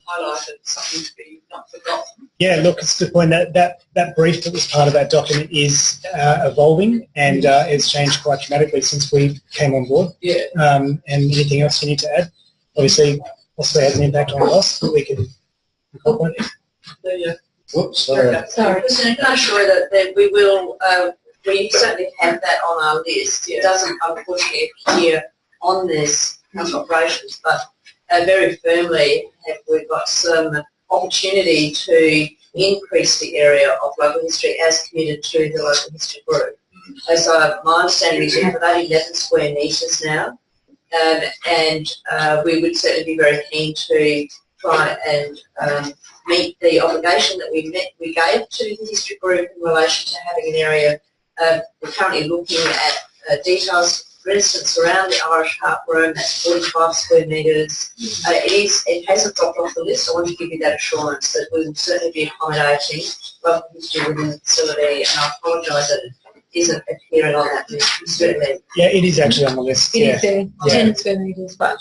highlighted, something to be not forgotten. Yeah, look, it's a good point. That brief that was part of that document is evolving, and it's changed quite dramatically since we came on board. Yeah. And anything else you need to add? obviously possibly has an impact on costs, but we can incorporate it. Whoops, sorry. Sorry, just to assure that we will, we certainly have that on our list. It doesn't unfortunately appear on this operations, but very firmly we've got some opportunity to increase the area of local history as committed to the local history group. So my understanding is we have about 11 square metres now, and we would certainly be very keen to try and meet the obligation that we gave to the history group in relation to having an area. We're currently looking at details, for instance, around the Irish Heart Room, that's 45 square metres. It hasn't dropped off the list. I want to give you that assurance that we will certainly be accommodating local history within the facility, and I apologise that it isn't appearing on that list. Certainly. Yeah, it is actually on the list. It is there, 10 Yeah. square metres, but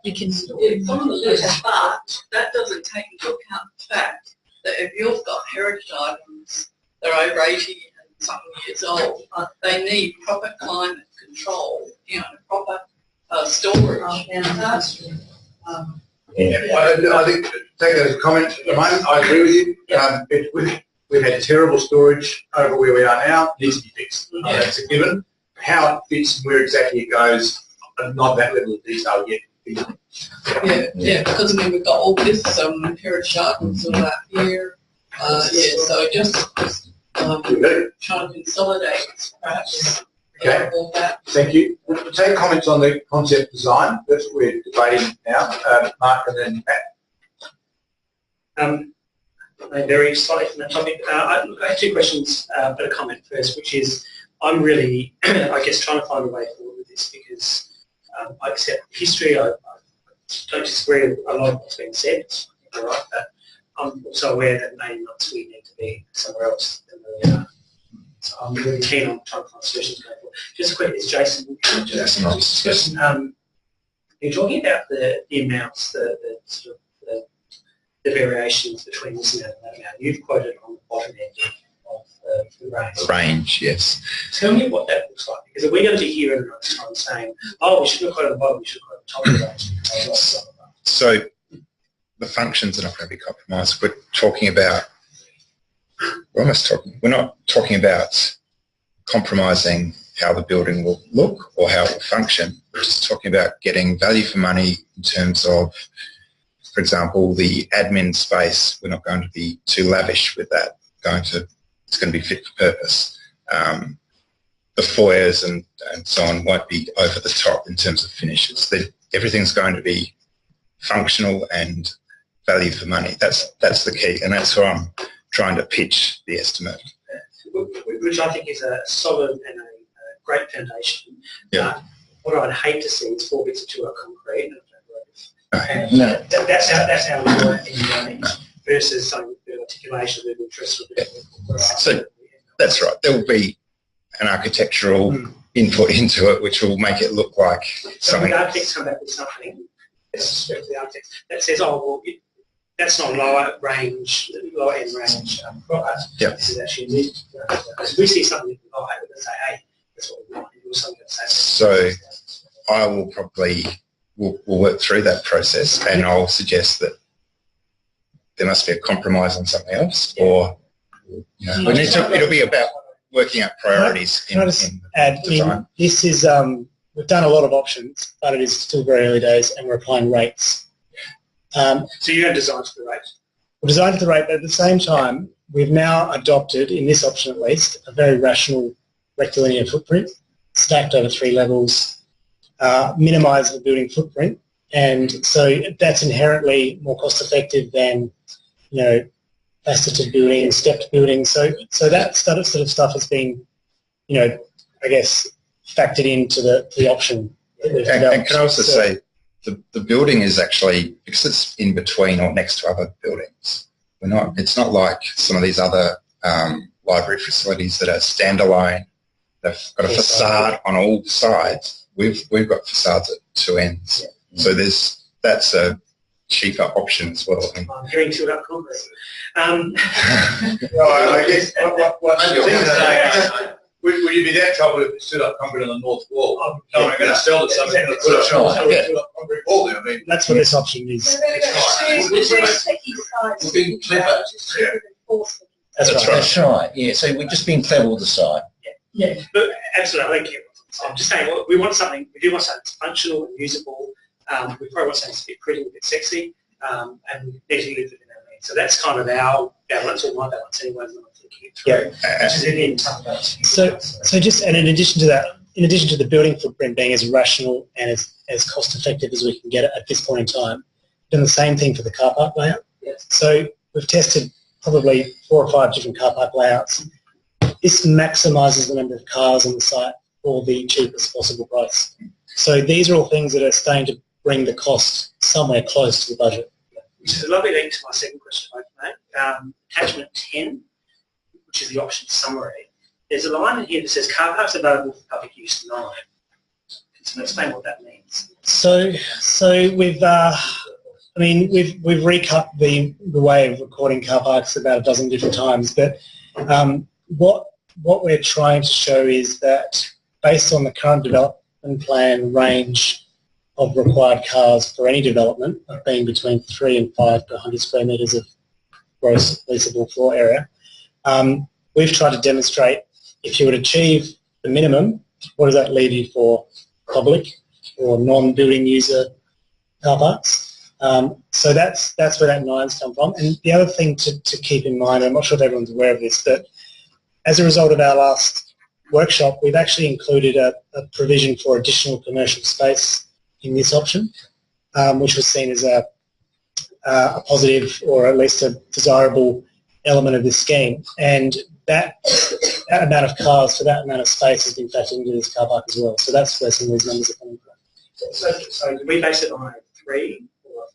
you can. It's on the list, but that doesn't take into account the fact that if you've got heritage items that are over 80 and something years old, they need proper climate control, proper storage. I think, take that as a comment at the moment, I agree with you. We've had terrible storage over where we are now, it needs to be fixed. That's a given. How it fits and where exactly it goes, not that level of detail yet. Yeah, because we've got all this heritage items all out here. So just trying to consolidate perhaps. Okay, thank you. We'll take comments on the concept design. That's what we're debating now. Mark and then Matt. I'm very excited from that topic. I have two questions, but a comment first, which is I'm really, I guess, trying to find a way forward with this because I accept history. I don't disagree with a lot of what's been said. All right, but I'm also aware that maybe not we need to be somewhere else than we are. So I'm really keen on trying to find solutions going forward. Just a quick, it's Jason. You're talking about the amounts, the sort of the variations between this amount and that amount. You've quoted on the bottom end of the range. The range, yes. Tell me what that looks like, because if we're going to be here in another time saying, oh, we shouldn't have quoted the bottom, we should have quoted the top of the range. So the functions are not going to be compromised. We're talking about, we're not talking about compromising how the building will look or how it will function. We're just talking about getting value for money in terms of, for example, the admin space. We're not going to be too lavish with that. It's going to be fit for purpose. The foyers and so on won't be over the top in terms of finishes. Everything's going to be functional and value for money. That's the key, and that's where I'm trying to pitch the estimate. Which I think is a solid and a great foundation. Yeah. What I'd hate to see is 4 bits of 2 are concrete. No. That's how we do it in the range versus some articulation of interest. So that's right. There will be an architectural input into it, which will make it look like something. The architects come back with something. It's the architects that says, "Oh, well, that's not lower end range product. Yeah. This is actually new." Because we see something, we're going to say, "Hey, that's what we want." And something to say. So I will probably we'll work through that process, and I'll suggest that there must be a compromise on something else, or we need to. It'll be about working out priorities Can I just add, this is, we've done a lot of options, but it is still very early days and we're applying rates. So you're going to design to the rate? We're designed to the rate, but at the same time, we've now adopted, in this option at least, a very rational rectilinear footprint, stacked over 3 levels, minimise the building footprint, and so that's inherently more cost effective than, faceted building, stepped building. So that sort of stuff has been, I guess, factored into the option that we've developed. And can I also say, the building is actually, because it's in between or next to other buildings, it's not like some of these other library facilities that are standalone. They've got a facade on all sides. We've got facades at 2 ends. Yeah. So that's a cheaper option as well. I'm hearing two about concrete. Well, I guess Would you be that trouble if it stood up concrete on the north wall? No, I'm going to sell it something and put up concrete wall there. I mean, That's what this option is. So they're going to choose sticky sides. We're being clever. That's right. That's right. Yeah. So we're just being clever with the side. Yeah, but absolutely. Thank you. I'm just saying, we do want something that's functional and usable. We probably want something that's a bit pretty, a bit sexy, and need to live within our means. So that's kind of our balance, or my balance anyway, when I'm thinking it through. Yeah. Which is again tough balance. So just, and in addition to that, in addition to the building footprint being as rational and as cost effective as we can get it at this point in time, done the same thing for the car park layout. Yes. So we've tested probably 4 or 5 different car park layouts. This maximises the number of cars on the site for the cheapest possible price. So these are all things that are starting to bring the cost somewhere close to the budget. Which is a lovely link to my second question, mate. Attachment 10, which is the option summary. There's a line in here that says car parks available for public use 9. Can someone explain what that means? So we've we've recut the way of recording car parks about a dozen different times, but what we're trying to show is that based on the current development plan range of required cars for any development, being between 3 and 5 per 100 square metres of gross leasable floor area, we've tried to demonstrate if you would achieve the minimum, what does that leave you for public or non-building user car parks? So that's where that 9's come from. And the other thing to keep in mind, I'm not sure if everyone's aware of this, but as a result of our last workshop, we've actually included a provision for additional commercial space in this option, which was seen as a positive or at least a desirable element of this scheme. And that amount of cars for that amount of space has been factored into this car park as well. So that's where some of these numbers are coming from. So do we base it on a 3 or a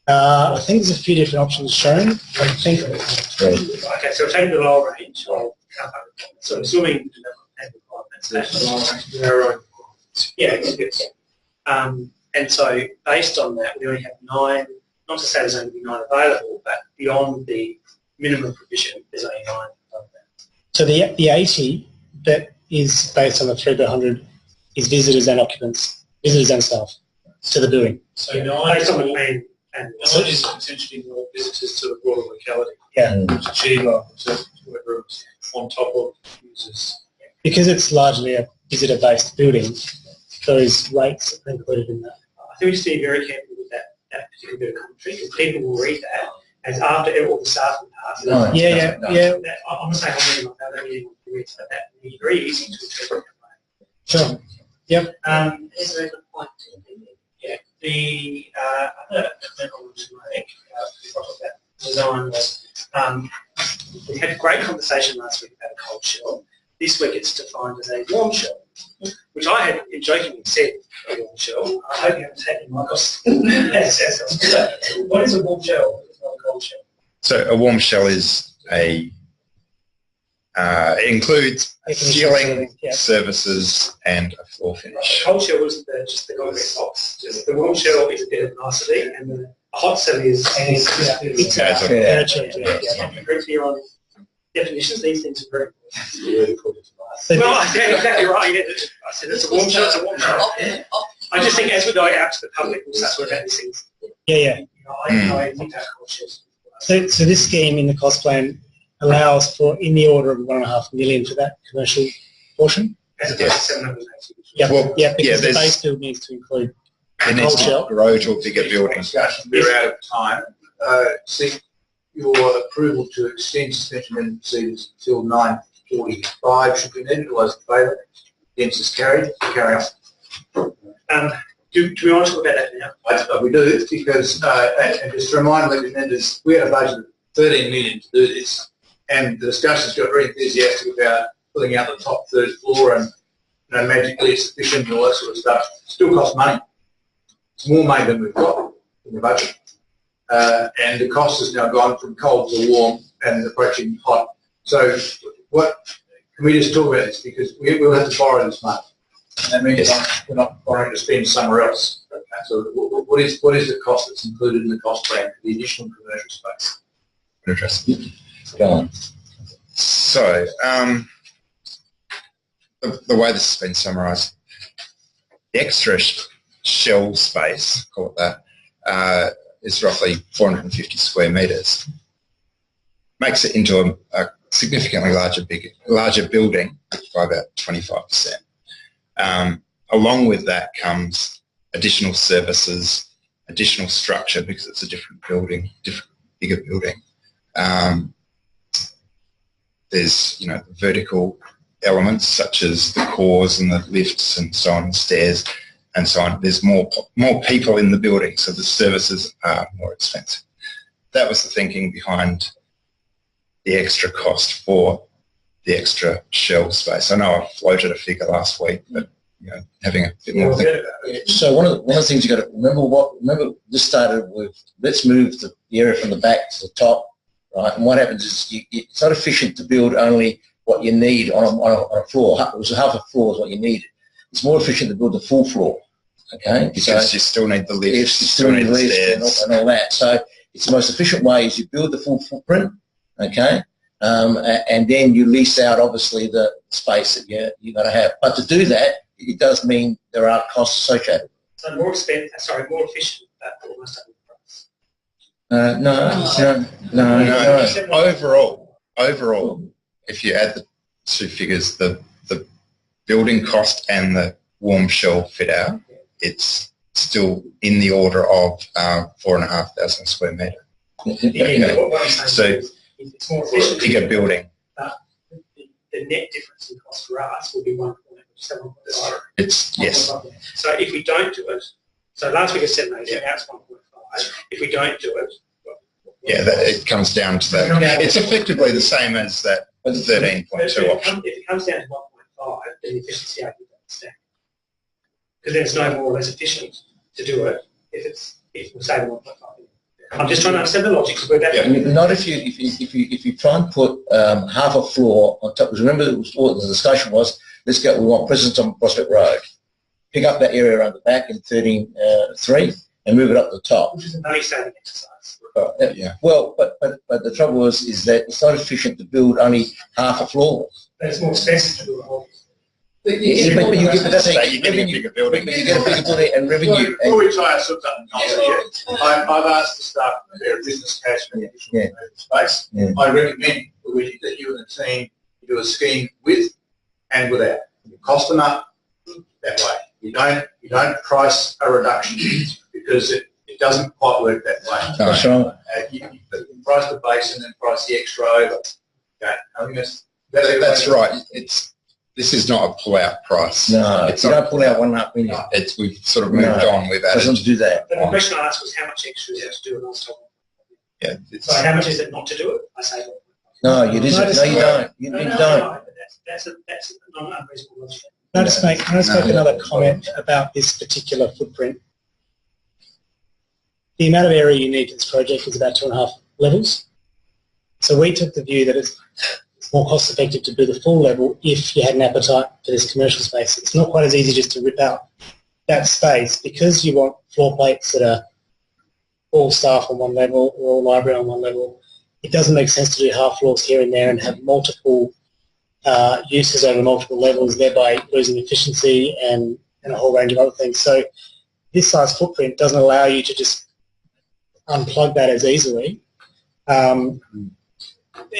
5? I think there's a few different options shown. I think 3. Okay, so we're taking the lower range of car park requirements. So assuming you have requirements, that's the lower range of our own requirements. Yeah, it's good. And so based on that, we only have 9, not to say there's only 9 available, but beyond the minimum provision, there's only 9 above that. So the 80 that is based on the 3 per 100 is visitors and occupants, visitors and staff to the building. So 9 based on the plan. And 9 is potentially more visitors to the broader locality. Yeah. To Chiba, to whoever is on top of users. Because it's largely a visitor-based building, those rates are included in that. I think we just need to be very careful with that particular bit of commentary, because people will read that as after all the staff parts. No, yeah. I'm not saying I'm reading like that, I really want to read that. It's very easy to interpret that way. Sure. Yep. Is there a good point? Yeah. The other comment I wanted to make before I talk about design was we had a great conversation last week about a cold shell. This week it's defined as a warm shell, which I had jokingly said a warm shell. I hope you haven't taken my course. What is a warm shell? It's not a cold shell. So a warm shell is it includes ceiling, services, and a floor finish. A cold shell is just the concrete box. Just the warm shell is a bit of nicety, and the hot shell is very clear on definitions. These things are very important. Well, yeah, exactly right. Yeah. I said it's a warm shell. It's a warm shell. I just think as we go out to the public, we'll start talking about these things. Yeah. I think that cold shells. So this scheme in the cost plan allows for in the order of $1.5 million for that commercial portion. As opposed to 780. Because the base build needs to include It needs to grow to a bigger building. We're out of time. Seek your approval to extend suspension and proceedings until 9:45 should be needed. All those in favour? Against is carried. Carry on. Do we want to talk about that now? We do, because, and just to remind the members, we had a budget of $13 million to do this, and the discussions got very enthusiastic about pulling out the top third floor and magically it's sufficient and all that sort of stuff. Still costs money. It's more money than we've got in the budget. And the cost has now gone from cold to warm and approaching hot. So can we just talk about this, because we'll have to borrow this money. And that means we're not borrowing to spend somewhere else. So what is the cost that's included in the cost plan for the additional commercial space? Interesting. Go on. So, the way this has been summarised, the extra shell space, call it that, is roughly 450 square metres. Makes it into a significantly larger building by about 25%. Along with that comes additional services, additional structure because it's a different building, bigger building. There's, vertical elements such as the cores and the lifts and so on, stairs and so on. There's more people in the building, so the services are more expensive. That was the thinking behind the extra cost for the extra shell space. I know I floated a figure last week, but having a bit more think about it. So one of the things you got to remember this started with, let's move the area from the back to the top, right? And what happens is it's not efficient to build only what you need on a floor. It was half a floor is what you needed. It's more efficient to build the full floor, okay? Because you still need the lifts, you still need the lifts and all that. So it's the most efficient way is you build the full footprint, okay? And then you lease out, obviously, the space that you got to have. But to do that, it does mean there are costs associated. So more efficient, but almost double the price. No. Overall, if you add the two figures, the building cost and the warm shell fit out, it's still in the order of 4,500 square metre. So it's more efficient. Bigger building. But the net difference in cost for us will be 1.5. Yes. So if we don't do it, so last week I said no, now it's 1.5. If we don't do it, it comes down to that. It's effectively the same as that 13.2 option. If it comes down to 1.5, then the efficiency argument doesn't stand. Because then it's no more or less efficient to do it if we're saving 1.5. I'm just trying to understand the logic. Not if you try and put half a floor on top. Because remember, what the discussion was, we want presence on Prospect Road. Pick up that area around the back in 13.3 and move it up the top. Which is a money saving exercise. Well, but the trouble is that it's not efficient to build only half a floor. But it's more expensive to do a whole. But you get a bigger building. You get a bigger building and revenue. Before we try our sort of I've asked the staff for their business case for the additional space. I recommend that you and the team do a scheme with and without. You cost them up that way. You don't price a reduction because it doesn't quite work that way. That's right. You price the base and then price the extra over. Okay, I think that's right. This is not a pull-out price. No, you don't pull out 1.5 million. We've sort of moved on. We've added. Doesn't do that. But the question I asked was how much extra is there to do it on top? Yeah. So how much is it not to do it? I say. No, you didn't. No, you don't. You don't. No, that's not unreasonable logic. Can I just make another comment about this particular footprint? The amount of area you need for this project is about 2.5 levels. So we took the view that it's more cost effective to build a full level if you had an appetite for this commercial space. It's not quite as easy just to rip out that space because you want floor plates that are all staff on one level or all library on one level. It doesn't make sense to do half floors here and there and have multiple uses over multiple levels, thereby losing efficiency and a whole range of other things. So this size footprint doesn't allow you to just unplug that as easily.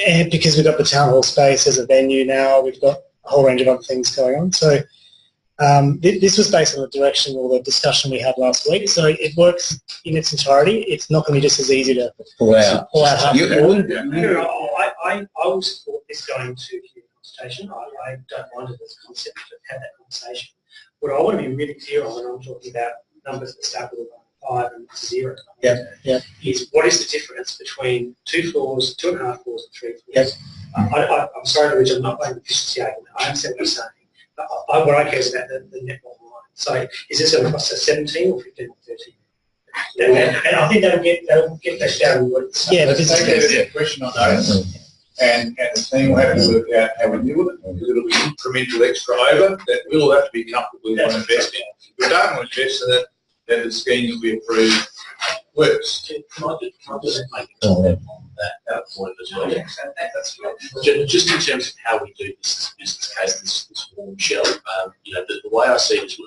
And because we've got the town hall space as a venue now, we've got a whole range of other things going on. So this was based on the direction or the discussion we had last week. So it works in its entirety. It's not going to be just as easy to pull out I half. will support this going to community consultation. I don't mind it as a concept to have that conversation. What I want to be really clear on when I'm talking about numbers that start with 5 and 0 is what is the difference between 2 floors, 2.5 floors and 3 floors? I'm sorry, Rich, I'm not playing the efficiency argument. I understand what you're saying. What I care is about the net bottom line. So is this going to cost us 17 or 15 or 13? And I think that'll get that down. Yeah, but this is a question on those. And the team will have to work out how we deal with it, because it'll be incremental extra over that we'll have to be comfortable with investing. If we don't want to invest in it, then the scheme will be approved works. Can I just make a comment on that point as well? That's right. Just in terms of how we do this as a business case, this warm shell, the way I see it is,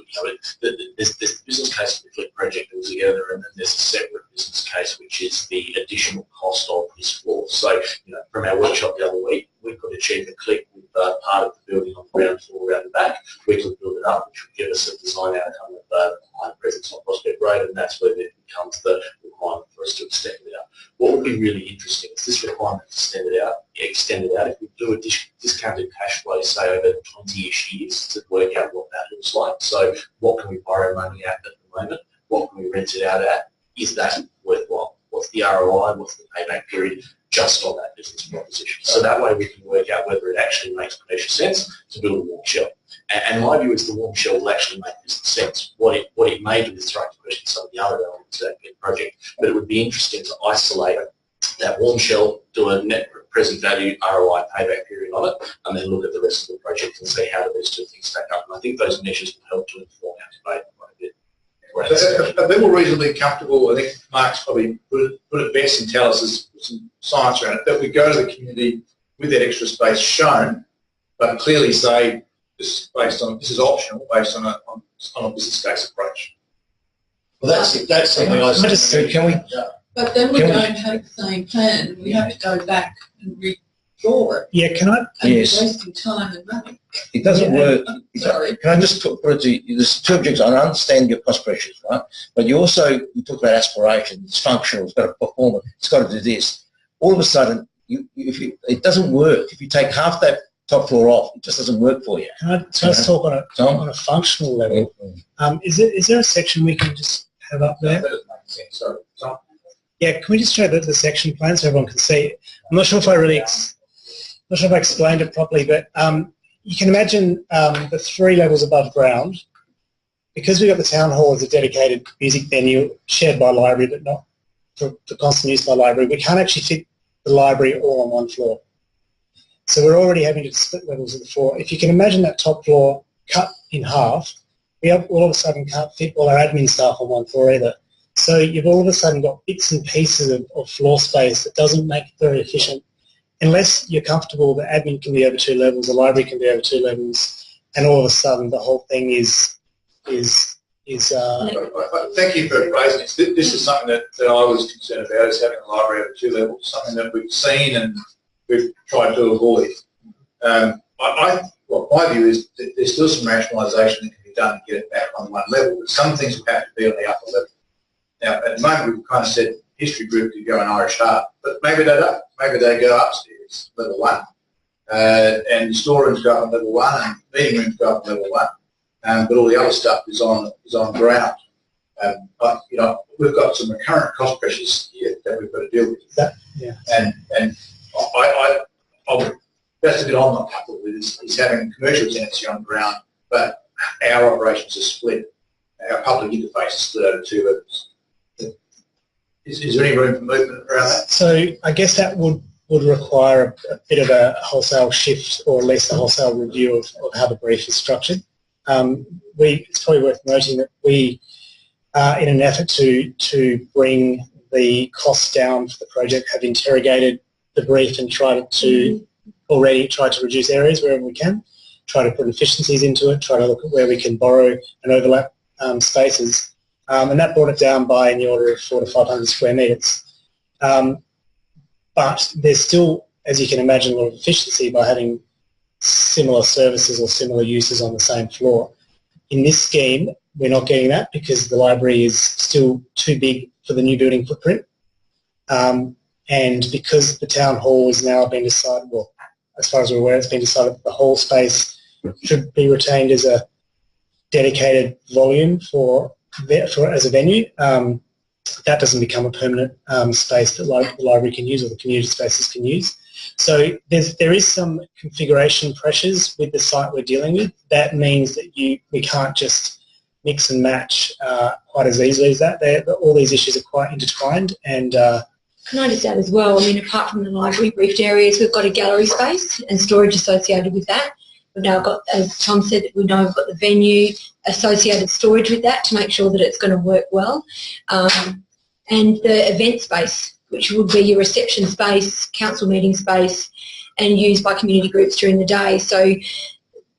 there's the business case of the Click project altogether, and then there's a separate business case which is the additional cost of this floor. So, from our workshop the other week, we could achieve a Click with part of the building on the ground floor around the back. We could build it up, which would give us a design outcome of high presence on Prospect Road, and that's where it becomes the requirement for us to extend it out. What would be really interesting is this requirement to extend it out. If we do a discounted cash flow, say over 20-ish years, to work out what that looks like. So what can we borrow money at the moment? What can we rent it out at? Is that worthwhile? What's the ROI? What's the payback period? Just on that business proposition. So that way we can work out whether it actually makes commercial sense to build a warm shell. And my view is the warm shell will actually make business sense. What it may do is throw into question some of the other elements of that project, but it would be interesting to isolate that warm shell, do a net present value ROI payback period on it, and then look at the rest of the project and see how do those two things stack up. And I think those measures will help to inform our debate quite a bit. Are people reasonably comfortable? I think Mark's probably put it best and tell us there's some science around it, that we go to the community with that extra space shown, but clearly say this is optional based on a business case approach. Well, that's something I said. Can we? But then we don't have the same plan. We have to go back and redraw it. Yeah, can I? And Yes. wasting time and money. It doesn't work. Sorry. Can I just put it to you? There's two objectives. I understand your cost pressures, right? But you talk about aspiration. It's functional. It's got to perform. It's got to do this. All of a sudden, it doesn't work. If you take half that top floor off, it just doesn't work for you. Can I just talk on a functional level? Is there a section we can just have up there? Sorry, Tom. Yeah, can we just show the section plan so everyone can see? I'm not sure if I explained it properly, but you can imagine the 3 levels above ground. Because we've got the town hall as a dedicated music venue shared by library, but not for constant use by library, we can't actually fit the library all on one floor. So we're already having to split levels of the floor. If you can imagine that top floor cut in half, we all of a sudden can't fit all our admin staff on one floor either. So you've all of a sudden got bits and pieces of floor space that doesn't make it very efficient. Unless you're comfortable that admin can be over 2 levels, the library can be over 2 levels, and all of a sudden the whole thing is Thank you for raising this. This is something that I was concerned about, is having a library over 2 levels, something that we've seen and we've tried to avoid. My view is that there's still some rationalisation that can be done to get it back on 1 level, but some things will have to be on the upper level. Now, at the moment, we've kind of said history group could go in Irish Heart, but maybe they don't. Maybe they go upstairs, level 1, and storerooms go up on level 1, and meeting rooms go up on level 1, but all the other stuff is on ground. But we've got some recurrent cost pressures here that we've got to deal with. And that's a bit I'm not comfortable with is having commercial tenancy on ground, but our operations are split. Our public interface is split over 2 levels. Is there any room for movement around that? So I guess that would require a bit of a wholesale shift, or at least a wholesale review of how the brief is structured. It's probably worth noting that we, in an effort to bring the costs down for the project, have interrogated the brief and tried to reduce areas wherever we can, try to put efficiencies into it, try to look at where we can borrow and overlap spaces. And that brought it down by in the order of 400 to 500 square metres. But there's still, as you can imagine, a lot of efficiency by having similar services or similar uses on the same floor. In this scheme, we're not getting that because the library is still too big for the new building footprint. And because the town hall has now been decided, well, as far as we're aware, it's been decided that the hall space should be retained as a dedicated volume as a venue. That doesn't become a permanent space that the library can use or the community spaces can use. So there is some configuration pressures with the site we're dealing with. That means that we can't just mix and match quite as easily as that. All these issues are quite intertwined. And can I just add as well, I mean, apart from the library briefed areas, we've got a gallery space and storage associated with that. We've now got, as Tom said, we know we've got the venue associated storage with that to make sure that it's going to work well. and the event space, which would be your reception space, council meeting space, and used by community groups during the day. So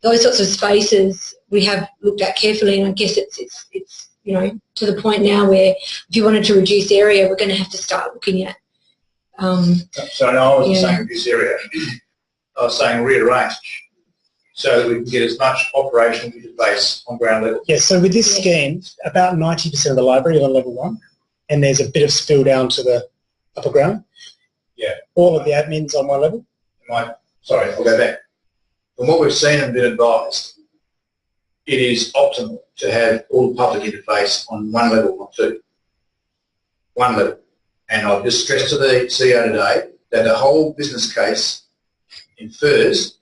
those sorts of spaces we have looked at carefully, and I guess it's you know, to the point now where if you wanted to reduce area, we're going to have to start looking at. So no, I wasn't saying reduce area. I was saying rearrange so that we can get as much operational base on ground level. Yeah, so with this scheme, about 90% of the library is on level 1, and there's a bit of spill down to the upper ground. Yeah. All of the admin's on one level. Sorry, I'll go back. From what we've seen and been advised, it is optimal to have all the public interface on one level, not two. One level. And I've just stressed to the CEO today that the whole business case implies,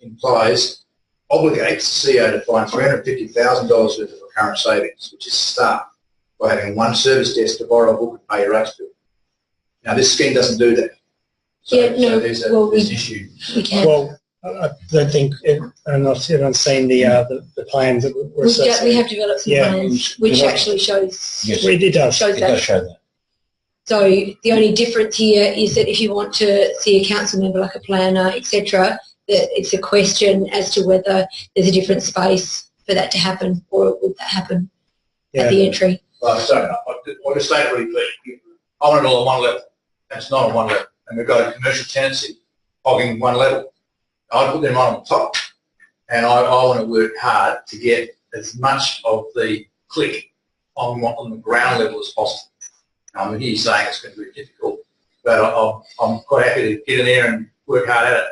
obligates the CEO to find $350,000 worth of recurrent savings, which is staff, by having one service desk to borrow a book and pay your rates bill. Now, this scheme doesn't do that. So there's an issue. Well, I don't think, I don't know if everyone's seen the plans that were associated. We have developed some plans which actually shows, it does. shows It that. does show that. So the only difference here is that if you want to see a council member like a planner, etc., that it's a question as to whether there's a different space for that to happen, or would that happen at the entry. Right, so I'll just state it really clearly. I want it all on one level, and it's not on one level. And we've got a commercial tenancy hogging one level. I put them on top, and I want to work hard to get as much of the click on the ground level as possible. I'm here saying it's going to be difficult, but I'm quite happy to get in there and work hard at it.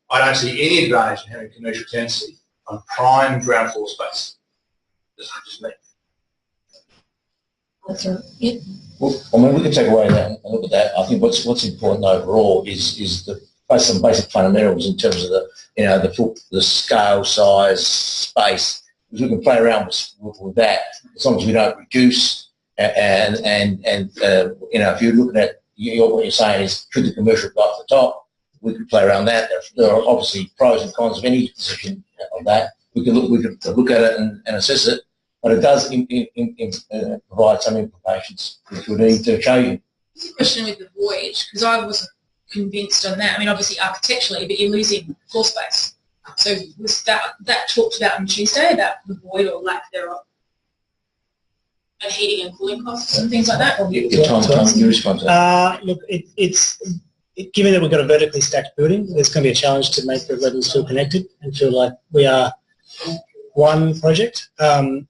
I don't see any advantage in having commercial tenancy on prime ground floor space. Just me. That's right. Yeah. Well, I mean, we can take away that and look at that. I think what's important overall is some basic fundamentals in terms of the scale, size, space. Because we can play around with that as long as we don't reduce. And if you're looking at what you're saying is should the commercial go up the top, we could play around that. There are obviously pros and cons of any decision of that. We can look at it and assess it, but it does provide some implications which we need to show you. It's a question with the void, because I wasn't convinced on that. I mean, obviously architecturally, but you're losing floor space. So was that talked about on Tuesday about the void or lack thereof? And heating and cooling costs and things like that? Tom, you respond to that. Look, given that we've got a vertically stacked building, there's going to be a challenge to make the levels feel connected and feel like we are one project. And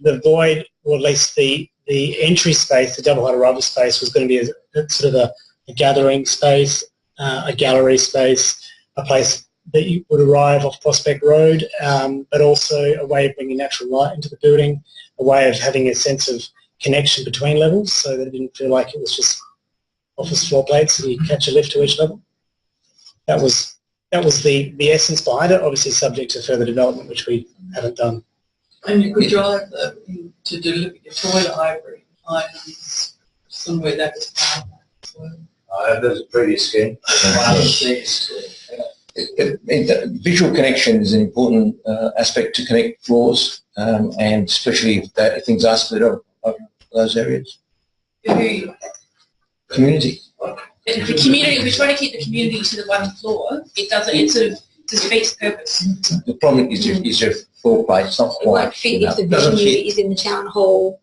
the void, or at least the entry space, the double-height arrival space, was going to be a gathering space, a gallery space, a place that you would arrive off Prospect Road, but also a way of bringing natural light into the building, a way of having a sense of connection between levels so that it didn't feel like it was just office floor plates and you catch a lift to each level. That was the essence behind it, obviously subject to further development, which we haven't done. And you could drive to deliver your toilet over items somewhere that was part of that. So. There's a previous scheme. Visual connection is an important aspect to connect floors, and especially if things are split up over those areas. Community. The community, we're trying to keep the community to the one floor. It doesn't. It sort of defeats purpose. The problem is your floor plate. It's not It won't fit if the vision unit is in the town hall.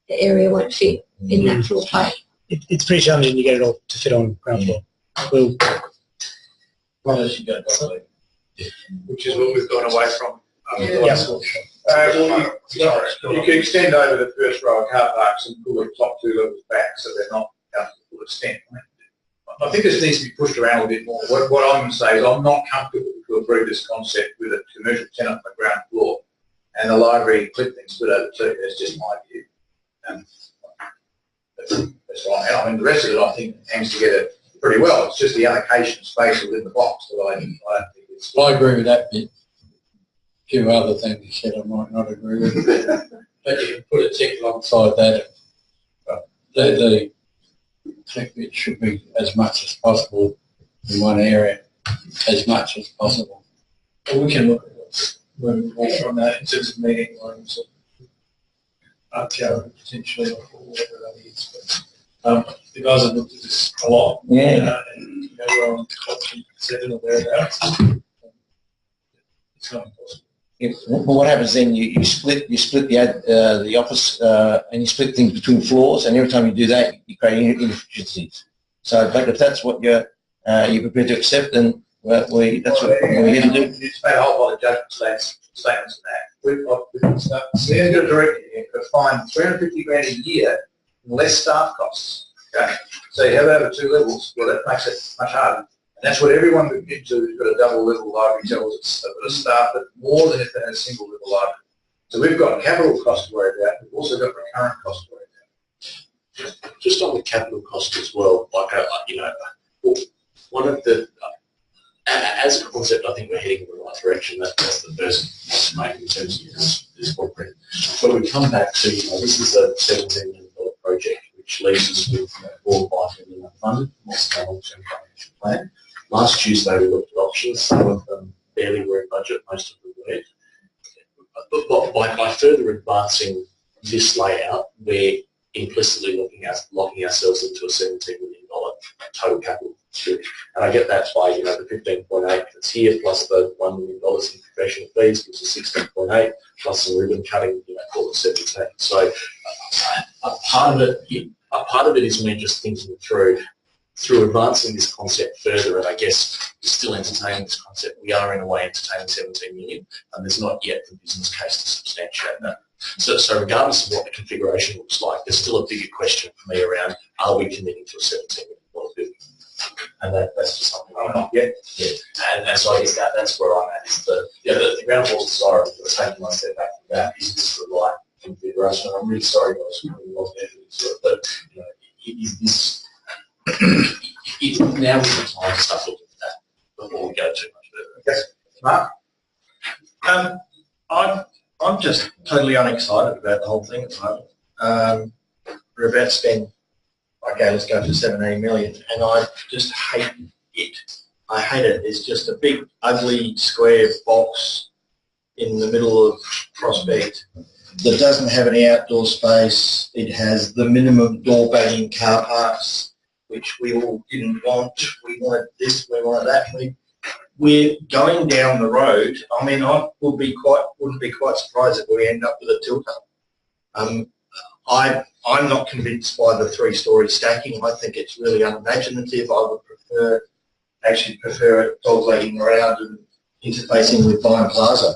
The area won't fit in that floor plate. It's pretty challenging to get it all to fit on ground floor. Which is what we've gone away from. You can extend over the first row of car parks and pull the top two levels back so they're not out to the full extent. I think this needs to be pushed around a bit more. What I'm going to say is I'm not comfortable to approve this concept with a commercial tenant on the ground floor and the library clip thing split over two. That's just my view. That's right. I mean, the rest of it I think hangs together pretty well. It's just the allocation space within the box that I don't think it's... I agree with that bit. A few other things you said I might not agree with. But you can put a tick alongside that. The click bit should be as much as possible in one area, as much as possible. Well, we can look at it moving more from that in terms of meeting rooms and potentially or whatever that is. The guys have looked at this a lot. Yeah. And, you know, we're on 7 or thereabouts. It's not impossible. Yeah. Well, what happens then? You split the office and you split things between floors, and every time you do that, you create inefficiencies. So, but if that's what you're prepared to accept, then that's what we're here to do. It's made a whole lot of judgment statements on that. The director could find 350 grand a year in less staff costs. Okay, so you have over 2 levels. Well, that makes it much harder. And that's what everyone we've been to who's got a double level library tells us. They've got a staff that more than if they had a single level library. So we've got capital costs to worry about. We've also got recurrent costs to worry about. Just on the capital cost as well, like, you know, one of the, as a concept, I think we're heading in the right direction. That's the first point in terms of this footprint. But we come back to, you know, this is a $17 million project, which leaves us with $4 or $5 million unfunded. What's the long-term financial plan? Last Tuesday we looked at options. Some of them barely were in budget, most of them weren't. But by further advancing this layout, we're implicitly locking ourselves into a $17 million total capital stream. And I get that by, you know, the 15.8 that's here, plus the $1 million in professional fees, which is 16.8, plus some ribbon cutting, you know, call it 17. So a part of it is me just thinking through advancing this concept further, and I guess still entertaining this concept. We are in a way entertaining 17 million, and there's not yet the business case to substantiate that. So regardless of what the configuration looks like, there's still a bigger question for me around, are we committing to a $17 million building? And that's just something I'm not yet. Yeah. And so I guess that's where I'm at. Is the ground floor desire of taking one step back from that, is this the right configuration? And I'm really sorry guys, I really wasn't able to do it, but you know, is this now is the time to start looking at that before we go too much further. Yes, Mark? I'm just totally unexcited about the whole thing at the moment. We're about to spend, okay, let's go for 17 million, and I just hate it. I hate it. It's just a big, ugly, square box in the middle of Prospect that doesn't have any outdoor space. It has the minimum door banging car parks, which we all didn't want. We wanted this, we wanted that. We're going down the road. I mean, I wouldn't be quite surprised if we end up with a tilt-up. I'm not convinced by the 3-story stacking. I think it's really unimaginative. I would actually prefer it dog-legging around and interfacing with Vine Plaza.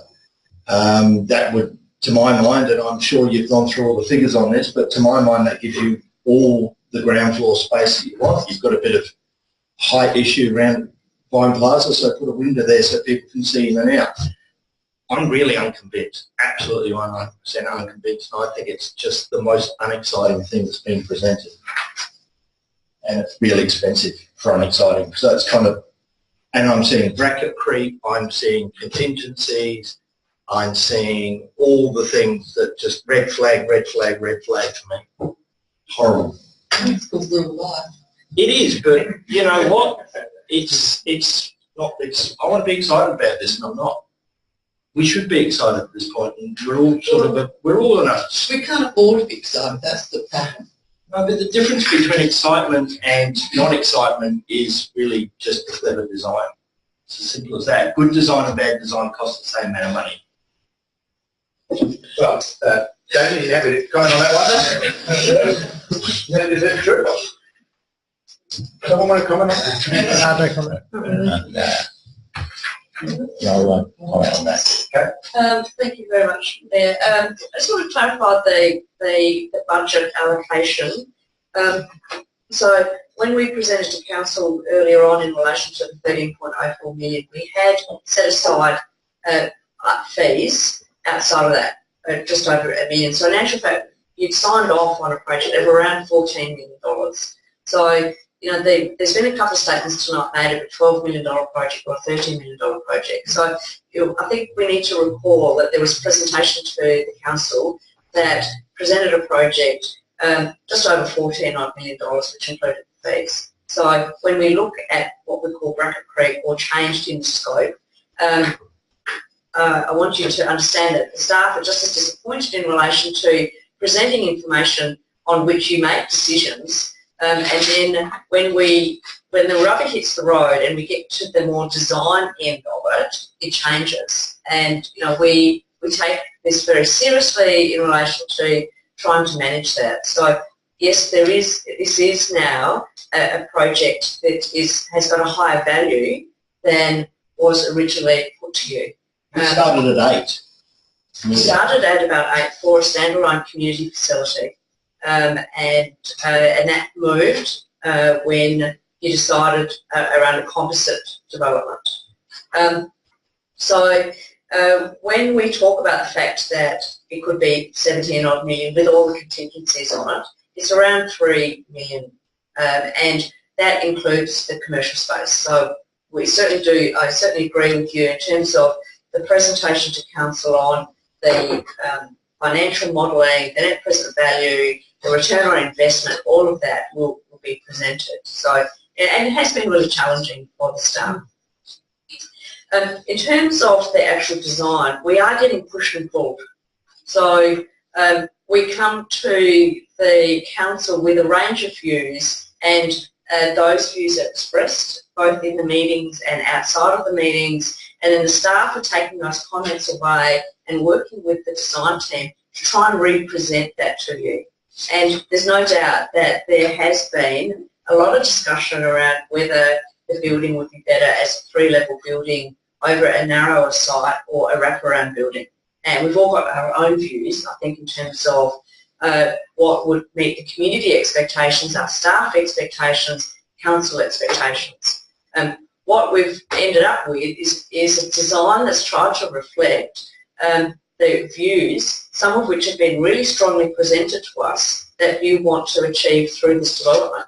That would, to my mind, and I'm sure you've gone through all the figures on this, but to my mind that gives you all the ground floor space that you want. You've got a bit of height issue around Vine Plaza, so put a window there so people can see in and out. I'm really unconvinced, absolutely 100% unconvinced, and I think it's just the most unexciting thing that's been presented. And it's really expensive for unexciting. So it's kind of, and I'm seeing bracket creep, I'm seeing contingencies, I'm seeing all the things that just red flag for me. Horrible. It's because we're alive. It is, but you know what? It's not. I want to be excited about this, and I'm not. We should be excited at this point, and we're all enough. We can't afford to be excited. That's the problem. No, but the difference between excitement and non-excitement is really just the clever design. It's as simple as that. Good design and bad design cost the same amount of money. Well, Jamie, you happy to comment on that one? Is that true? Someone want to comment on that? No comment. No comment on that. Okay. Thank you very much, Mayor. I just want to clarify the budget allocation. So when we presented to Council earlier on in relation to the 13.04 million, we had set aside fees outside of that, just over $1 million. So in actual fact, you'd signed off on a project of around $14 million. So, you know, there's been a couple of statements tonight made of a $12 million project or a $13 million project. So I think we need to recall that there was a presentation to the Council that presented a project just over $14 million, which included the fees. So when we look at what we call bracket creep or changed in scope, I want you to understand that the staff are just as disappointed in relation to presenting information on which you make decisions And then when the rubber hits the road and we get to the more design end of it, it changes. And we take this very seriously in relation to trying to manage that. So yes, this is now a project that has got a higher value than was originally put to you. It started at 8. It started at about 8 for a standalone community facility, and that moved when you decided around a composite development. So when we talk about the fact that it could be 17 odd million with all the contingencies on it, it's around 3 million, and that includes the commercial space. So I certainly agree with you in terms of the presentation to council on the financial modelling, the net present value, the return on investment, all of that will be presented. So, and it has been really challenging for the staff. In terms of the actual design, we are getting pushed and pulled. So we come to the council with a range of views, and those views are expressed both in the meetings and outside of the meetings, and then the staff are taking those comments away and working with the design team to try and represent that to you. And there's no doubt that there has been a lot of discussion around whether the building would be better as a 3-level building over a narrower site or a wraparound building. And we've all got our own views, I think, in terms of what would meet the community expectations, our staff expectations, council expectations. What we've ended up with is a design that's tried to reflect the views, some of which have been really strongly presented to us that you want to achieve through this development.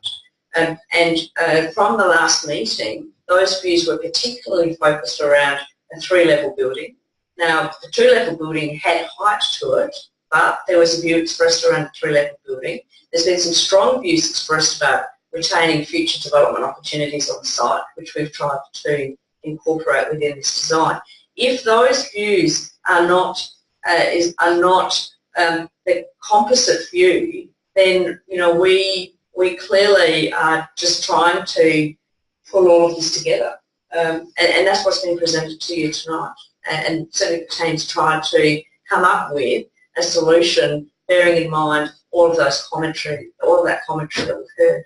From the last meeting, those views were particularly focused around a 3-level building. Now, the 2-level building had height to it, but there was a view expressed around the 3-level building. There's been some strong views expressed about retaining future development opportunities on the site, which we've tried to incorporate within this design. If those views are not the composite view, then we clearly are just trying to pull all of this together, and that's what's been presented to you tonight. And certainly the team's tried to come up with a solution, bearing in mind all of that commentary that we've heard.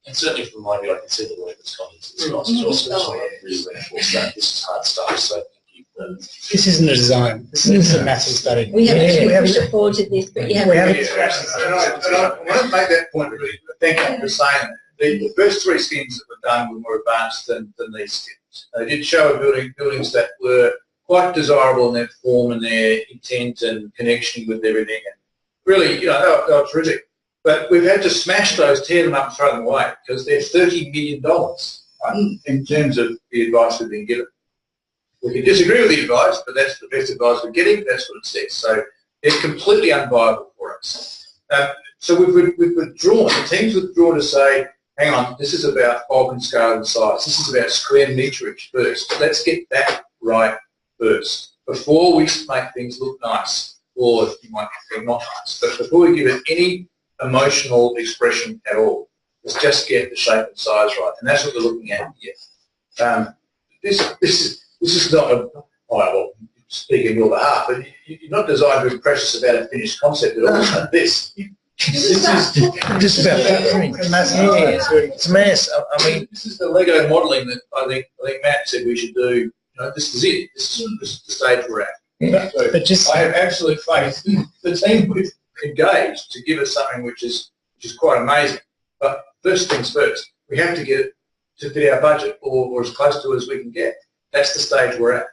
And certainly from my view, I can see the work that's gone into this process also, so I really reinforce that. This is hard stuff, so thank you. This isn't a design. This is a massive study. We haven't actually pushed it forward to this, but you haven't. And I want to make that point really. Thank you for saying that. The first 3 schemes that were done were more advanced than these schemes. They did show buildings that were quite desirable in their form and their intent and connection with everything. And really, they were terrific. But we've had to smash those, tear them up and throw them away because they're $30 million, right, in terms of the advice we've been given. We can disagree with the advice, but that's the best advice we're getting. That's what it says. So it's completely unviable for us. So we've withdrawn. The team's withdrawn to say, hang on, this is about bulk and scale and size. This is about square meterage first. Let's get that right first before we make things look nice, or you might think not nice. But before we give it any emotional expression at all, let's just get the shape and size right, and that's what we're looking at here. This is not a, well, speaking on your behalf, but you're not designed to impress us about a finished concept at all. This is just about factoring. It's a mess. I mean, this is the Lego modelling that I think Matt said we should do. This is it. This is the stage we're at. Yeah. So I have absolute faith in the team we've engaged to give us something which is quite amazing. But first things first, we have to get it to fit our budget or as close to it as we can get. That's the stage we're at.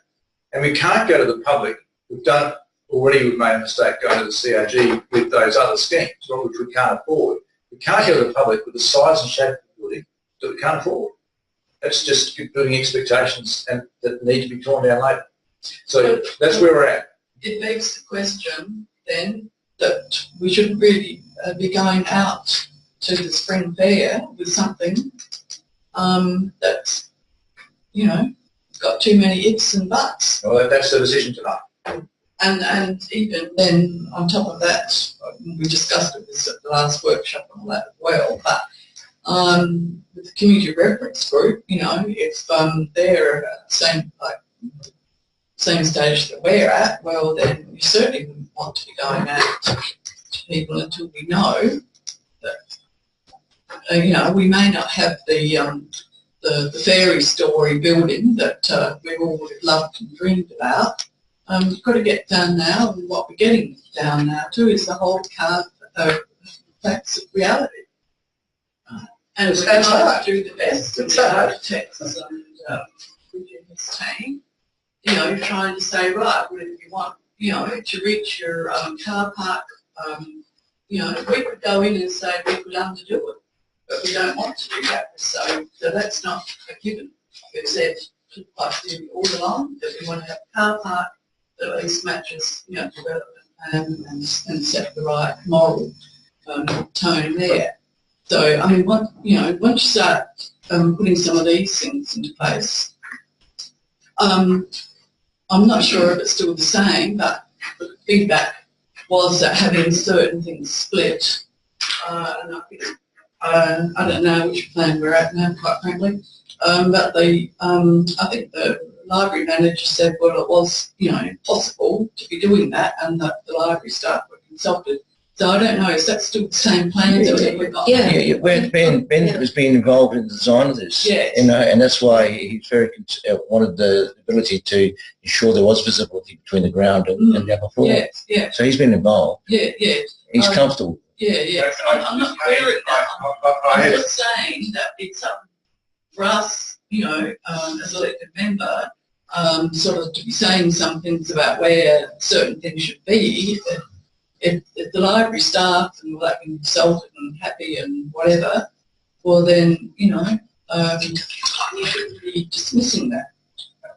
And we can't go to the public. We've done it already. We've made a mistake going to the CRG with those other schemes, which we can't afford. We can't go to the public with the size and shape of the building that we can't afford. That's just building expectations and that need to be torn down later. So that's where we're at. It begs the question then that we should really be going out to the spring fair with something that's, got too many ifs and buts. Well, that's the decision tonight. And even then, on top of that, we discussed it at the last workshop and all that as well, but with the community reference group, you know, if they're at the same stage that we're at, well, then we certainly wouldn't want to be going out to people until we know that, you know, we may not have the fairy story building that we all would have loved and dreamed about. We've got to get down now, and what we're getting down now to is the whole facts of reality. And we're going to do the best of the architects and Virginia's team, you know, trying to say, right, whatever you want, you know, to reach your car park, you know, we could go in and say we could underdo it, but we don't want to do that. So that's not a given. We've said, like all along, that we want to have a car park that at least matches, you know, development and set the right moral tone there. So, I mean, once you start putting some of these things into place, I'm not sure if it's still the same, but the feedback was that having certain things split, and I don't know which plan we're at now, quite frankly, but I think the library manager said, well, it was, you know, possible to be doing that, and that the library staff were consulted. So I don't know, is that still the same plan that we've got? Yeah. Ben has been involved in the design of this, you know, and that's why he very wanted the ability to ensure there was visibility between the ground and the upper floor. Yeah. So he's been involved. Yeah. He's comfortable. Yeah. I'm not querying that. I'm just saying that it's up for us, you know, as an elected member, sort of to be saying some things about where certain things should be. If the library staff and all that can consulted and happy and whatever, well then, you know, you should be dismissing that.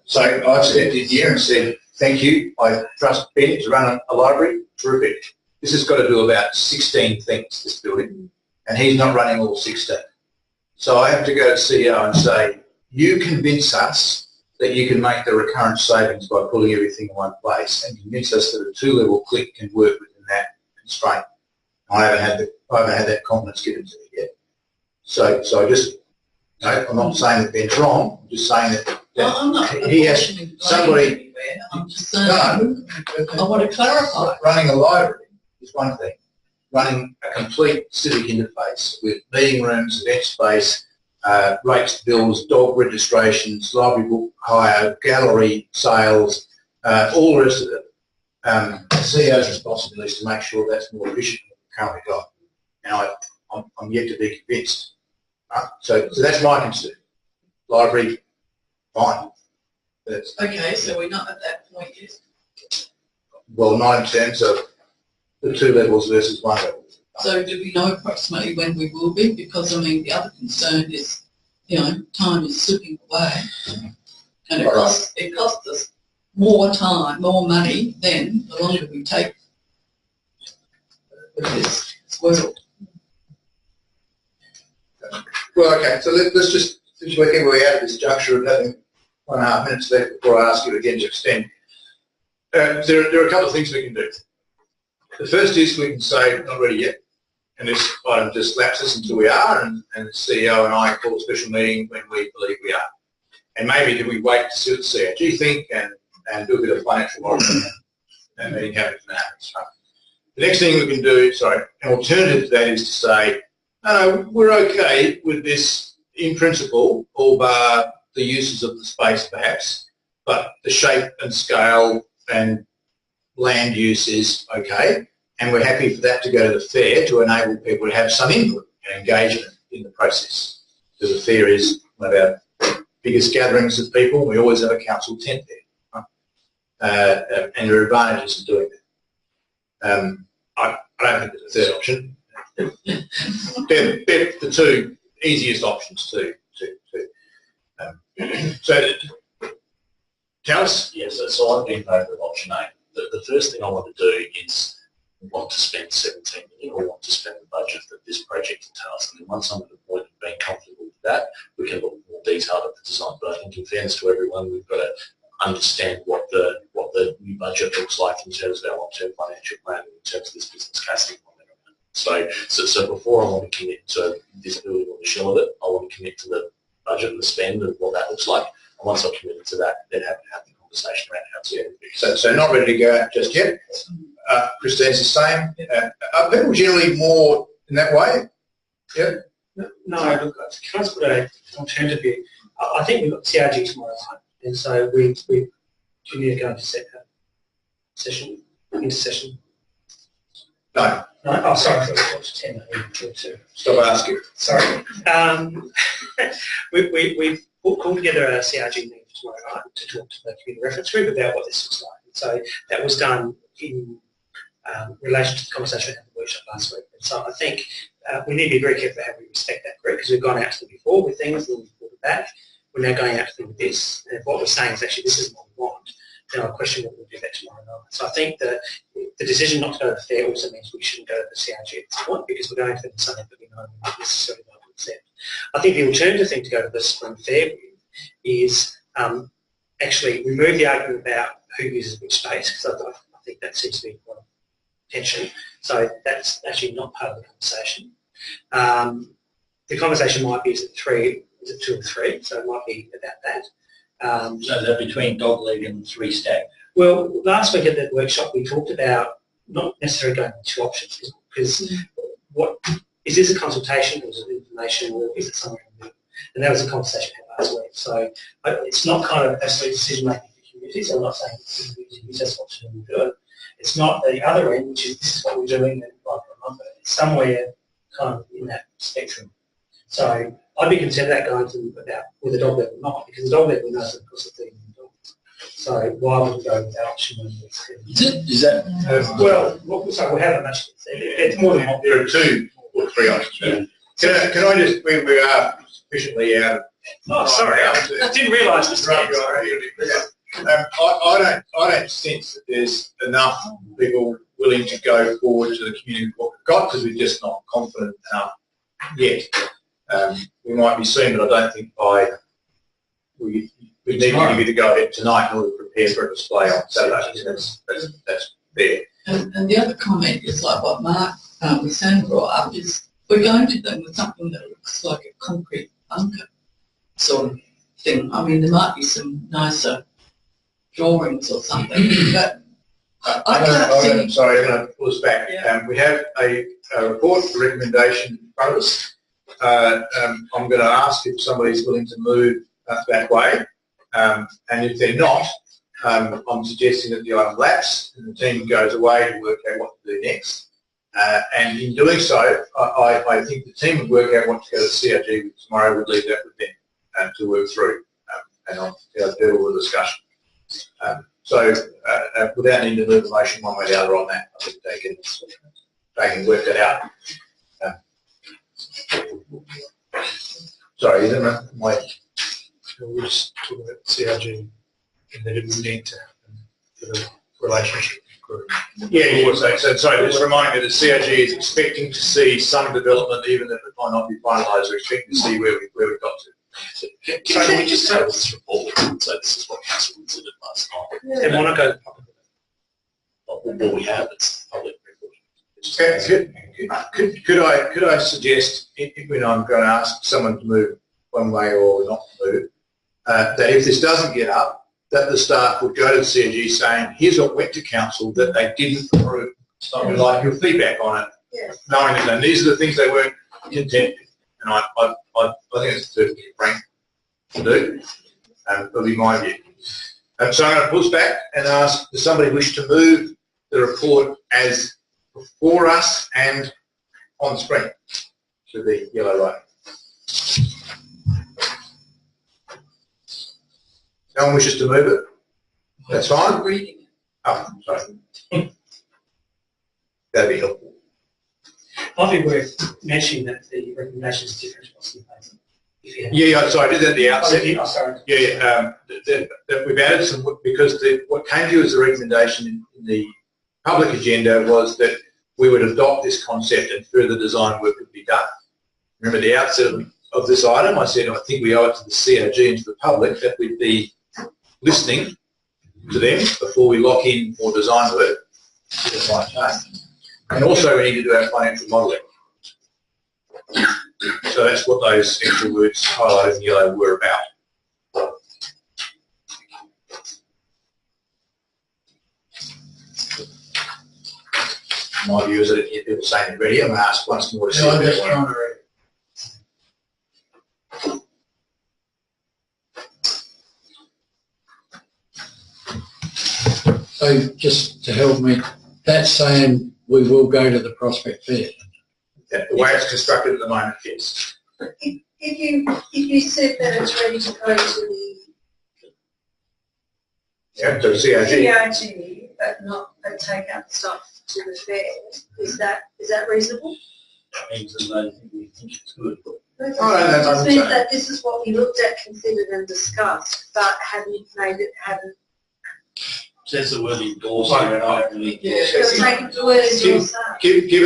So I've stepped in here and said, thank you, I trust Ben to run a library, terrific. This has got to do about 16 things, this building, and he's not running all 16. So I have to go to CEO and say, you convince us that you can make the recurrent savings by pulling everything in one place, and convince us that a two-level click can work within that constraint. I haven't had that confidence given to me yet. So I just, no, I'm not saying that Ben's wrong. I'm just saying that I'm not he has somebody. I'm just saying. I want to clarify. Running a library is one thing. Running a complete civic interface with meeting rooms, event space, rates, bills, dog registrations, library book hire, gallery sales, all the rest of it. The CEO's responsibility is to make sure that's more efficient than we've currently got. And I'm yet to be convinced. Right? So that's my concern. Library, fine. Okay, so we're not at that point yet. Well, not in terms of the two levels versus one level. So do we know approximately when we will be? Because, I mean, the other concern is, you know, time is slipping away. And it costs us more time, more money then the longer we take with this world. Well, okay, so let's just finish working our way out of this juncture of having 1.5 minutes left before I ask you again to extend. There are a couple of things we can do. The first is we can say, not ready yet, and this item just lapses until we are, and the CEO and I call a special meeting when we believe we are. And maybe do we wait to see what the CRG think and do a bit of financial modelling and meeting happens and happens. The next thing we can do, an alternative to that is to say, no, we're okay with this in principle, all bar the uses of the space perhaps, but the shape and scale and land use is okay, and we're happy for that to go to the fair to enable people to have some input and engagement in the process. So the fair is one of our biggest gatherings of people. We always have a council tent there, right? And there are advantages of doing that. I don't think there's a third option. They're the two easiest options to so tell us. Yes, so I've been in favour of option A. The first thing I want to do is want to spend 17 million or want to spend the budget that this project entails. And then once I'm at the point of being comfortable with that, we can look more detailed at the design. But I think in fairness to everyone, we've got to understand what the new budget looks like in terms of our long-term financial plan, in terms of this business case. So before I want to commit to this building or shell of it. I want to commit to the budget and the spend and what that looks like. And once I've committed to that, then have the conversation around how to do it. So not ready to go out just yet. Christine's the same. Are people generally more in that way? Yeah. No, look, can I just put an alternative view? I think we've got CRG tomorrow night, and so we need to go into session. No. No? Oh, sorry. It's 10 Stop asking. Sorry. We've called together a CRG meeting tomorrow night to talk to the community reference group about what this looks like. So that was done in relation to the conversation we had in the workshop last week. And so I think we need to be very careful how we respect that group, because we've gone out to them before with things and we've pulled it back. We're now going out to them with this. And if what we're saying is actually this is what we want, then I'll question what we'll do that tomorrow night. So I think that the decision not to go to the fair also means we shouldn't go to the CRG at this point, because we're going to them with something that we know we're not necessarily going to accept. I think the alternative thing to go to the spring fair with is actually remove the argument about who uses which space, because I think that seems to be quite a tension. So that's actually not part of the conversation. The conversation might be, is it 2 or 3? So it might be about that. So is that between dog leg and 3 stack? Well, last week at the workshop we talked about not necessarily going with 2 options, because what is this a consultation, or is it information, or is it somewhere in the middle? And that was a conversation we had last week. So it's not kind of absolute decision making for communities. I'm not saying it's just what to do it. It's not the other end, which is this is what we're doing, and like remember, it's somewhere kind of in that spectrum. So I'd be concerned about going to about with a dog leg or not, because the dog leg we know is of course a 13 dog. So why would we go with that option when Is that? So we haven't actually. It's more than one. There are 2 or 3 options. Yeah. Can I just, we are sufficiently out of... Oh, sorry, I didn't realise this. I don't sense that there's enough people willing to go forward to the community what we've got, because we're just not confident enough yet. We might be soon, but I don't think we need to give you the go ahead tonight in order to prepare for a display on Saturday. That's fair. And the other comment is like what Mark was saying brought up is we're going to them with something that looks like a concrete bunker sort of thing. I mean, there might be some nicer drawings or something, but I can't see... Sorry, I'm going to pull us back. Yeah. We have a report, a recommendation in front of us. I'm going to ask if somebody's willing to move that way, and if they're not, I'm suggesting that the item lapse and the team goes away to work out what to do next. And in doing so, I think the team would work out what to go to CRG with tomorrow. Would leave that with them to work through, and I'll deal with the discussion. So without needing to move the motion one way or the other on that, I think they can work that out. Sorry, isn't it? We're just talking about CRG and that it would need to happen for the relationship group. Yeah, so just reminding me that CRG is expecting to see some development, even if it might not be finalised. We're expecting to see where we got to. Can we just table this report and say this is what council considered last night? They want to go public. What we have, it's public record. Could I suggest, when I'm going to ask someone to move one way or not to move, that if this doesn't get up, that the staff would go to the CRG saying, here's what went to council that they didn't approve. So I would like your feedback on it, knowing that these are the things they weren't content with. And I think it's perfectly frank to do, and that'll be my view. So I'm going to push back and ask, does somebody wish to move the report as before us and on screen to the yellow line? No one wishes to move it? That's fine. Oh, sorry. That'd be helpful. Might be worth mentioning that the recommendation is different to what's in place. Yeah, sorry, I did that at the outset. Oh, sorry. Yeah, that we've added some, because what came to you as a recommendation in the public agenda was that we would adopt this concept and further design work would be done. Remember the outset of this item, I said I think we owe it to the CRG and to the public that we'd be listening to them before we lock in more design work. And also we need to do our financial modelling. So that's what those extra words highlighted in yellow were about. My view is that if people saying it ready, I'm going to ask once more to see if they want to read. So just to help me, that's saying we will go to the Prospect Fair. Yeah, the way it's constructed at the moment, yes. If you said that it's ready to go to To the CRG. CRG, but take out the stuff to the fair, is that reasonable? That means that they think it's good. It means that this is what we looked at, considered and discussed, but haven't Says the word endorse here, and I really. Given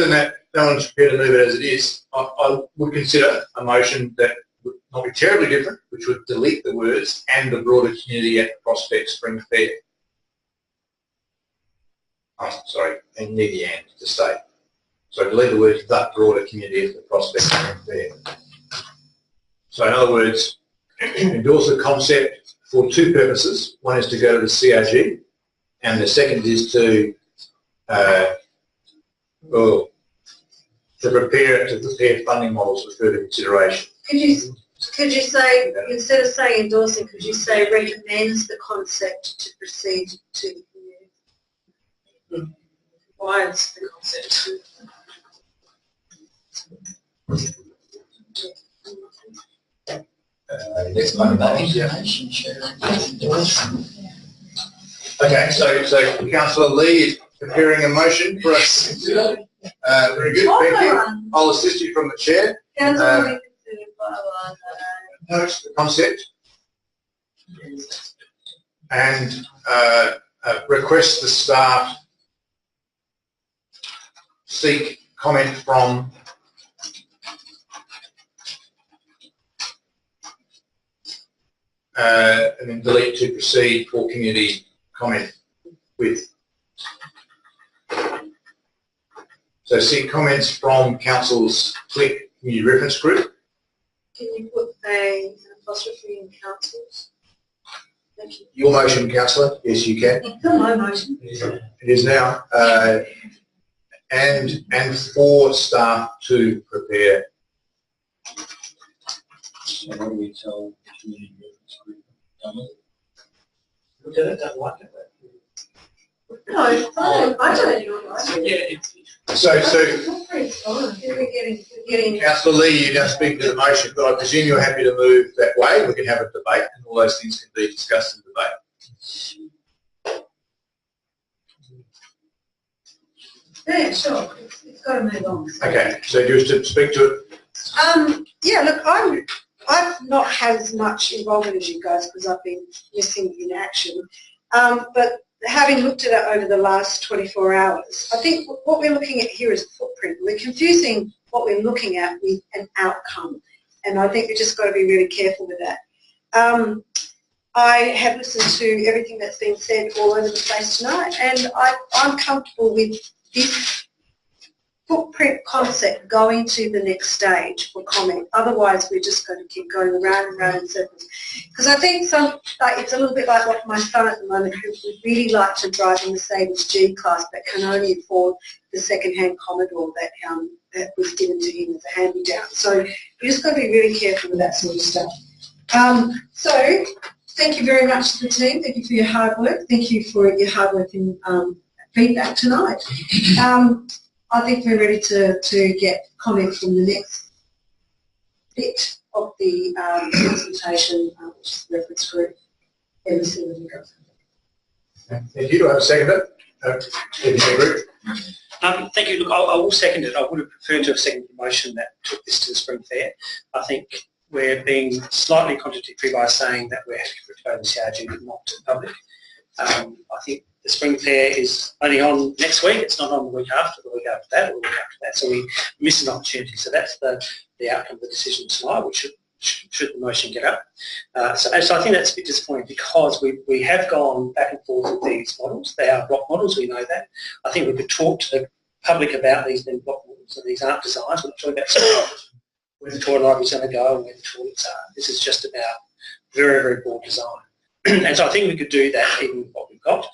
that no one's prepared to move it as it is, I would consider a motion that would not be terribly different, which would delete the words "and the broader community at the Prospect Spring Fair." Oh, sorry, and near the end to stay. So delete the words "the broader community at the Prospect Spring Fair." So in other words, endorse the concept for two purposes. One is to go to the CRG, and the second is to prepare funding models for further consideration. Could you say, instead of saying endorsing, could you say recommends the concept to proceed to the community? Why is the concept? That's part of that information sharing. Okay, so Councillor Lee is preparing a motion for us to consider. Very good, thank you. I'll assist you from the chair. Notes the concept and request the staff seek comment from and then delete to proceed for community comment with. So seek comments from Council's CLIC Community Reference Group. Can you put an apostrophe in councils? Thank you. Your motion, Councillor? Yes, you can. It's not my motion. It is now. And for staff to prepare. So what do we tell the community reference group? Look at it, don't like it. No, it's fine. I don't like it. So Getting Councillor Lee, you're now speaking to the motion, but I presume you're happy to move that way. We can have a debate and all those things can be discussed in debate. Yeah, sure. It's got to move on. Okay, so just to speak to it. Yeah, look, I've not had as much involvement as you guys because I've been missing in action. But having looked at it over the last 24 hours, I think what we're looking at here is a footprint. We're confusing what we're looking at with an outcome, and I think we've just got to be really careful with that. I have listened to everything that's been said all over the place tonight, and I'm comfortable with this footprint concept going to the next stage for comment. Otherwise, we're just going to keep going around and around in circles. Because I think it's a little bit like what my son at the moment, who would really like to drive a Mercedes G-Class but can only afford the second-hand Commodore that was given to him as a hand-me-down. So you just got to be really careful with that sort of stuff. So thank you very much to the team. Thank you for your hard work. Thank you for your hard work and feedback tonight. I think we're ready to get comment from the next bit of the presentation, which is the reference group. And see where we go. Thank you. Do I have a second? Thank you. Look, I will second it. I would have preferred to have seconded the motion that took this to the Spring Fair. I think we're being slightly contradictory by saying that we're happy for it to go to the CRG but not to the public. I think the Spring Fair is only on next week. It's not on the week after that, or the week after that. So we miss an opportunity. So that's the outcome of the decision tonight, which should the motion get up. So I think that's a bit disappointing because we have gone back and forth with these models. They are block models, we know that. I think we could talk to the public about these being block models, and these aren't designs. We're talking about where the toilet library is going to go and where the toilets are. This is just about very, very broad design. And so I think we could do that even with what we've got.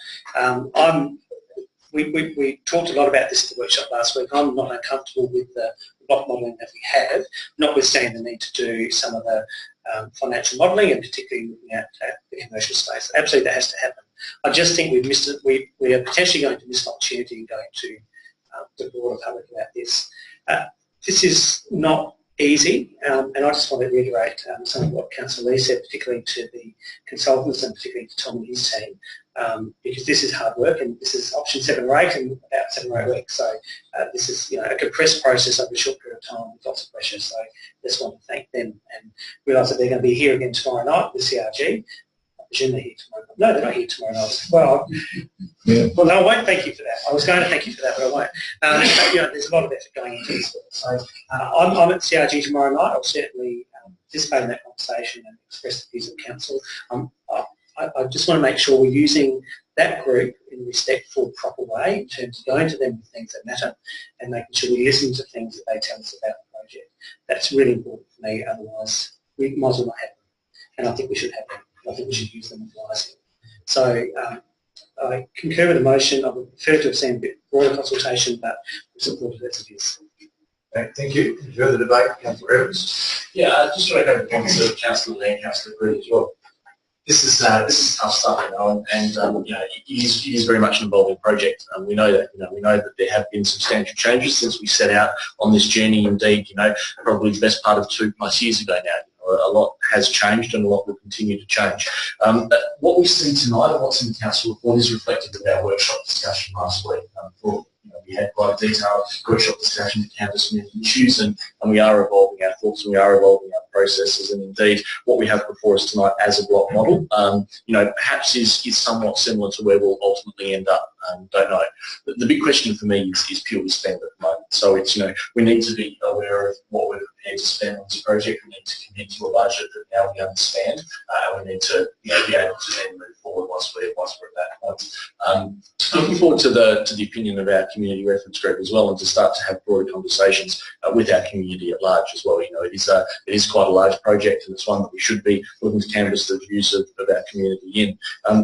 We talked a lot about this at the workshop last week. I'm not uncomfortable with the block modelling that we have, notwithstanding the need to do some of the financial modelling and particularly looking at the commercial space. Absolutely, that has to happen. I just think we've missed it. We are potentially going to miss an opportunity in going to the broader public about this. This is not easy, and I just want to reiterate some of what Councillor Lee said, particularly to the consultants and particularly to Tom and his team, because this is hard work and this is option 7 or 8 in about 7 or 8 weeks. So this is a compressed process over a short period of time with lots of pressure. So I just want to thank them and realise that they're going to be here again tomorrow night with CRG. I presume they're here tomorrow night. No, they're not here tomorrow night. Well, well, no, I won't thank you for that. I was going to thank you for that, but I won't. But, there's a lot of effort going into this. So I'm at CRG tomorrow night. I'll certainly participate in that conversation and express the views of council. I just want to make sure we're using that group in a respectful, proper way in terms of going to them with things that matter and making sure we listen to things that they tell us about the project. That's really important for me, otherwise we might as well not have them. And I think we should have them. I think we should use them wisely. So I concur with the motion. I would prefer to have seen a bit broader consultation, but I'm supportive as it is. Thank you. Further debate, Councillor Evans. Yeah, just to echo the points of Councillor Lee and Councillor Green as well. This is tough stuff, and it is very much an evolving project. We know that there have been substantial changes since we set out on this journey. Indeed, probably the best part of 2+ years ago now. A lot has changed and a lot will continue to change. What we see tonight and what's in the council report is reflective of our workshop discussion last week. We had quite a detailed workshop discussion to canvass many issues, and we are evolving our thoughts and we are evolving our processes, and indeed what we have before us tonight as a block model, perhaps is somewhat similar to where we'll ultimately end up. Don't know. The big question for me is purely spend at the moment. So it's, we need to be aware of what we're prepared to spend on this project. We need to commit to a budget that now we understand, and we need to be able to then move forward once we're at that point. Looking forward to the opinion of our community reference group as well, and to start to have broader conversations with our community at large as well. It is quite a large project, and it's one that we should be looking to canvass the views of our community in.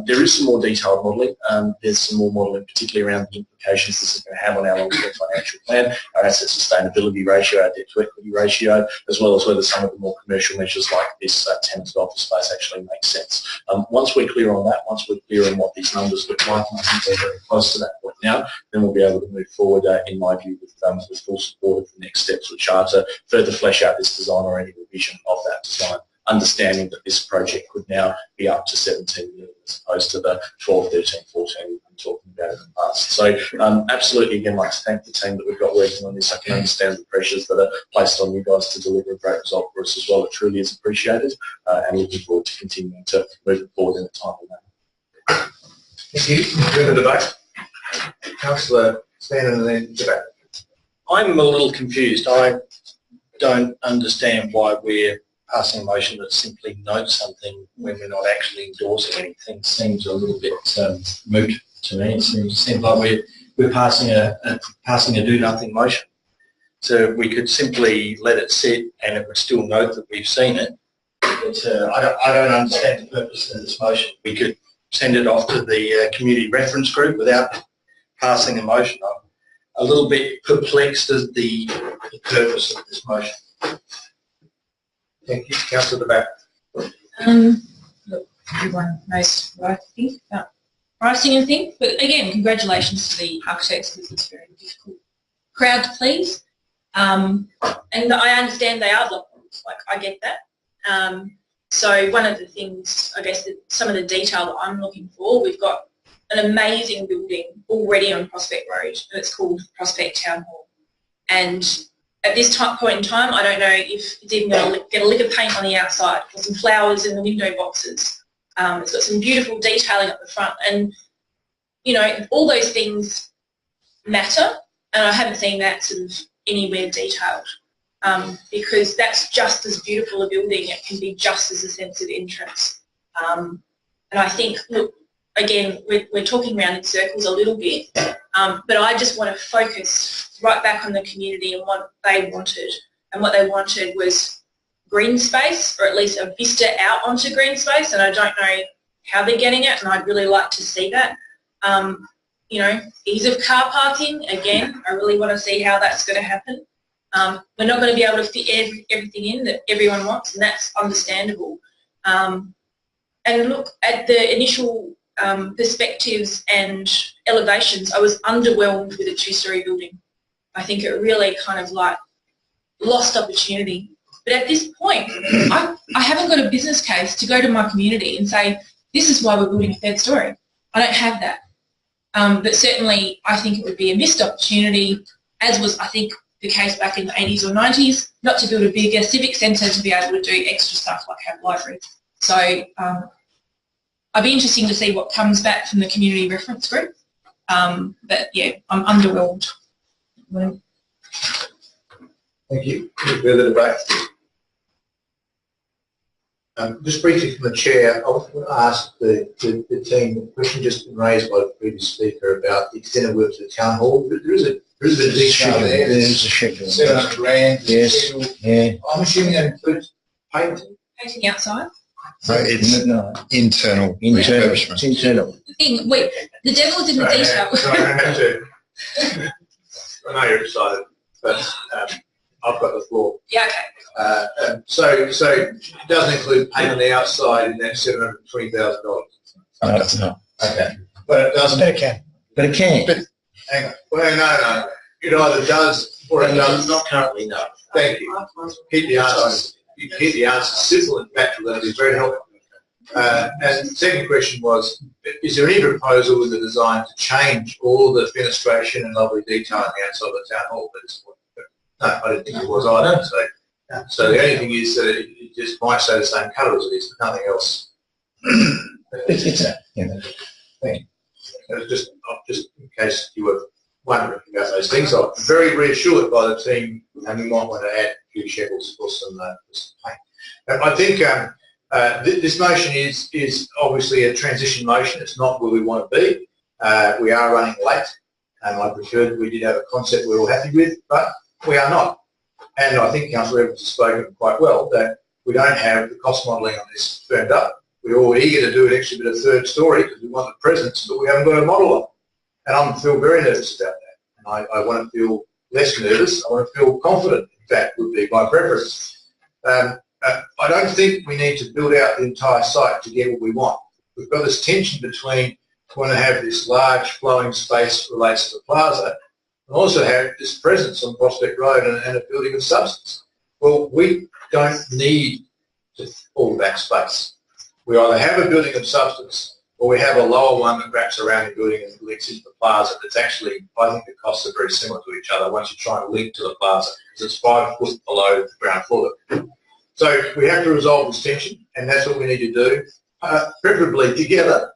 There is some more detailed modelling. There's some more modelling, particularly around the implications this is going to have on our long-term financial plan, our asset sustainability ratio, our debt to equity ratio, as well as whether some of the more commercial measures like this tenanted office space actually make sense. Once we're clear on that, once we're clear on what these numbers look like, and I think we're very close to that point now, then we'll be able to move forward, in my view, with full support of the next steps, which are to further flesh out this design or any revision of that design, understanding that this project could now be up to 17 million as opposed to the 12, 13, 14 we've been talking about in the past. So absolutely, again, like to thank the team that we've got working on this. I can understand the pressures that are placed on you guys to deliver a great result for us as well. It truly is appreciated, and looking forward to continuing to move it forward in a timely manner. Thank you. Further debate? Councillor Stanton and then debate. I'm a little confused. I don't understand why we're passing a motion that simply notes something when we're not actually endorsing anything. It seems a little bit moot to me. It seems like we're passing a do-nothing motion. So we could simply let it sit and it would still note that we've seen it. But I don't understand the purpose of this motion. We could send it off to the community reference group without passing a motion. I'm a little bit perplexed as the purpose of this motion. Thank you. Councillor DeBack. Look, everyone knows what I think about pricing and things, but again, congratulations to the architects, because it's a very difficult crowd to please. And I understand they are block models, like I get that. So one of the things, I guess, some of the detail that I'm looking for, we've got an amazing building already on Prospect Road, and it's called Prospect Town Hall. And at this point in time, I don't know if it's even going to get a lick of paint on the outside or some flowers in the window boxes. It's got some beautiful detailing at the front, and all those things matter, and I haven't seen that sort of anywhere detailed, because that's just as beautiful a building. It can be just as a sense of entrance, and I think, look, again, we're talking around in circles a little bit, but I just want to focus right back on the community and what they wanted. and what they wanted was green space, or at least a vista out onto green space, and I don't know how they're getting it, and I'd really like to see that. You know, ease of car parking, again, I really want to see how that's going to happen. We're not going to be able to fit everything in that everyone wants, and that's understandable. And look, at the initial perspectives and elevations, I was underwhelmed with a two-storey building. I think it really kind of like lost opportunity. But at this point, I haven't got a business case to go to my community and say, this is why we're building a third storey. I don't have that. But certainly I think it would be a missed opportunity, as was, I think, the case back in the 80s or 90s, not to build a bigger civic centre to be able to do extra stuff like have libraries. So I'd be interesting to see what comes back from the community reference group. But yeah, I'm underwhelmed. Thank you. Any further debate? Just briefly from the chair, I want to ask the team a question just been raised by the previous speaker about the extent of work to the town hall. There is a detail there. There's a schedule. $700,000. Yes. Yeah. I'm assuming that includes painting. Painting outside? No, it's internal. It's internal. The thing, wait, the devil's in the detail. I know you're excited, but I've got the floor. Yeah, okay. So it doesn't include paint on the outside in that $720,000. No. Okay. But it doesn't. But it can. But it can. But hang on. Well, no. It either does or it doesn't. Not currently, no. Thank you. Keep the answer. You keep the answer simple and factual. That is very helpful. And the second question was, is there any proposal with the design to change all the fenestration and lovely detail on the outside of the town hall? No, I didn't think it was either. So the only thing is that it just might say the same colour as it is, but nothing else. It's that. Yeah. Thank you. Just in case you were wondering about those things, I'm very reassured by the team, and we might want to add a few shekels for some paint. I think this motion is obviously a transition motion. It's not where we want to be. We are running late, and I preferred we did have a concept we were all happy with, but we are not. And I think Councillor Evans has spoken quite well that we don't have the cost modelling on this firmed up. We're all eager to do an extra bit of third story because we want the presence, but we haven't got a model of it. And I feel very nervous about that. And I want to feel less nervous. I want to feel confident, in fact, would be my preference. I don't think we need to build out the entire site to get what we want. We've got this tension between want to have this large flowing space that relates to the plaza and also have this presence on Prospect Road and a building of substance. Well, we don't need all that space. We either have a building of substance or we have a lower one that wraps around the building and links into the plaza. That's actually, I think the costs are very similar to each other once you try and link to the plaza because it's 5 foot below the ground floor. So we have to resolve this tension, and that's what we need to do, preferably together,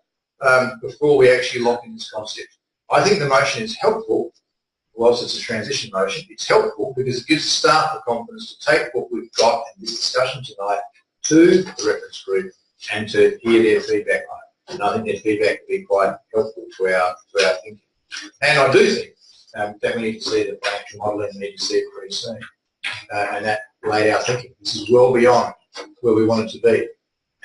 before we actually lock in this concept. I think the motion is helpful. Whilst it's a transition motion, it's helpful because it gives the staff the confidence to take what we've got in this discussion tonight to the reference group and to hear their feedback on it. And I think their feedback will be quite helpful to our thinking. And I do think that we need to see the financial modelling, we need to see it pretty soon. And that laid out thinking. This is well beyond where we want it to be.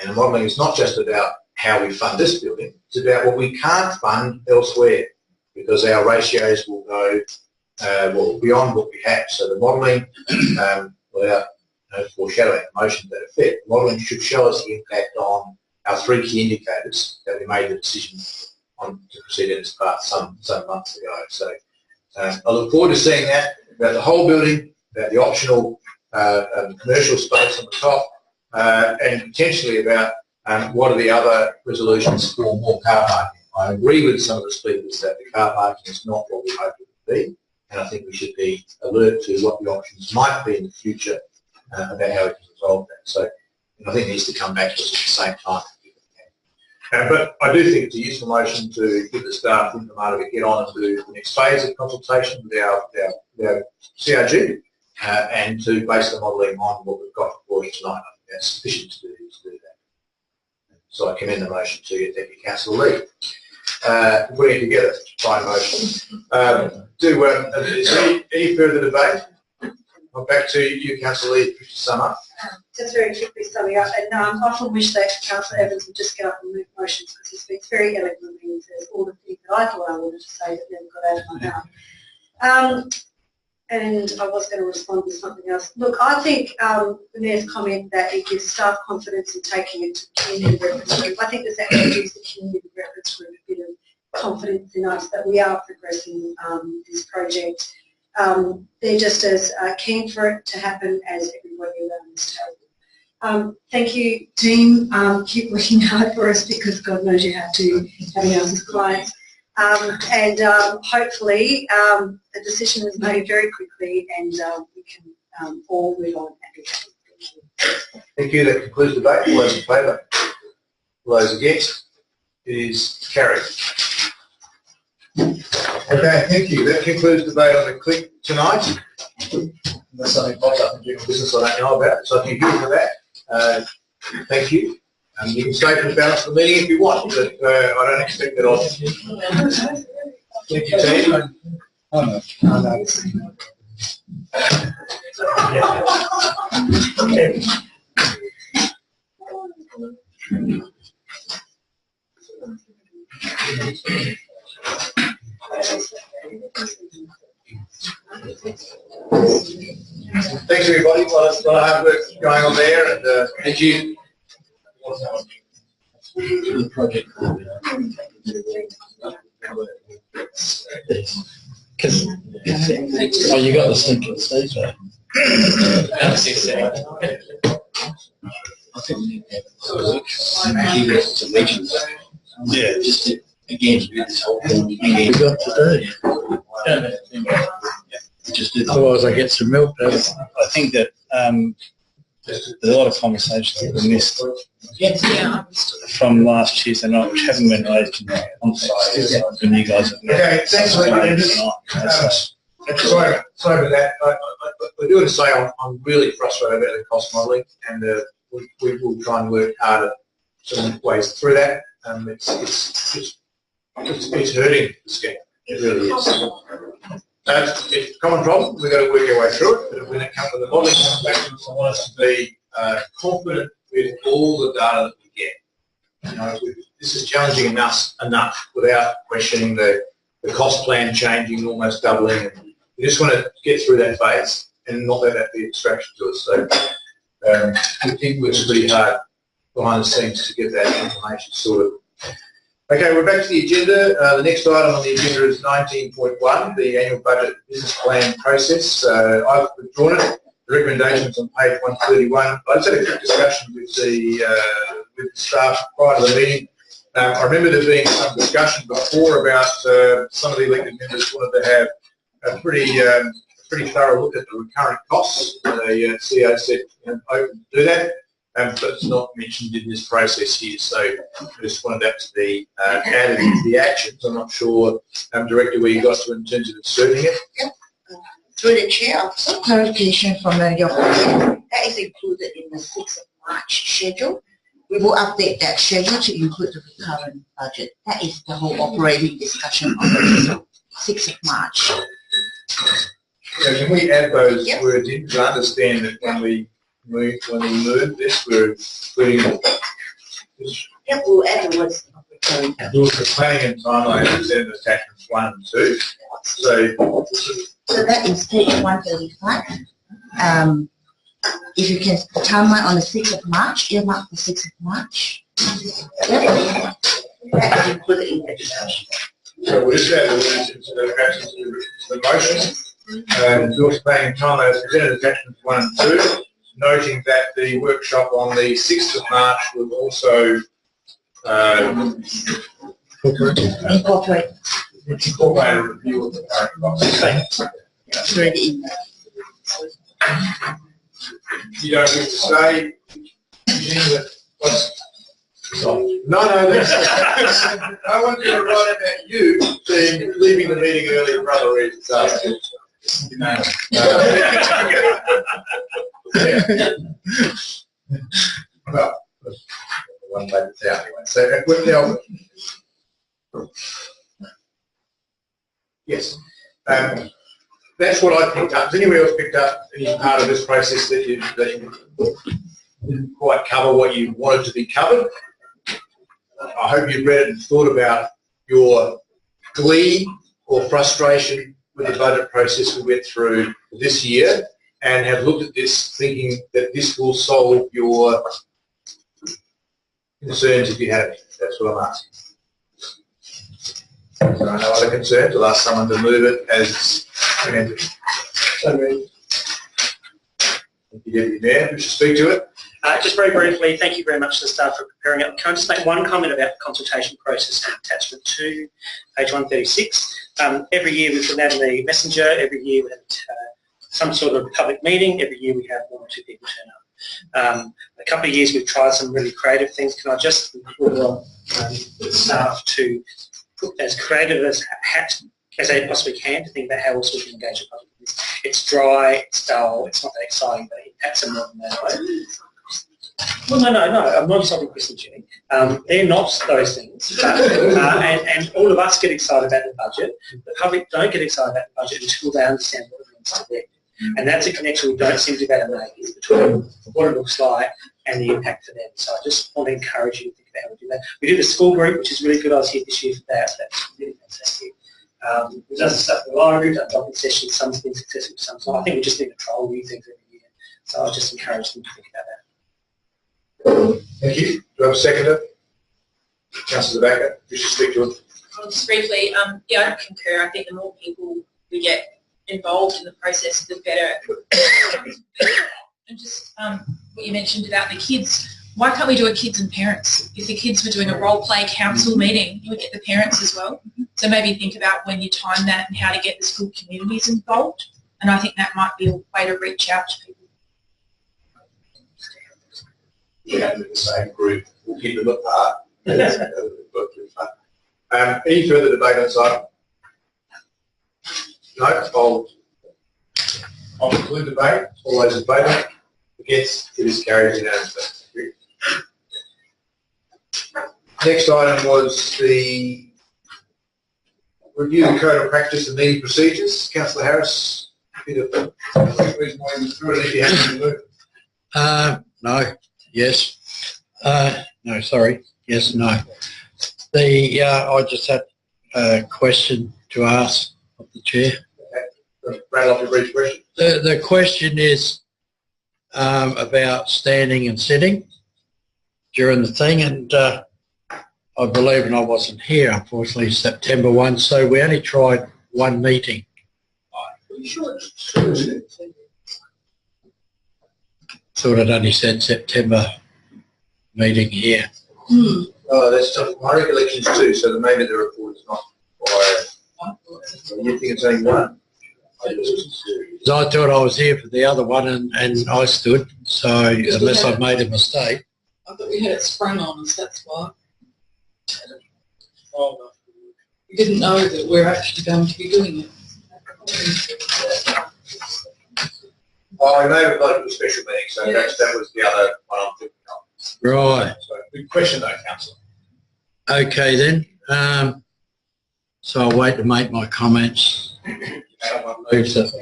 And the modelling is not just about how we fund this building, it's about what we can't fund elsewhere because our ratios will go beyond what we have. So the modelling, without foreshadowing the motion to that effect, the modelling should show us the impact on our 3 key indicators that we made the decision on to proceed in this part some months ago. So I look forward to seeing that about the whole building, about the optional commercial space on the top, and potentially about what are the other resolutions for more car parking. I agree with some of the speakers that the car parking is not what we hope it would be, and I think we should be alert to what the options might be in the future about how we can resolve that. So I think it needs to come back to us at the same time. But I do think it's a useful motion to give the staff the demand to get on and do the next phase of consultation with our CRG and to base the modelling on what we've got before you tonight. I think that's sufficient to do that. So I commend the motion to your Deputy Councillor Lee. Putting it together, it's a fine motion. Is there any further debate? I'm back to you, Councillor Lee, to sum up. Just very quickly summing up, and I often wish that Councillor Evans would just get up and move motions because he speaks very eloquently and says all the things that I thought I wanted to say that never got out of my mouth. And I was going to respond to something else. Look, I think the Mayor's comment that it gives staff confidence in taking it to the community reference group, I think this actually gives the community reference group a bit of confidence in us that we are progressing this project. They're just as keen for it to happen as everybody around this table. Thank you, team. Keep working hard for us because God knows you have to, having us as clients. Hopefully the decision is made very quickly and we can all move on. Thank you. That concludes the debate. All those in favour? All those against? It is carried. Okay, thank you. That concludes the debate on the click tonight. Unless something pops up in general business I don't know about. So thank you for that. Thank you. You can stay for the balance of the meeting if you want, but I don't expect that of you. Thank you, team. Thanks everybody. A lot of hard work going on there, and thank you. The project. Oh, you got the sinking seas there. I think we need to have regions. Yeah. Just to, again, do this whole thing. We got to do. Just do Otherwise, I get some milk. I think that there's a lot of conversations that were missed from last Tuesday night, which haven't been raised in the context when you guys have met. Okay, thanks for sorry about that. I do want to say I'm really frustrated about the cost modelling, and we will try and work hard at some ways through that. It's hurting the scheme. It really is. It's a common problem. We've got to work our way through it. But when it comes to the modelling comes back, I want us to be confident with all the data that we get. You know, this is challenging enough without questioning the cost plan changing, almost doubling. We just want to get through that phase and not let that be a distraction to us. So we think it's really hard behind the scenes to get that information sorted. Okay, we're back to the agenda. The next item on the agenda is 19.1, the annual budget business plan process. I've withdrawn it. The recommendations on page 131. I just had a quick discussion with the staff prior to the meeting. I remember there being some discussion before about some of the elected members wanted to have a pretty thorough look at the recurrent costs. The CEO said open to do that. But it's not mentioned in this process here, so I just wanted that to be added into the actions. I'm not sure, Director, where you got to in terms of inserting it. Yep. Through the chair, some clarification from your comment. That is included in the 6th of March schedule. We will update that schedule to include the recurrent budget. That is the whole operating discussion on the 6th of March. Yeah, can we add those words in to understand that when we move this, we're putting this. Yep, we'll add the words. The planning and timeline is in attachments 1 and 2. So that is page 135. If you can, the timeline on the 6th of March, earmark the 6th of March. Yep. That is included in the discussion. So we'll just add the words into the motion. Endorse planning and timeline is presented attachments 1 and 2. Noting that the workshop on the 6th of March will also incorporate a review of the current costs. You don't wish to say, No, that's I want you to write about you leaving the meeting early for other reasons. Well, one made it down anyway. So, yes. that's what I picked up. Has anyone else picked up any part of this process that you didn't quite cover what you wanted to be covered? I hope you've read it and thought about your glee or frustration with the budget process we went through this year, and have looked at this thinking that this will solve your concerns if you have any. That's what I'm asking. If there are no other concerns, I'll ask someone to move it as amended. So moved. Thank you, Deputy Mayor. Wish to speak to it? Just very briefly, thank you very much to the staff for preparing it. Can I just make one comment about the consultation process in attachment 2, page 136. Every year we put that in the messenger. Every year we have some sort of public meeting. Every year we have 1 or 2 people turn up. A couple of years we've tried some really creative things. Can I just implore the staff to put as creative as they possibly can to think about how else we can engage the public with this. It's dry, it's dull, it's not that exciting, but it impacts them more than that way. Well, no, I'm not stopping Chris and Jenny. They're not those things. And all of us get excited about the budget. The public don't get excited about the budget until they understand what it means to them. And that's a connection we don't seem to be able to make, is between what it looks like and the impact for them. So I just want to encourage you to think about how we do that. We do the school group, which is really good. I was here this year for that. That's really fantastic. We've done some stuff in the library, we've done docking sessions, some have been successful, some not. I think we just need to trial new things every year. So I just encourage them to think about that. Thank you. Do I have a seconder? Councillor Zabaka, you should speak to it. Just briefly, I concur. I think the more people we get involved in the process, the better. And just what you mentioned about the kids, why can't we do a kids and parents? If the kids were doing a role play council meeting, you would get the parents as well. So maybe think about when you time that and how to get the school communities involved. And I think that might be a way to reach out to people. We have the same group. We'll keep them apart. Any further debate on this item? No, I'll conclude debate. All those in favour? Against? It is carried unanimously. Next item was the review of the code of practice and meeting procedures. Councillor Harris, reason why you threw it if you haven't moved. No. Yes. No, sorry. Yes, no. I just had a question to ask of the Chair. Okay. Rattle off your brief question. The question is about standing and sitting during the thing, and I believe, and I wasn't here, unfortunately, September 1, so we only tried one meeting. Thought I'd only said September meeting here. Oh, that's my recollections too, so maybe the report is not required. You think it's only one? So I thought I was here for the other one and I stood, so unless I've made a mistake. I thought we had it sprung on us, that's why. We didn't know that we're actually going to be doing it. Oh, we may have got a special meeting, so yes. That was the other one I'm thinking of. Right. So, good question though, Councillor. Okay then. So I'll wait to make my comments. Someone moves it.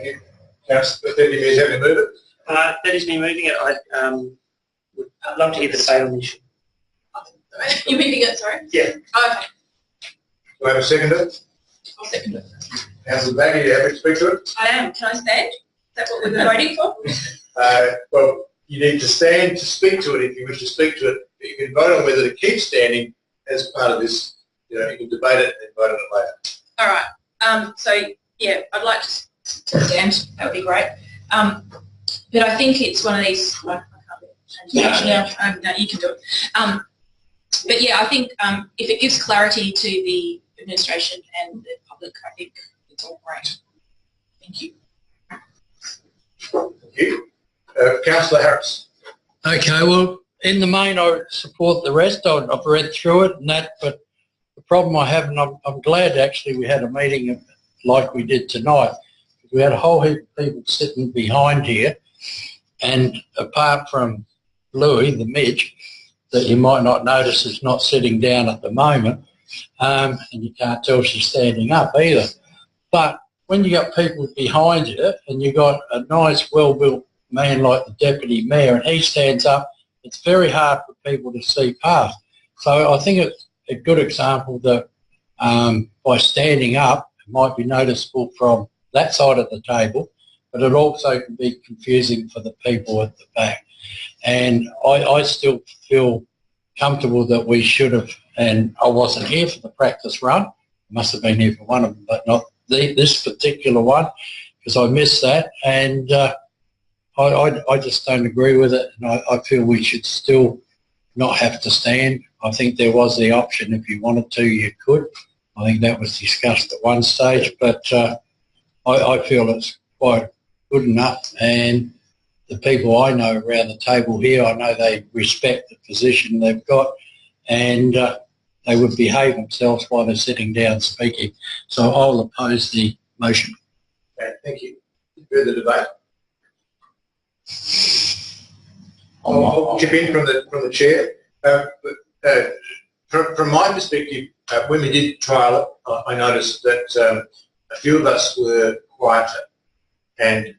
Councillor Deputy Mayor, have you moved it? That is me moving it. I'd love to hear the debate on the issue. You're moving it, sorry? Yeah. Oh, okay. Do I have a seconder? I'll second it. Councillor Baggy, you happy to speak to it? I am. Can I stand? Is that what we've been voting for? Well, you need to stand to speak to it if you wish to speak to it. You can vote on whether to keep standing as part of this. You can debate it and vote on it later. All right. So, yeah, I'd like to stand. That would be great. But I think it's one of these... I can't change now. No, you can do it. But, yeah, I think if it gives clarity to the administration and the public, I think it's all great. Thank you. Thank you. Councillor Harris. Okay, well, in the main, I support the rest. I've read through it and that, but the problem I have, and I'm glad actually we had a meeting like we did tonight. We had a whole heap of people sitting behind here, and apart from Louis, the midge, that you might not notice is not sitting down at the moment, and you can't tell she's standing up either. But when you got people behind you and you got a nice, well-built man like the Deputy Mayor and he stands up, it's very hard for people to see past. So I think it's a good example that by standing up, it might be noticeable from that side of the table, but it also can be confusing for the people at the back. And I still feel comfortable that we should have, and I wasn't here for the practice run, I must have been here for one of them, but not this particular one, because I missed that, and I just don't agree with it, and I feel we should still not have to stand. I think there was the option, if you wanted to, you could. I think that was discussed at one stage, but I feel it's quite good enough, and the people I know around the table here, I know they respect the position they've got, and they would behave themselves while they're sitting down speaking. So I'll oppose the motion. Okay, thank you. Further debate? I'll chip in from the chair. From my perspective, when we did trial it, I noticed that a few of us were quieter, and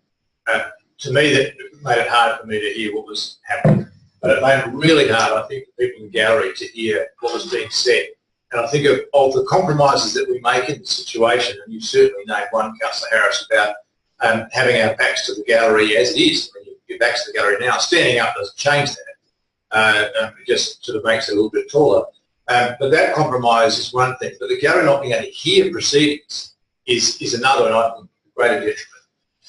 to me that made it hard for me to hear what was happening. But it made it really hard, I think, for people in the gallery to hear what was being said. And I think of the compromises that we make in the situation, and you certainly named one, Councillor Harris, about having our backs to the gallery as it is. When your back's to the gallery now, standing up doesn't change that. It just sort of makes it a little bit taller. But that compromise is one thing. But the gallery not being able to hear proceedings is another, and I think, greater detriment.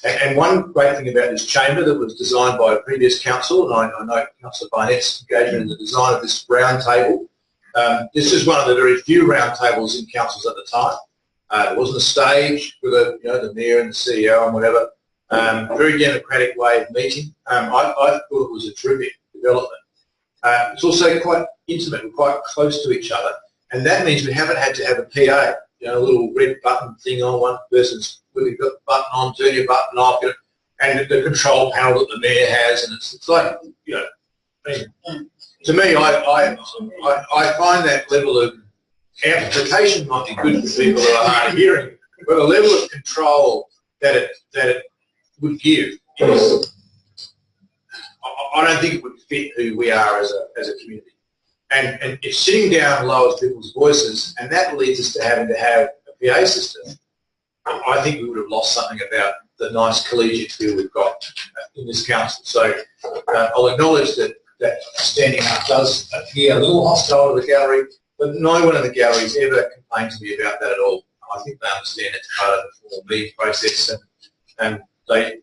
And one great thing about this chamber that was designed by a previous council, and I know Councillor Barnett's engagement in the design of this round table. This is one of the very few round tables in councils at the time. There wasn't a stage with the mayor and the CEO and whatever. Very democratic way of meeting. I thought it was a terrific development. It's also quite intimate. We're quite close to each other, and that means we haven't had to have a PA. A little red button thing on one person's. We've got the button on, turn your button off, and the control panel that the mayor has, and it's like, to me, I find that level of amplification might be good for people who are hard of hearing, but the level of control that it would give is, I don't think it would fit who we are as a community. And if sitting down lowers people's voices, and that leads us to having to have a PA system, I think we would have lost something about the nice collegiate feel we've got in this council. So I'll acknowledge that standing up does appear a little hostile to the gallery, but no one in the gallery has ever complained to me about that at all. I think they understand it's part of the formal meeting process, and they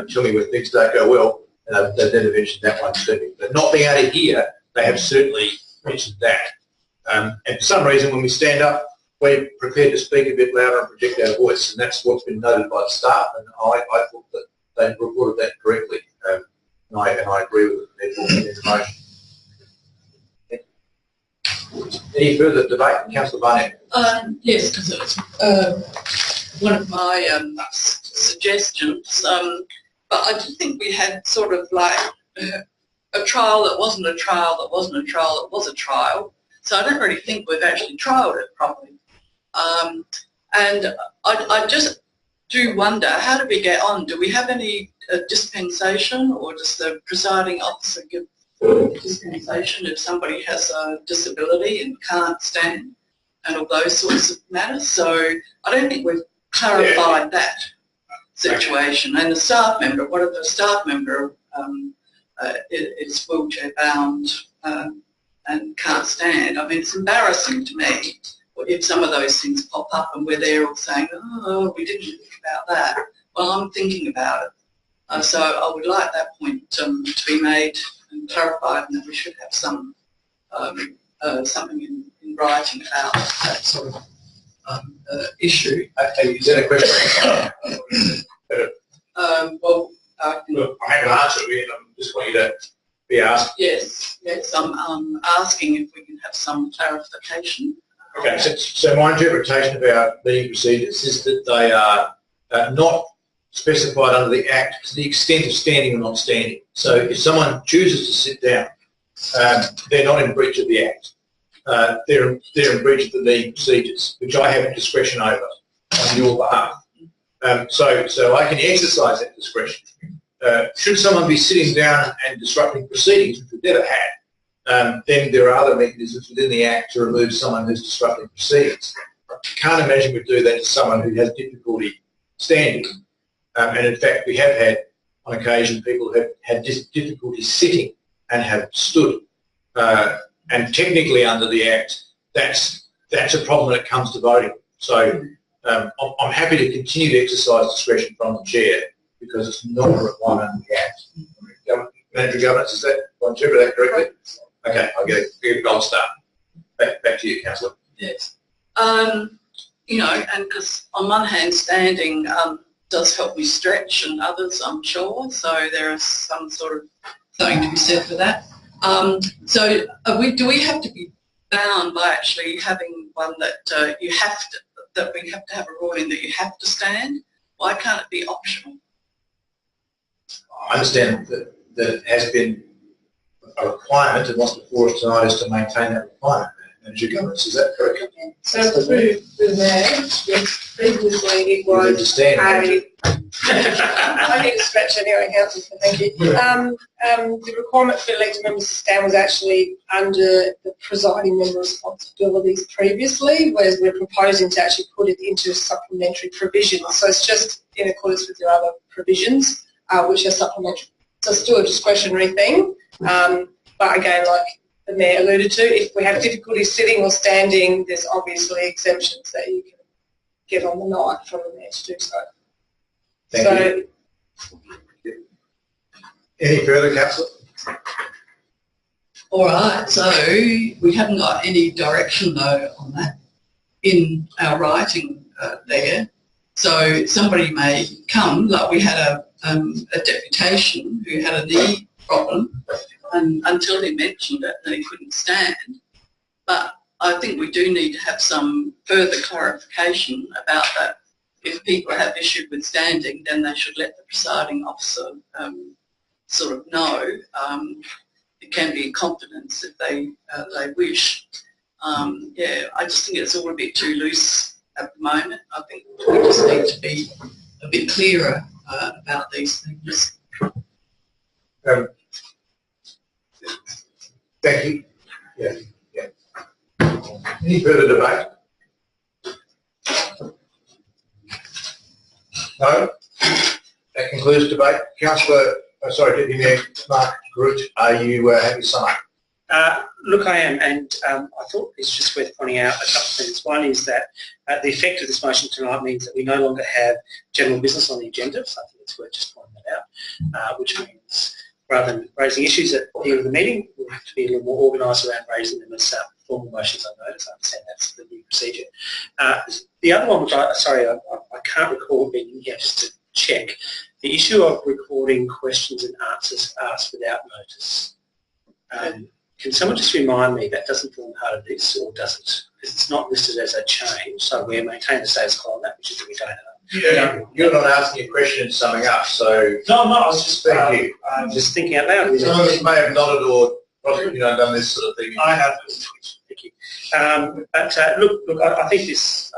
tell me when things don't go well, and they've never mentioned that one to me. But not being able to hear, they have certainly mentioned that. And for some reason, when we stand up, we're prepared to speak a bit louder and project our voice, and that's what's been noted by the staff, and I thought that they reported that correctly, and I agree with it, therefore, in the motion. Any further debate? Councillor Barnett. Yes, because it was one of my suggestions, but I do think we had sort of like a trial that wasn't a trial that wasn't a trial that was a trial, so I don't really think we've actually trialled it properly. And I just do wonder, how do we get on? Do we have any dispensation, or does the presiding officer give dispensation if somebody has a disability and can't stand, and all those sorts of matters? So I don't think we've clarified that situation. And the staff member, what if the staff member is wheelchair bound and can't stand? I mean, it's embarrassing to me if some of those things pop up and we're there all saying, oh, we didn't think about that. Well, I'm thinking about it. So I would like that point to be made and clarified, and that we should have some something in writing about that sort of issue. Is that a question? Well, I haven't answered it. I just want you to be asked. Yes, I'm asking if we can have some clarification. Okay, so my interpretation about meeting procedures is that they are not specified under the Act to the extent of standing or not standing. So if someone chooses to sit down, they're not in breach of the Act. They're in breach of the meeting procedures, which I have discretion over on your behalf. So I can exercise that discretion. Should someone be sitting down and disrupting proceedings, which we've never had, then there are other mechanisms within the Act to remove someone who's disrupting proceedings. I can't imagine we'd do that to someone who has difficulty standing. And in fact, we have had, on occasion, people who have had difficulty sitting and have stood. And technically under the Act, that's a problem when it comes to voting. So I'm happy to continue to exercise discretion from the chair because it's not a requirement under the Act. Manager governance, is that, do I interpret that correctly? Okay, I'll get a gold star. Back to you, Councillor. Yes. You know, and because on one hand, standing does help me stretch, and others, I'm sure. So there is some sort of something to be said for that. So do we have to be bound by actually having one that you have to, that we have to have a ruling that you have to stand? Why can't it be optional? I understand that it has been a requirement, and what's before us tonight is to maintain that requirement. Manager governance, is that correct? So through the mayor, yes, previously it was I need to stretch anyway, Councillor, so thank you. The requirement for elected members to stand was actually under the presiding member responsibilities previously, whereas we're proposing to actually put it into supplementary provisions. So it's just in accordance with your other provisions, which are supplementary. So it's still a discretionary thing, but again, like the Mayor alluded to, if we have difficulty sitting or standing, there's obviously exemptions that you can get on the night from the Mayor to do so. Thank you. Any further, Councillor? All right, so we haven't got any direction though on that in our writing there. So somebody may come, like we had a deputation who had a knee problem, and until he mentioned it, then he couldn't stand. But I think we do need to have some further clarification about that. If people have issue with standing, then they should let the presiding officer sort of know. It can be in confidence if they wish. Yeah, I just think it's all a bit too loose at the moment. I think we just need to be a bit clearer about these things. Thank you. Yeah. Any further debate? No? That concludes debate. Councillor, Deputy Mayor Mark Groot, are you happy to sum up? Look, I am, and I thought it's just worth pointing out a couple of things. One is that the effect of this motion tonight means that we no longer have general business on the agenda, so I think it's worth just pointing that out, which means rather than raising issues at the end of the meeting, we'll have to be a little more organised around raising them as formal motions on notice. I understand that's the new procedure. The other one, which I can't recall being here just to check, the issue of recording questions and answers asked without notice. Can someone just remind me that doesn't form part of this, or does it? Because it's not listed as a change, so we maintain the status quo on that, which is that we don't have. Yeah, you're not asking a question and summing up, so... No, I'm not. I was just, thank you. I'm just thinking out loud. Some of us may have nodded or possibly done this sort of thing. I have. Thank you. But look, I think this,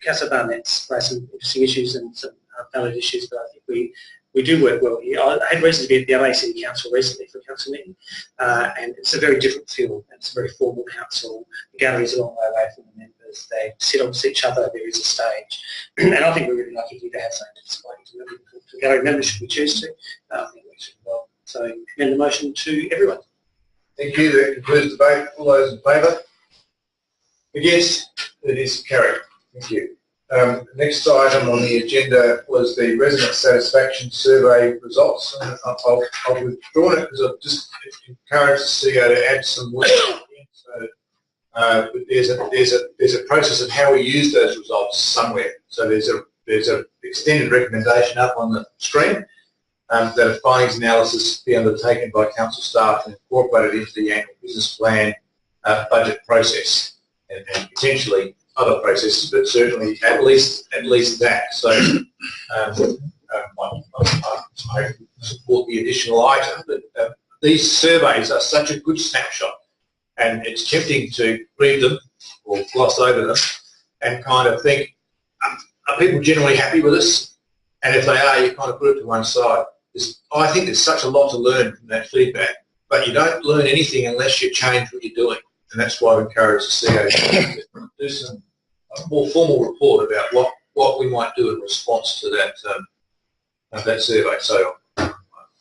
Councillor Barnett's raised some interesting issues and some valid issues, but I think we do work well here. I had reason to be at the LA City Council recently for a council meeting, and it's a very different feel. It's a very formal council. The gallery's a long way away from the members. They sit opposite each other. There is a stage, and I think we're really lucky here to have something to display to gallery members should we choose to. I think it works really well. So, commend the motion to everyone. Thank you. That concludes the debate. All those in favour? Against? It is carried. Thank you. Next item on the agenda was the resident satisfaction survey results. I've withdrawn it because I've just encouraged the CEO to add some work. So there's a process of how we use those results somewhere. So there's a extended recommendation up on the screen that a findings analysis be undertaken by council staff and incorporated into the annual business plan budget process, and potentially other processes, but certainly at least that. So I support the additional item, but these surveys are such a good snapshot, and it's tempting to read them or gloss over them and kind of think, are people generally happy with us? And if they are, you kind of put it to one side. I think there's such a lot to learn from that feedback, but you don't learn anything unless you change what you're doing. And that's why we encourage the CEO to do some more formal report about what we might do in response to that survey. So I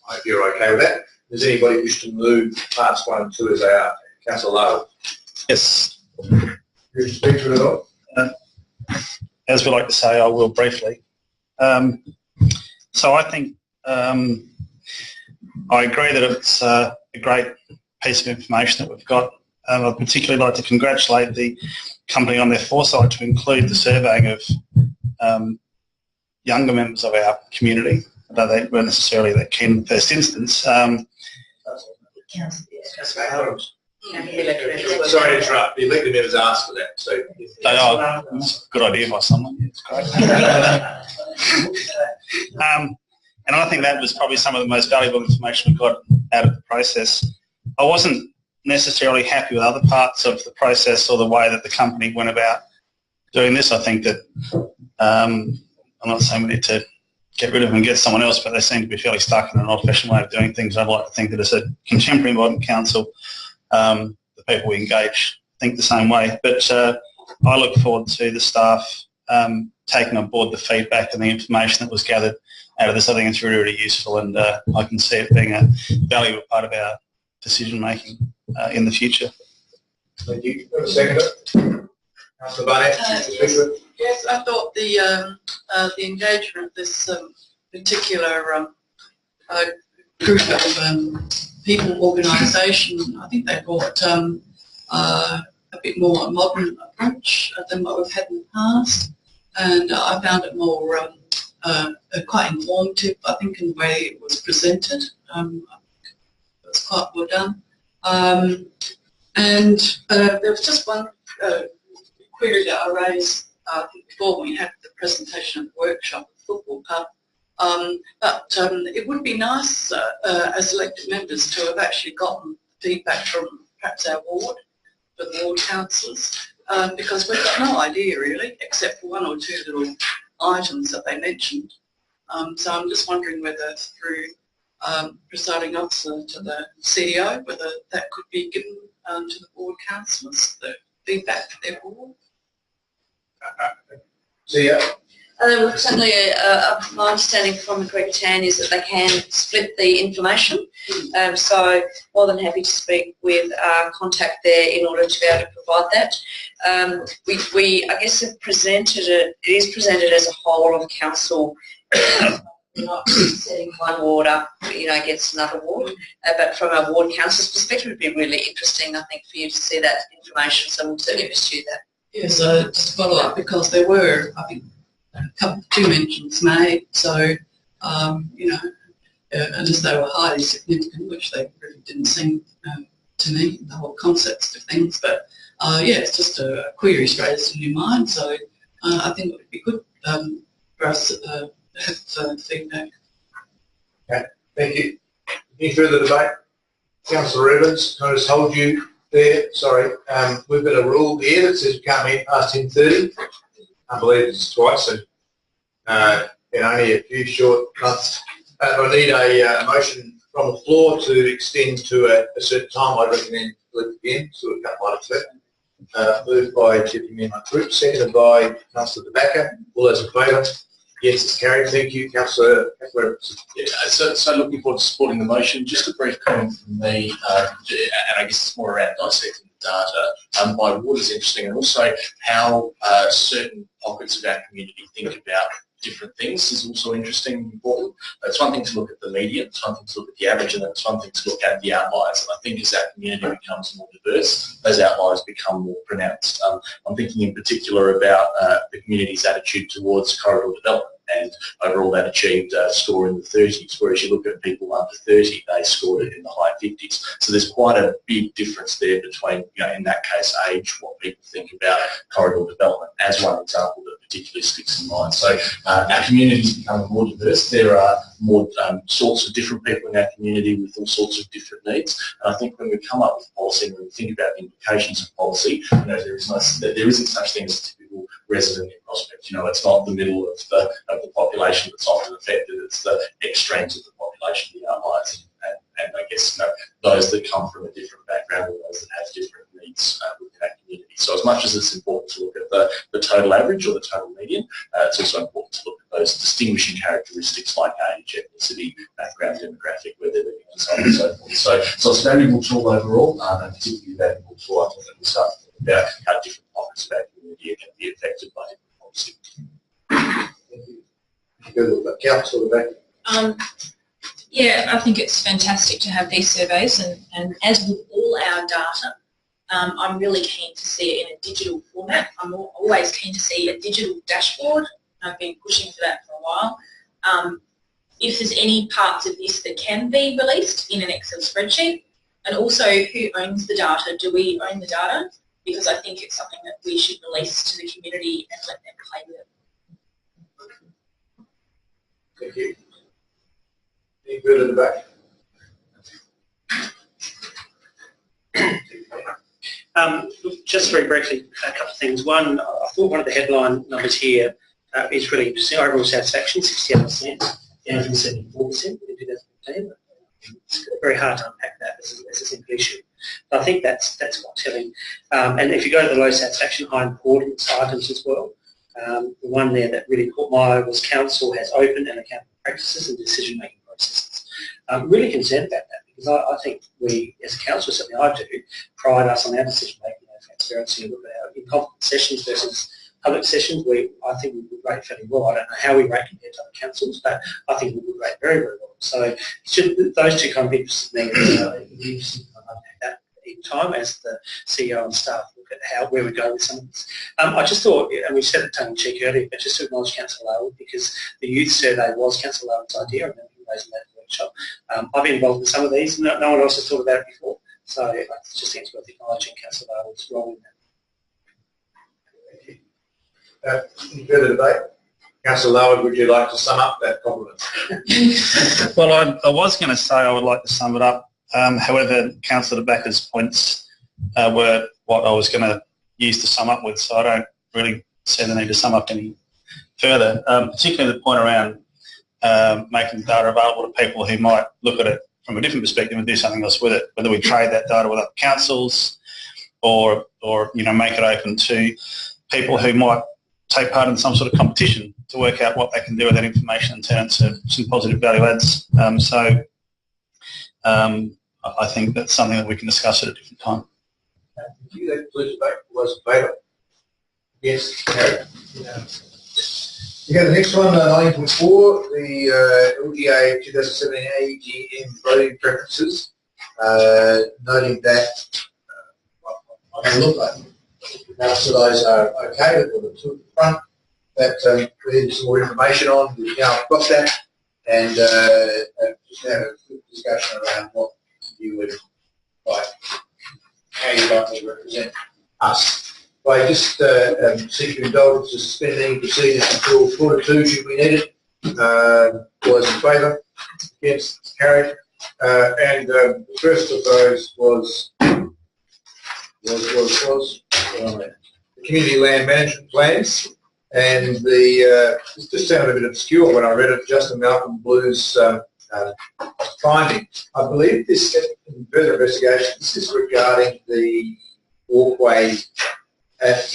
hope you're okay with that. Does anybody wish to move parts 1 and 2 as they are? Councillor Lowe. Yes. You speak to it at all? As we like to say, I will briefly. So I think I agree that it's a great piece of information that we've got. I'd particularly like to congratulate the company on their foresight to include the surveying of younger members of our community, although they weren't necessarily that keen in the first instance. Sorry to interrupt. The elected members asked for that. So that's a good idea by someone. It's great. And I think that was probably some of the most valuable information we got out of the process. I wasn't necessarily happy with other parts of the process or the way that the company went about doing this. I think that I'm not saying we need to get rid of them and get someone else, but they seem to be fairly stuck in an old-fashioned way of doing things. I'd like to think that as a contemporary modern council, the people we engage think the same way. But I look forward to the staff taking on board the feedback and the information that was gathered out of this. I think it's really, really useful, and I can see it being a valuable part of our decision making in the future. Thank you. Second, Councillor Barnett. Yes, I thought the engagement of this particular group of people, organisation, I think they brought a bit more modern approach than what we've had in the past, and I found it more quite informative, I think, in the way it was presented. It was quite well done. And there was just one query that I raised before we had the presentation of the workshop at the football club. But it would be nice as elected members to have actually gotten feedback from perhaps our ward, for the ward councillors, because we've got no idea really, except for one or two little items that they mentioned. So I'm just wondering whether through presiding officer to the CEO, whether that could be given to the ward councillors, the feedback for their ward. CEO. Certainly, my understanding from Greg Tan is that they can split the information. So more than happy to speak with contact there in order to be able to provide that. We I guess have presented it. It is presented as a whole of council. Not setting one ward up, against another ward, but from a ward council's perspective, it would be really interesting, I think, for you to see that information. So we'll certainly pursue that. Yes, just follow up, because there were, I think, two mentions made. So, unless they were highly significant, which they really didn't seem to me, the whole concepts of things. But yeah, it's just a query raised in your mind. So I think it would be good for us to have feedback. Okay, thank you. Any further debate? Councillor Evans, can I just hold you there? Sorry, we've got a rule here that says you can't meet past 10:30. I believe it's twice, so in only a few short months. I need a motion from the floor to extend to a certain time. I recommend leave it in, so we've got one of that. Moved by Deputy Mayor Group, seconded by Councillor De Backer. All those in favour? Yes, it's carried. Thank you, Councillor Evans. Yeah, so looking forward to supporting the motion. Just a brief comment from me, and I guess it's more around dissecting the data. By what is interesting, and also how certain pockets of our community think about different things is also interesting and important. It's one thing to look at the median, it's one thing to look at the average, and it's one thing to look at the outliers. And I think as our community becomes more diverse, those outliers become more pronounced. I'm thinking in particular about the community's attitude towards corridor development, and overall that achieved a score in the 30s, whereas you look at people under 30, they scored it in the high 50s. So there's quite a big difference there between, in that case, age, what people think about corridor development, as one example that particularly sticks in mind. So our community is becoming more diverse. There are more sorts of different people in our community with all sorts of different needs. And I think when we come up with policy and when we think about the implications of policy, there isn't such thing as a typical resident in Prospect. You know, it's not the middle of the population that's often affected. It's the extremes of the population, the outliers, and I guess, you know, those that come from a different background or those that have different needs within that community. So as much as it's important to look at the total average or the total median, it's also important to look at those distinguishing characteristics like age, ethnicity, background, demographic, where they're living, and so on and so forth. So it's a valuable tool overall, and particularly valuable tool, I think, when we start thinking about how different pockets of our community are going to be affected by different policy. Councillor Rebecca. Yeah, I think it's fantastic to have these surveys, and as with all our data, I'm really keen to see it in a digital format. I'm always keen to see a digital dashboard. I've been pushing for that for a while. If there's any parts of this that can be released in an Excel spreadsheet, and also who owns the data? Do we own the data? Because I think it's something that we should release to the community and let them play with it. Thank you. Any further debate? Just very briefly, a couple of things. One, I thought one of the headline numbers here is really interesting. Overall satisfaction, 68%, down from 74% in 2015. It's very hard to unpack that as a simple issue. But I think that's quite telling. And if you go to the low satisfaction, high importance items as well, the one there that really caught my eye was council has open and accountable practices and decision-making processes. I'm really concerned about that because I think we, as a council, certainly I do, pride us on our decision-making and transparency. Look at our in-confidence sessions versus public sessions. I think we would rate fairly well. I don't know how we rate compared to other councils, but I think we would rate very, very well. So those two kind of interests me. That in time as the CEO and staff look at where we go with some of this. I just thought, and we said it tongue-in-cheek earlier, but just to acknowledge Councillor Lowell because the youth survey was Councillor Lowell's idea and then he raised that workshop. I've been involved in some of these. No one else has thought about it before. So I just think it's worth acknowledging Councillor Lowell's role in that. Any further debate? Councillor Lowell, would you like to sum up that compliment? Well, I was going to say I would like to sum it up. However, Councillor De Backer's points were what I was going to use to sum up with, so I don't really see the need to sum up any further, particularly the point around making data available to people who might look at it from a different perspective and do something else with it, whether we trade that data with other councils or make it open to people who might take part in some sort of competition to work out what they can do with that information and turn it into some positive value adds. I think that's something that we can discuss at a different time. Thank you. That concludes the debate. All those in favour? Yes, carried. Okay, the next one, 9.4, the LGA 2017 AGM voting preferences, noting that I can look like most of those are okay, but the two at the front that we need some more information on. We've now got that, and just have a quick discussion around what you would like, how you'd like to represent us. I just seek your indulgence to suspend any proceedings until quarter two should we need it. Was in favour? Against? Carried. And the first of those was the community land management plans, and it just sounded a bit obscure when I read it. Justin Malcolm Blue's finding. I believe this, in further investigation, this is regarding the walkway at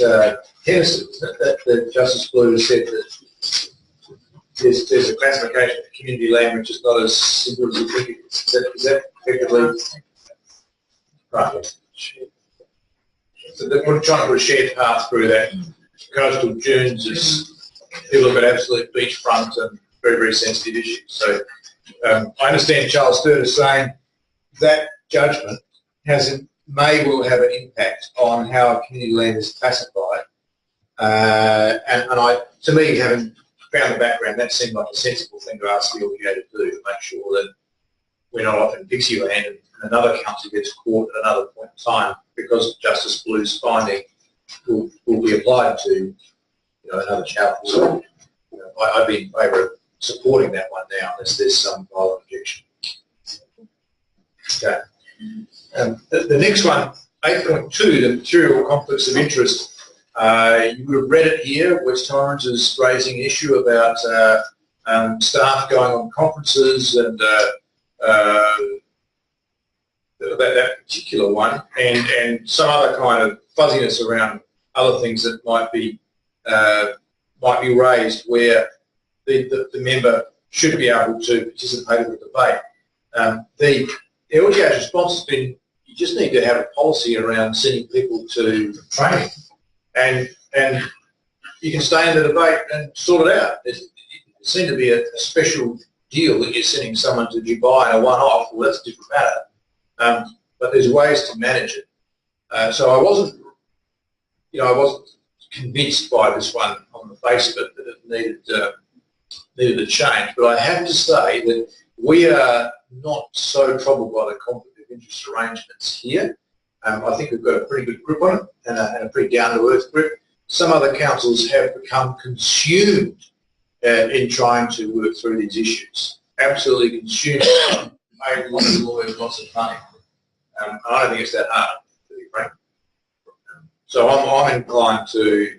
Henderson, isn't it? That Justice Blue said that there's a classification of community land which is not as simple as you think it is. Is that effectively right? So we're trying to put a shared path through that. Coastal dunes is people have got absolute beachfront and very, very sensitive issues. So I understand Charles Sturt is saying that judgment may well have an impact on how community land is classified. To me, having found the background, that seemed like a sensible thing to ask the LGA to do, to make sure that we're not off in pixie land and another council gets caught at another point in time because Justice Blue's finding will be applied to another chapter. So I'd be in favour of supporting that one now unless there's some violent objection. Okay. The next one, 8.2, the material conflicts of interest You would have read it here. West Torrens is raising an issue about staff going on conferences and that particular one, and some other kind of fuzziness around other things that might be raised where the member should be able to participate in the debate. The LGA's response has been, you just need to have a policy around sending people to training, and you can stay in the debate and sort it out. It seemed to be a special deal that you're sending someone to Dubai and a one-off. Well, that's a different matter. But there's ways to manage it. So I wasn't convinced by this one on the face of it that it needed a change. But I have to say that we are not so troubled by the conflict of interest arrangements here. I think we've got a pretty good grip on it and a pretty down-to-earth grip. Some other councils have become consumed in trying to work through these issues. Absolutely consumed. Paid lots of lawyers lots of money. I don't think it's that hard, to be frank. So I'm inclined to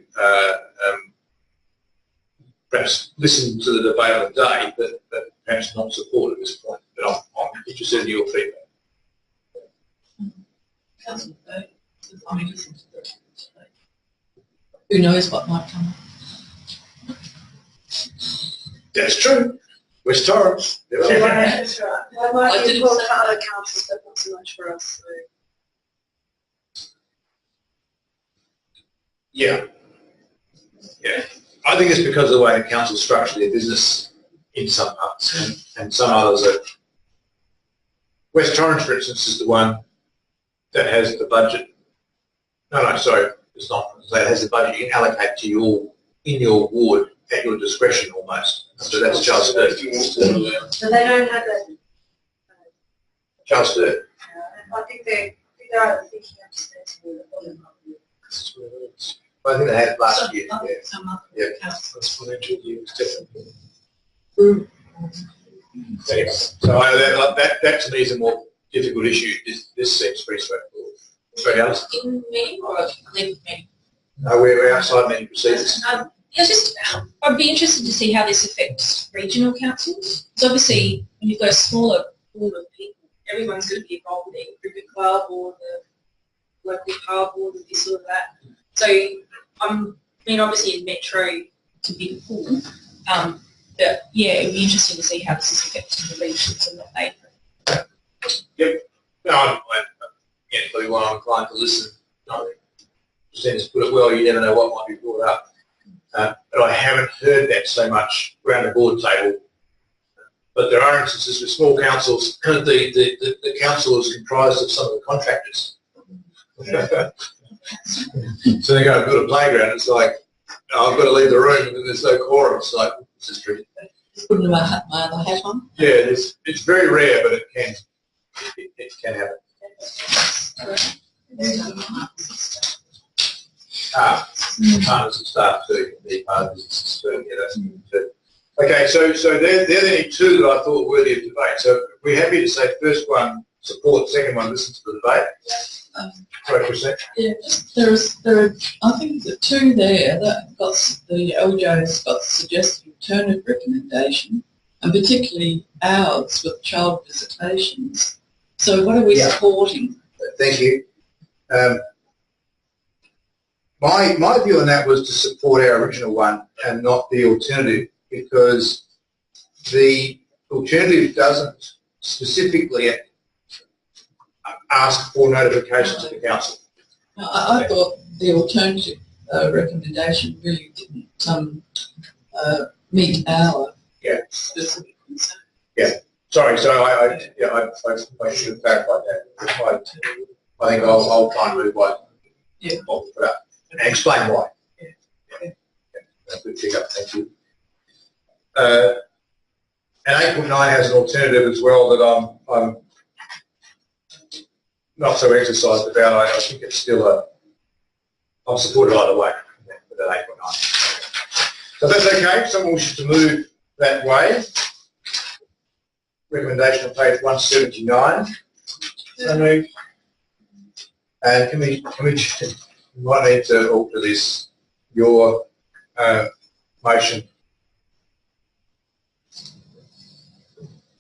perhaps listen to the debate of the day, but perhaps not support at this point. But I'm interested in your feedback. Who knows what might come up? That's true. West Torrens. That's right. That might be important for other councils, but not so much for us. So. Yeah. I think it's because of the way the council structure their business in some parts, and some others are. West Torrens, for instance, is the one that has the budget. No, sorry, it's not. That has the budget you can allocate to in your ward at your discretion almost. So that's Charles Sturt. So they don't have that. Charles Sturt. I think they're either thinking of dispensing with it. I think they had it last year. Yeah. That's financial years, definitely. Anyway, so that to me is a more difficult issue. This seems pretty straightforward. Sorry, Alice? In meeting or a leave meeting? No, we're outside meeting procedures. I'd be interested to see how this affects regional councils. Because obviously, when you've got a smaller pool of people, everyone's going to be involved with the cricket club or the local pub or this or that. So, obviously in Metro, it's a big pool. But yeah, it'd be interesting to see how this is affecting the regions and what they think. Yep. No, probably why I'm inclined to listen. Presenters put it well, you never know what might be brought up. But I haven't heard that so much around the board table. But there are instances with small councils, the council is comprised of some of the contractors. So they go and build a playground, it's like, I've got to leave the room and there's no quorum. It's like, this is tricky. Putting my other hat on? Yeah, it's very rare, but it can happen. Partners and staff too, the part of businesses too. Yeah, that's good too. Okay, so they're the only two that I thought were worthy of debate. So we're happy to say first one, support, second one, listen to the debate. Sorry, Christine. Yeah, there are, I think the two there that got the LJ's got suggested alternative recommendation, and particularly ours with child visitations. So what are we supporting? Thank you. My view on that was to support our original one and not the alternative, because the alternative doesn't specifically ask for notification to the council. I thought the alternative recommendation really didn't meet our specific concern. Yeah, sorry. So I should have clarified that. I think I'll try and move why. Yeah. And explain why. Yeah. Good pick up. Thank you. And 8.9 has an alternative as well that I'm not so exercised about. I think it's still I'm supported either way with that 8.9. So that's okay. If someone wishes to move that way. Recommendation on page 179. So move. And can we might need to alter this your motion.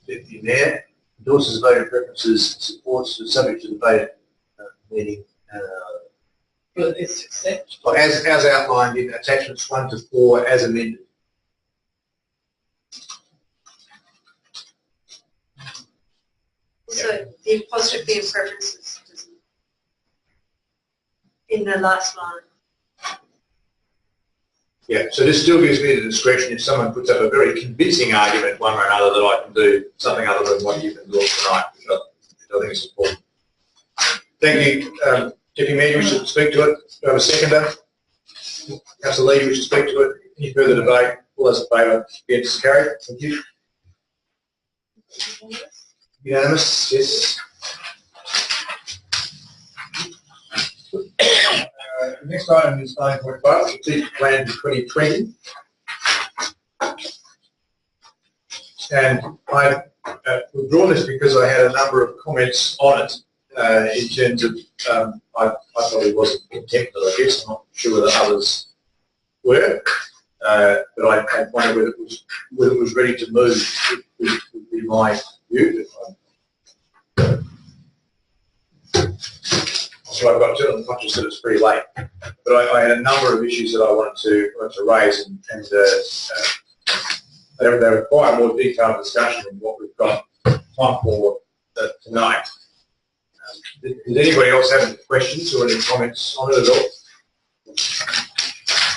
Deputy Mayor endorses voting preferences, supports the subject to the vote meeting. It's accepted. As outlined in attachments 1 to 4 as amended. So the apostrophe of preferences in the last line. Yeah, so this still gives me the discretion if someone puts up a very convincing argument one way or another that I can do something other than what you've endorsed tonight, which I think is important. Thank you. Deputy Mayor, you wish to speak to it? Do I have a seconder? Councillor Lee, you wish to speak to it? Any further debate? All those in favour? Against? Carried. Thank you. Unanimous? Yes. The next item is 9.5, Strategic Plan for 2020. And we've drawn this because I had a number of comments on it in terms of, I probably wasn't content with it, I guess. I'm not sure whether others were, but I had wondered whether it was ready to move, would be my view. So I've got to, I'm conscious that it's pretty late, but I had a number of issues that I wanted to raise, and they require more detailed discussion than what we've got time for tonight. Does anybody else have any questions or any comments on it at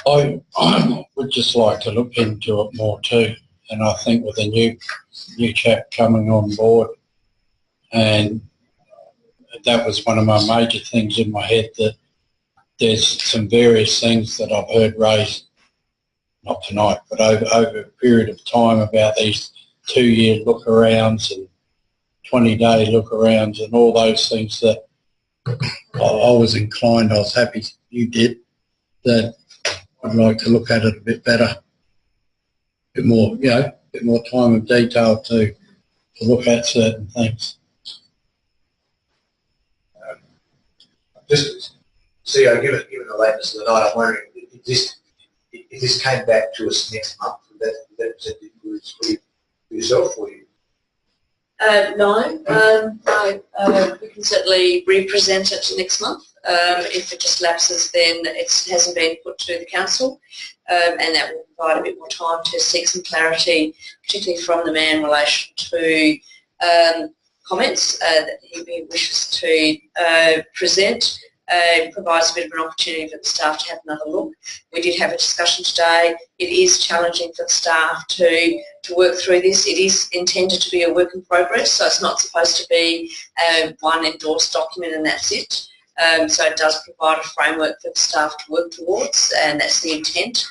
all? I would just like to look into it more too, and I think with a new chap coming on board, and that was one of my major things in my head, that there's some various things that I've heard raised, not tonight, but over a period of time, about these 2-year look-arounds and 20-day look-arounds and all those things that I was inclined, I was happy you did, that I'd like to look at it a bit better, a bit more, a bit more time and detail to look at certain things. Just see, given the lateness of the night, I'm wondering if this came back to us next month, would that present influence for yourself or you? No, we can certainly represent it next month. If it just lapses, then it hasn't been put to the council, and that will provide a bit more time to seek some clarity, particularly from the Mayor in relation to comments that he wishes to present. Provides a bit of an opportunity for the staff to have another look. We did have a discussion today. It is challenging for the staff to work through this. It is intended to be a work in progress, so it's not supposed to be one endorsed document and that's it. So it does provide a framework for the staff to work towards, and that's the intent.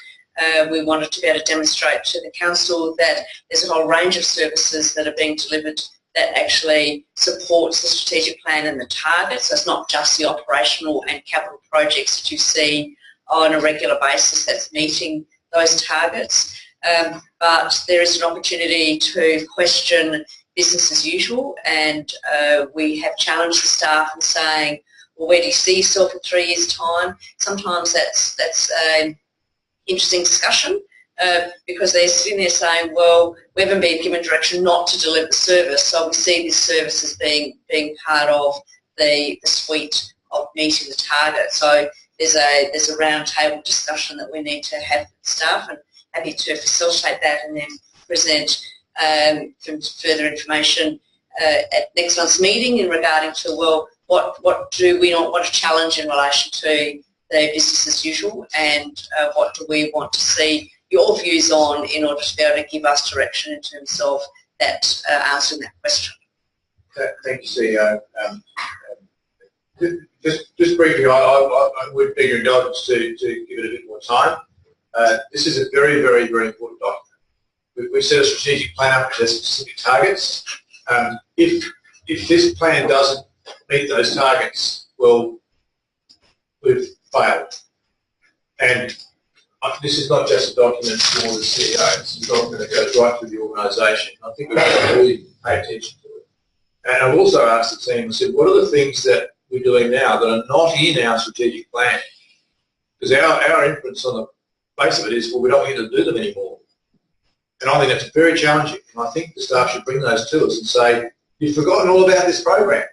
We wanted to be able to demonstrate to the council that there's a whole range of services that are being delivered that actually supports the strategic plan and the targets. So it's not just the operational and capital projects that you see on a regular basis that's meeting those targets. But there is an opportunity to question business as usual, and we have challenged the staff in saying, well, where do you see yourself in 3 years' time? Sometimes that's an interesting discussion. Because they're sitting there saying, well, we haven't been given direction not to deliver the service, so we see this service as being part of the suite of meeting the target. So there's a round table discussion that we need to have with staff, and happy to facilitate that and then present some further information at next month's meeting in regarding to, well, what do we not want to challenge in relation to the business as usual, and what do we want to see your views on in order to be able to give us direction in terms of that answering that question. Thank you, CEO. Just briefly, I would beg your indulgence to give it a bit more time. This is a very, very, very important document. We've set a strategic plan up with specific targets. If this plan doesn't meet those targets, well, we've failed. And this is not just a document for the CEO, it's a document that goes right through the organisation. I think we've got to really pay attention to it. And I've also asked the team, I said, what are the things that we're doing now that are not in our strategic plan Because our inference on the face of it is, well, we don't want you to do them anymore. And I think that's very challenging. And I think the staff should bring those to us and say, you've forgotten all about this program.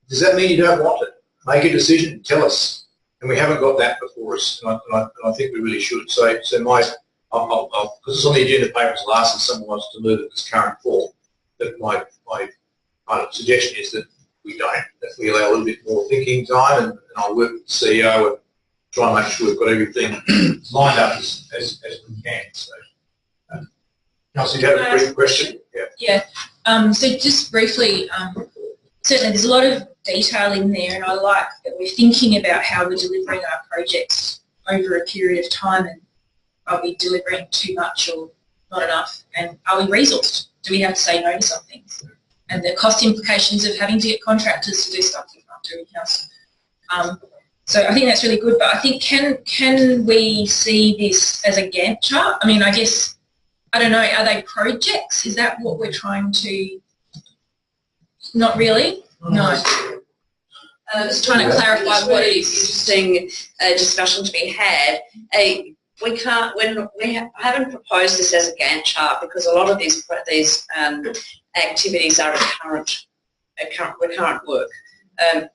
Does that mean you don't want it? Make a decision, tell us. And we haven't got that before us, and I think we really should. So because it's on the agenda papers last and someone wants to move it in its current form, that my kind of suggestion is that we don't, that we allow a little bit more thinking time, and I'll work with the CEO and try and make sure we've got everything lined up as we can. So, Kelsey, you had a brief question? Yeah. So just briefly, certainly there's a lot of detail in there, and I like that we're thinking about how we're delivering our projects over a period of time, and are we delivering too much or not enough, and are we resourced? Do we have to say no to some things? And the cost implications of having to get contractors to do stuff we can't do in-house. So I think that's really good, but I think can we see this as a Gantt chart? I mean, I guess, I don't know, are they projects? Is that what we're trying to... Not really? No. Just trying to clarify what is interesting discussion to be had. We can't, I haven't proposed this as a Gantt chart because a lot of these activities are recurrent work.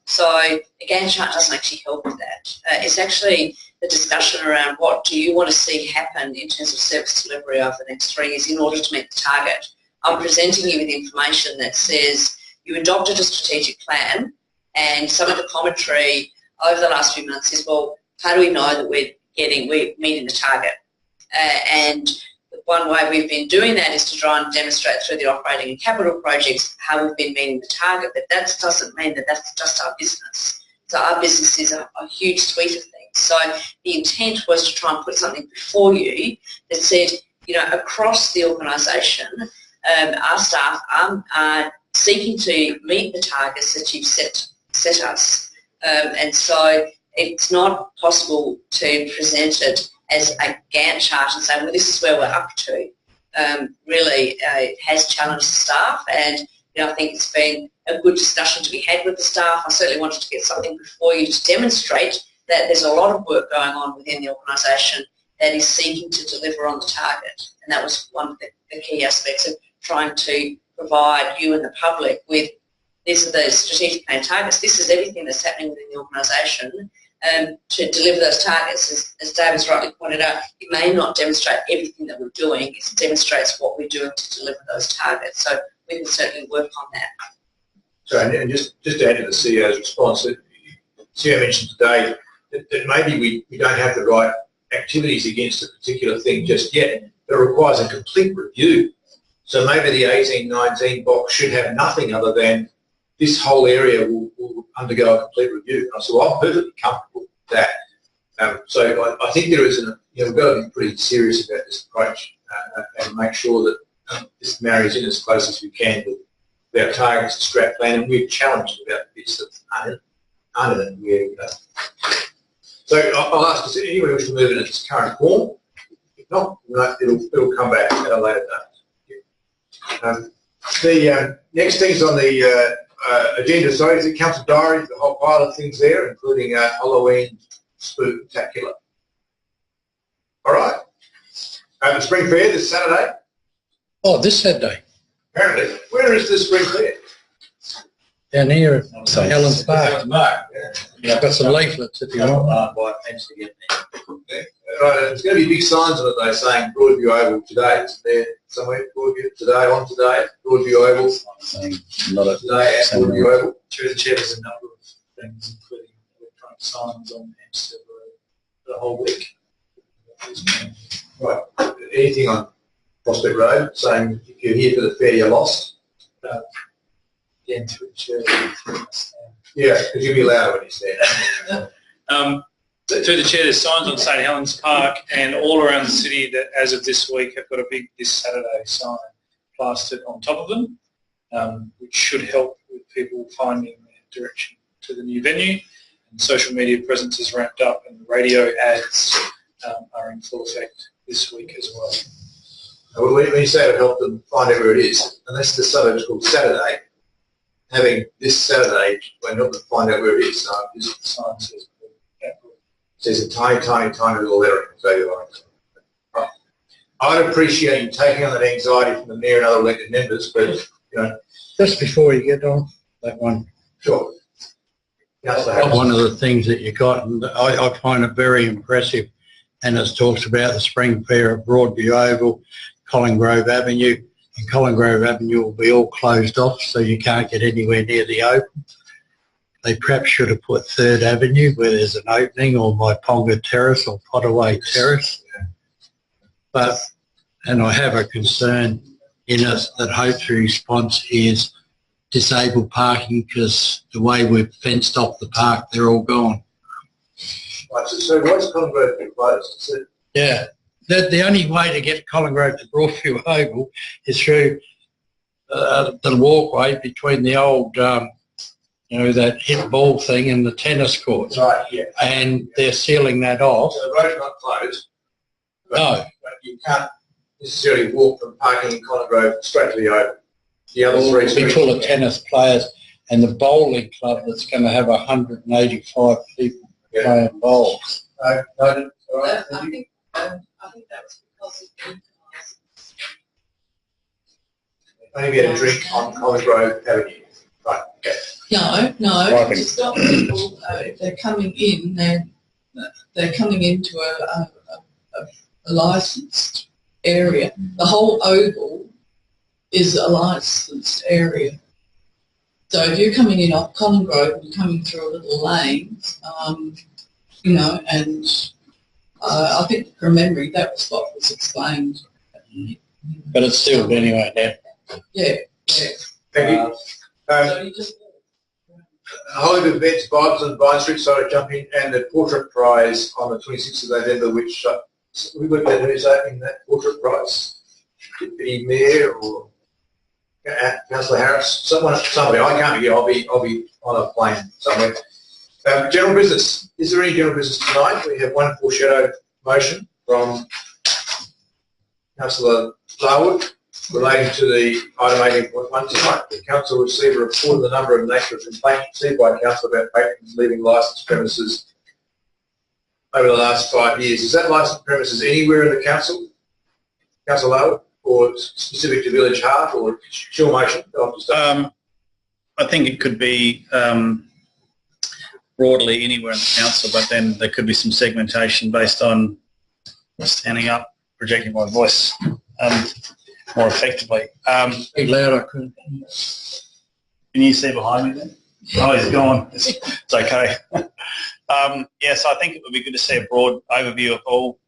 So a Gantt chart doesn't actually help with that. It's actually the discussion around what do you want to see happen in terms of service delivery over the next 3 years in order to meet the target. I'm presenting you with information that says you adopted a strategic plan, and some of the commentary over the last few months is, well, how do we know that we're meeting the target? And one way we've been doing that is to try and demonstrate through the operating and capital projects how we've been meeting the target, but that doesn't mean that that's just our business. So our business is a huge suite of things. So the intent was to try and put something before you that said, you know, across the organisation, our staff are seeking to meet the targets that you've set us. And so it's not possible to present it as a Gantt chart and say, well, this is where we're up to. Really, it has challenged the staff, and you know, I think it's been a good discussion to be had with the staff. I certainly wanted to get something before you to demonstrate that there's a lot of work going on within the organisation that is seeking to deliver on the target. And that was one of the key aspects of trying to provide you and the public with, these are the strategic plan targets, this is everything that's happening within the organisation. To deliver those targets, as David's rightly pointed out, it may not demonstrate everything that we're doing, it demonstrates what we're doing to deliver those targets. So we can certainly work on that. So, and just to add to the CEO's response, the CEO mentioned today that maybe we don't have the right activities against a particular thing just yet. It requires a complete review. So maybe the 1819 box should have nothing other than this whole area will undergo a complete review. And I said, well, I'm perfectly comfortable with that. So I think there is, we've got to be pretty serious about this approach and make sure that this marries in as close as we can with our targets and strat plan. And we're challenged about the bits that aren't in it. So I'll ask, does anyone wish to move it in its current form? If not, it'll come back at a later date. The next things on the agenda, sorry, is it Council Diary, the whole pile of things there, including Halloween Spooktacular. All right. The Spring Fair this Saturday. Oh, this Saturday. Apparently. Where is the Spring Fair? Down here at St Helens Park. Yeah. I've got some leaflets if you want. Right, there's going to be big signs on it though saying Broadview Oval today. It's there somewhere. Broadview today, on today, Broadview Oval. Today at Broadview Oval. Through the chair, there's a number of things, including electronic signs on Hampstead Road for the whole week. Right. Anything on Prospect Road saying if you're here for the fair, you're lost? Again, through the chair. Yeah, because you'll be louder when you stand. Through the chair, there's signs on St Helens Park and all around the city that, as of this week, have got a big "This Saturday" sign plastered on top of them, which should help with people finding their direction to the new venue. And social media presence is ramped up, and the radio ads are in full effect this week as well. When you say it'll help them find out where it is, unless the suburb's called Saturday, having this Saturday won't help them find out where it is. So the sign says There's a tiny, tiny, tiny little lettering. So right. I'd appreciate you taking on that anxiety from the Mayor and other elected members, but, you know. Just before you get on that one. Sure. One of the things that you got, and I find it very impressive, and it talks about the spring fair at Broadview Oval, Colin Grove Avenue, and Colin Grove Avenue will be all closed off, so you can't get anywhere near the open. They perhaps should have put 3rd Avenue where there's an opening, or Maiponga Terrace or Potaway Terrace. But, and I have a concern in us that Hope's response is disabled parking, because the way we've fenced off the park, they're all gone. Right, so why's Colin Grove closed? Yeah. The only way to get Colin Grove to Broadview Oval is through the walkway between the old, that hit ball thing and the tennis courts. Right, yeah. And they're sealing that off. So the road's not closed. No. But you can't necessarily walk from parking in Colin Grove straight to the open. The other three streets. Full of tennis players, and the bowling club that's going to have 185 people playing bowls. I think that was because of maybe had a drink on Colin Grove Avenue. Right, okay. No, it's not people. If they're coming in, they're coming into a licensed area. The whole oval is a licensed area. So if you're coming in off Colin Grove and coming through a little lane, and I think from memory that was what was explained. But it's still anyway now. Yeah. Thank you. Hollywood Events, Vibes on Vine Street, sorry, jumping, and the portrait prize on the 26th of November, which we worked out who's opening that portrait prize. Deputy Mayor or Councillor Harris, somebody. I can't be here. I'll be on a plane somewhere. General business. Is there any general business tonight? We have one foreshadowed motion from Councillor Larwood relating to the item 18.1 tonight. The council received a report of the number and nature of complaints received by council about patrons leaving licensed premises over the last 5 years. Is that licensed premises anywhere in the council, Councillor Larwood, or specific to Village Heart, or your motion? I think it could be broadly anywhere in the council, but then there could be some segmentation based on standing up, projecting my voice more effectively. Be louder. Can you see behind me then? Oh, he's gone. It's okay. Yes, I think it would be good to see a broad overview of all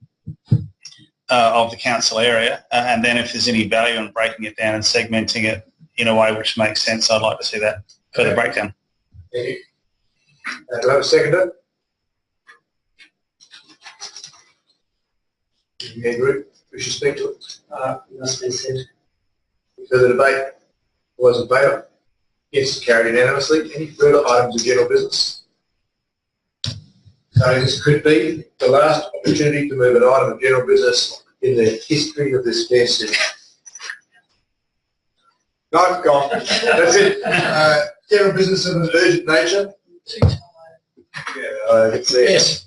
of the council area, and then if there's any value in breaking it down and segmenting it in a way which makes sense, I'd like to see that further breakdown. Thank you. Do I have a seconder? Any group wish to speak to it? Must be said. Further debate? All those in favour? Yes, carried unanimously. Any further items of general business? So this could be the last opportunity to move an item of general business in the history of this fair city. No, gone. That's it. General business of an urgent nature. Yeah, it's there. Yes.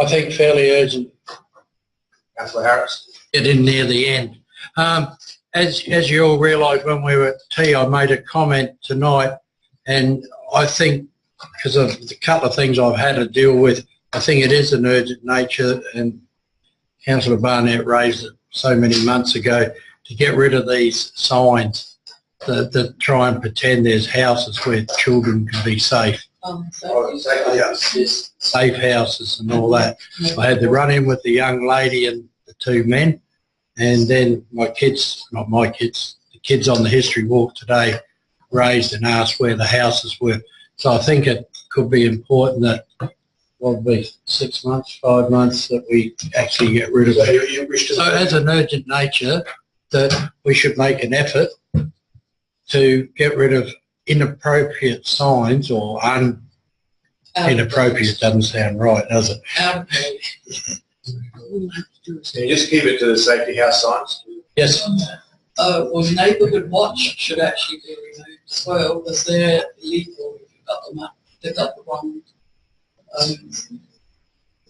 I think fairly urgent. Councillor Harris. Get in near the end. As you all realise, when we were at tea, I made a comment tonight, and I think because of the couple of things I've had to deal with, I think it is an urgent nature, and Councillor Barnett raised it so many months ago, to get rid of these signs that try and pretend there's houses where children can be safe. Safe houses and all that. I had to run in with the young lady and the two men, and then my kids, not my kids, the kids on the history walk today raised and asked where the houses were. So I think it could be important that, what would be 6 months, 5 months, that we actually get rid of it. So as an urgent nature, that we should make an effort to get rid of inappropriate signs, or inappropriate doesn't sound right, does it? Can you just keep it to the safety house signs? Yes. Well, neighbourhood watch should actually be removed as well, because they're illegal if you've got them up. They've got the wrong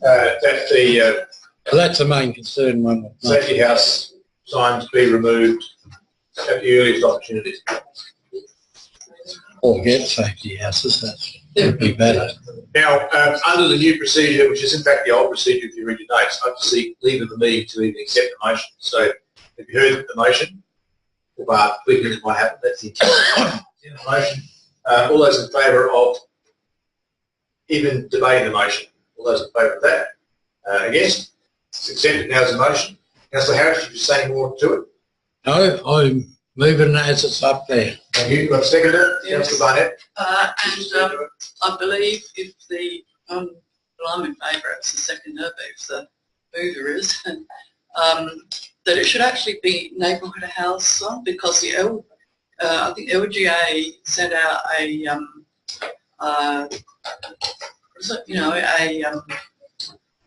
That the Well, that's the main concern one. safety house signs be removed at the earliest opportunity. Or get safety houses, that would be better. Now, under the new procedure, which is in fact the old procedure if you read your notes, I have to seek leave of the meeting to even accept the motion. So have you heard the motion? Well, quick things might happen. That's the intent of the motion. All those in favour of even debating the motion? All those in favour of that? Against? It's accepted now as a motion. Councillor Harris, did you say more to it? No, I'm moving as it's up there. Thank you. Got a seconder? Yes. Councillor Barnett? I believe if the, well, I'm in favour, it's the seconder, but if the mover is, that it should actually be neighbourhood house because the I think LGA sent out a,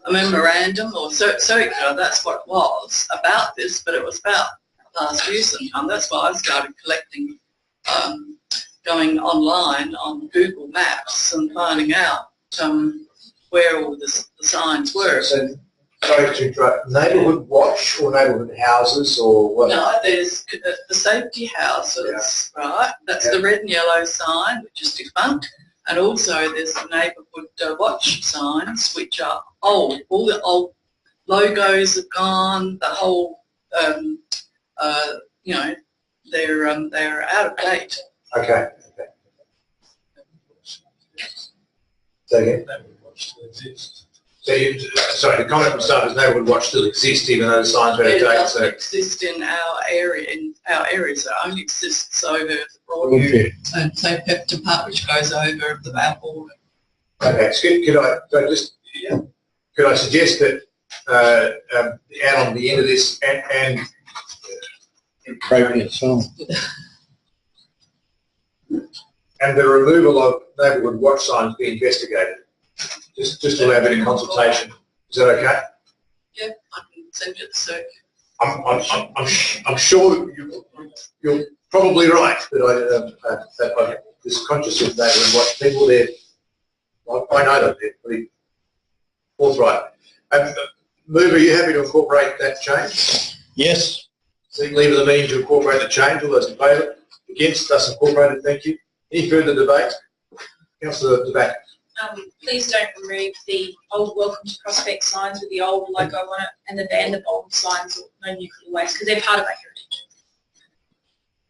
a memorandum or circular, that's what it was, about this, but it was about last year sometime. That's why I started collecting, going online on Google Maps and finding out where all the signs were. So, sorry to interrupt, neighbourhood watch or neighbourhood houses or what? No, there's the safety houses, right? That's the red and yellow sign, which is defunct. And also there's the neighbourhood watch signs, which are old. All the old logos are gone. The whole, they're out of date. Okay. So again? So you, sorry, the comment from staff is neighbourhood watch still exists even though the signs are out of It date. doesn't So exist in our area. In our areas, it only exists over the Broadview and so Pepper Park, which goes over the Apple. okay, so could I suggest that add on the end of this and Appropriate song. and the removal of neighbourhood watch signs be investigated, just to allow a bit of consultation. Is that okay? Yeah, I can send you the circuit. I'm sure you're probably right, but I'm just conscious of neighbourhood watch people there. I know that they're pretty forthright. Mover, are you happy to incorporate that change? Yes. Seek leave of the meeting to incorporate the change. All those in favour? Against? Thus incorporated. Thank you. Any further debate? Councillor DeBack. Please don't remove the old Welcome to Prospect signs with the old logo on it and the Vanderbilt signs or no nuclear waste because they're part of our heritage.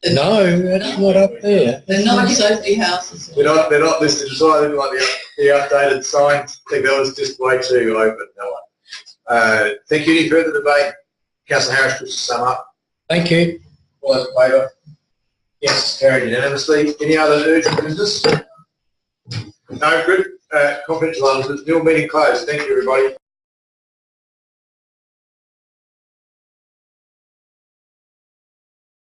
No, that's not up there. They're not safety houses. They're not listed. So I didn't like the updated signs. I think that was just way too open. No one. Thank you. Any further debate? Councillor Harris, just to sum up. Thank you. All those in favour? Yes, carried unanimously. Any other urgent business? No, good. Confidential items. Meeting closed. Thank you, everybody.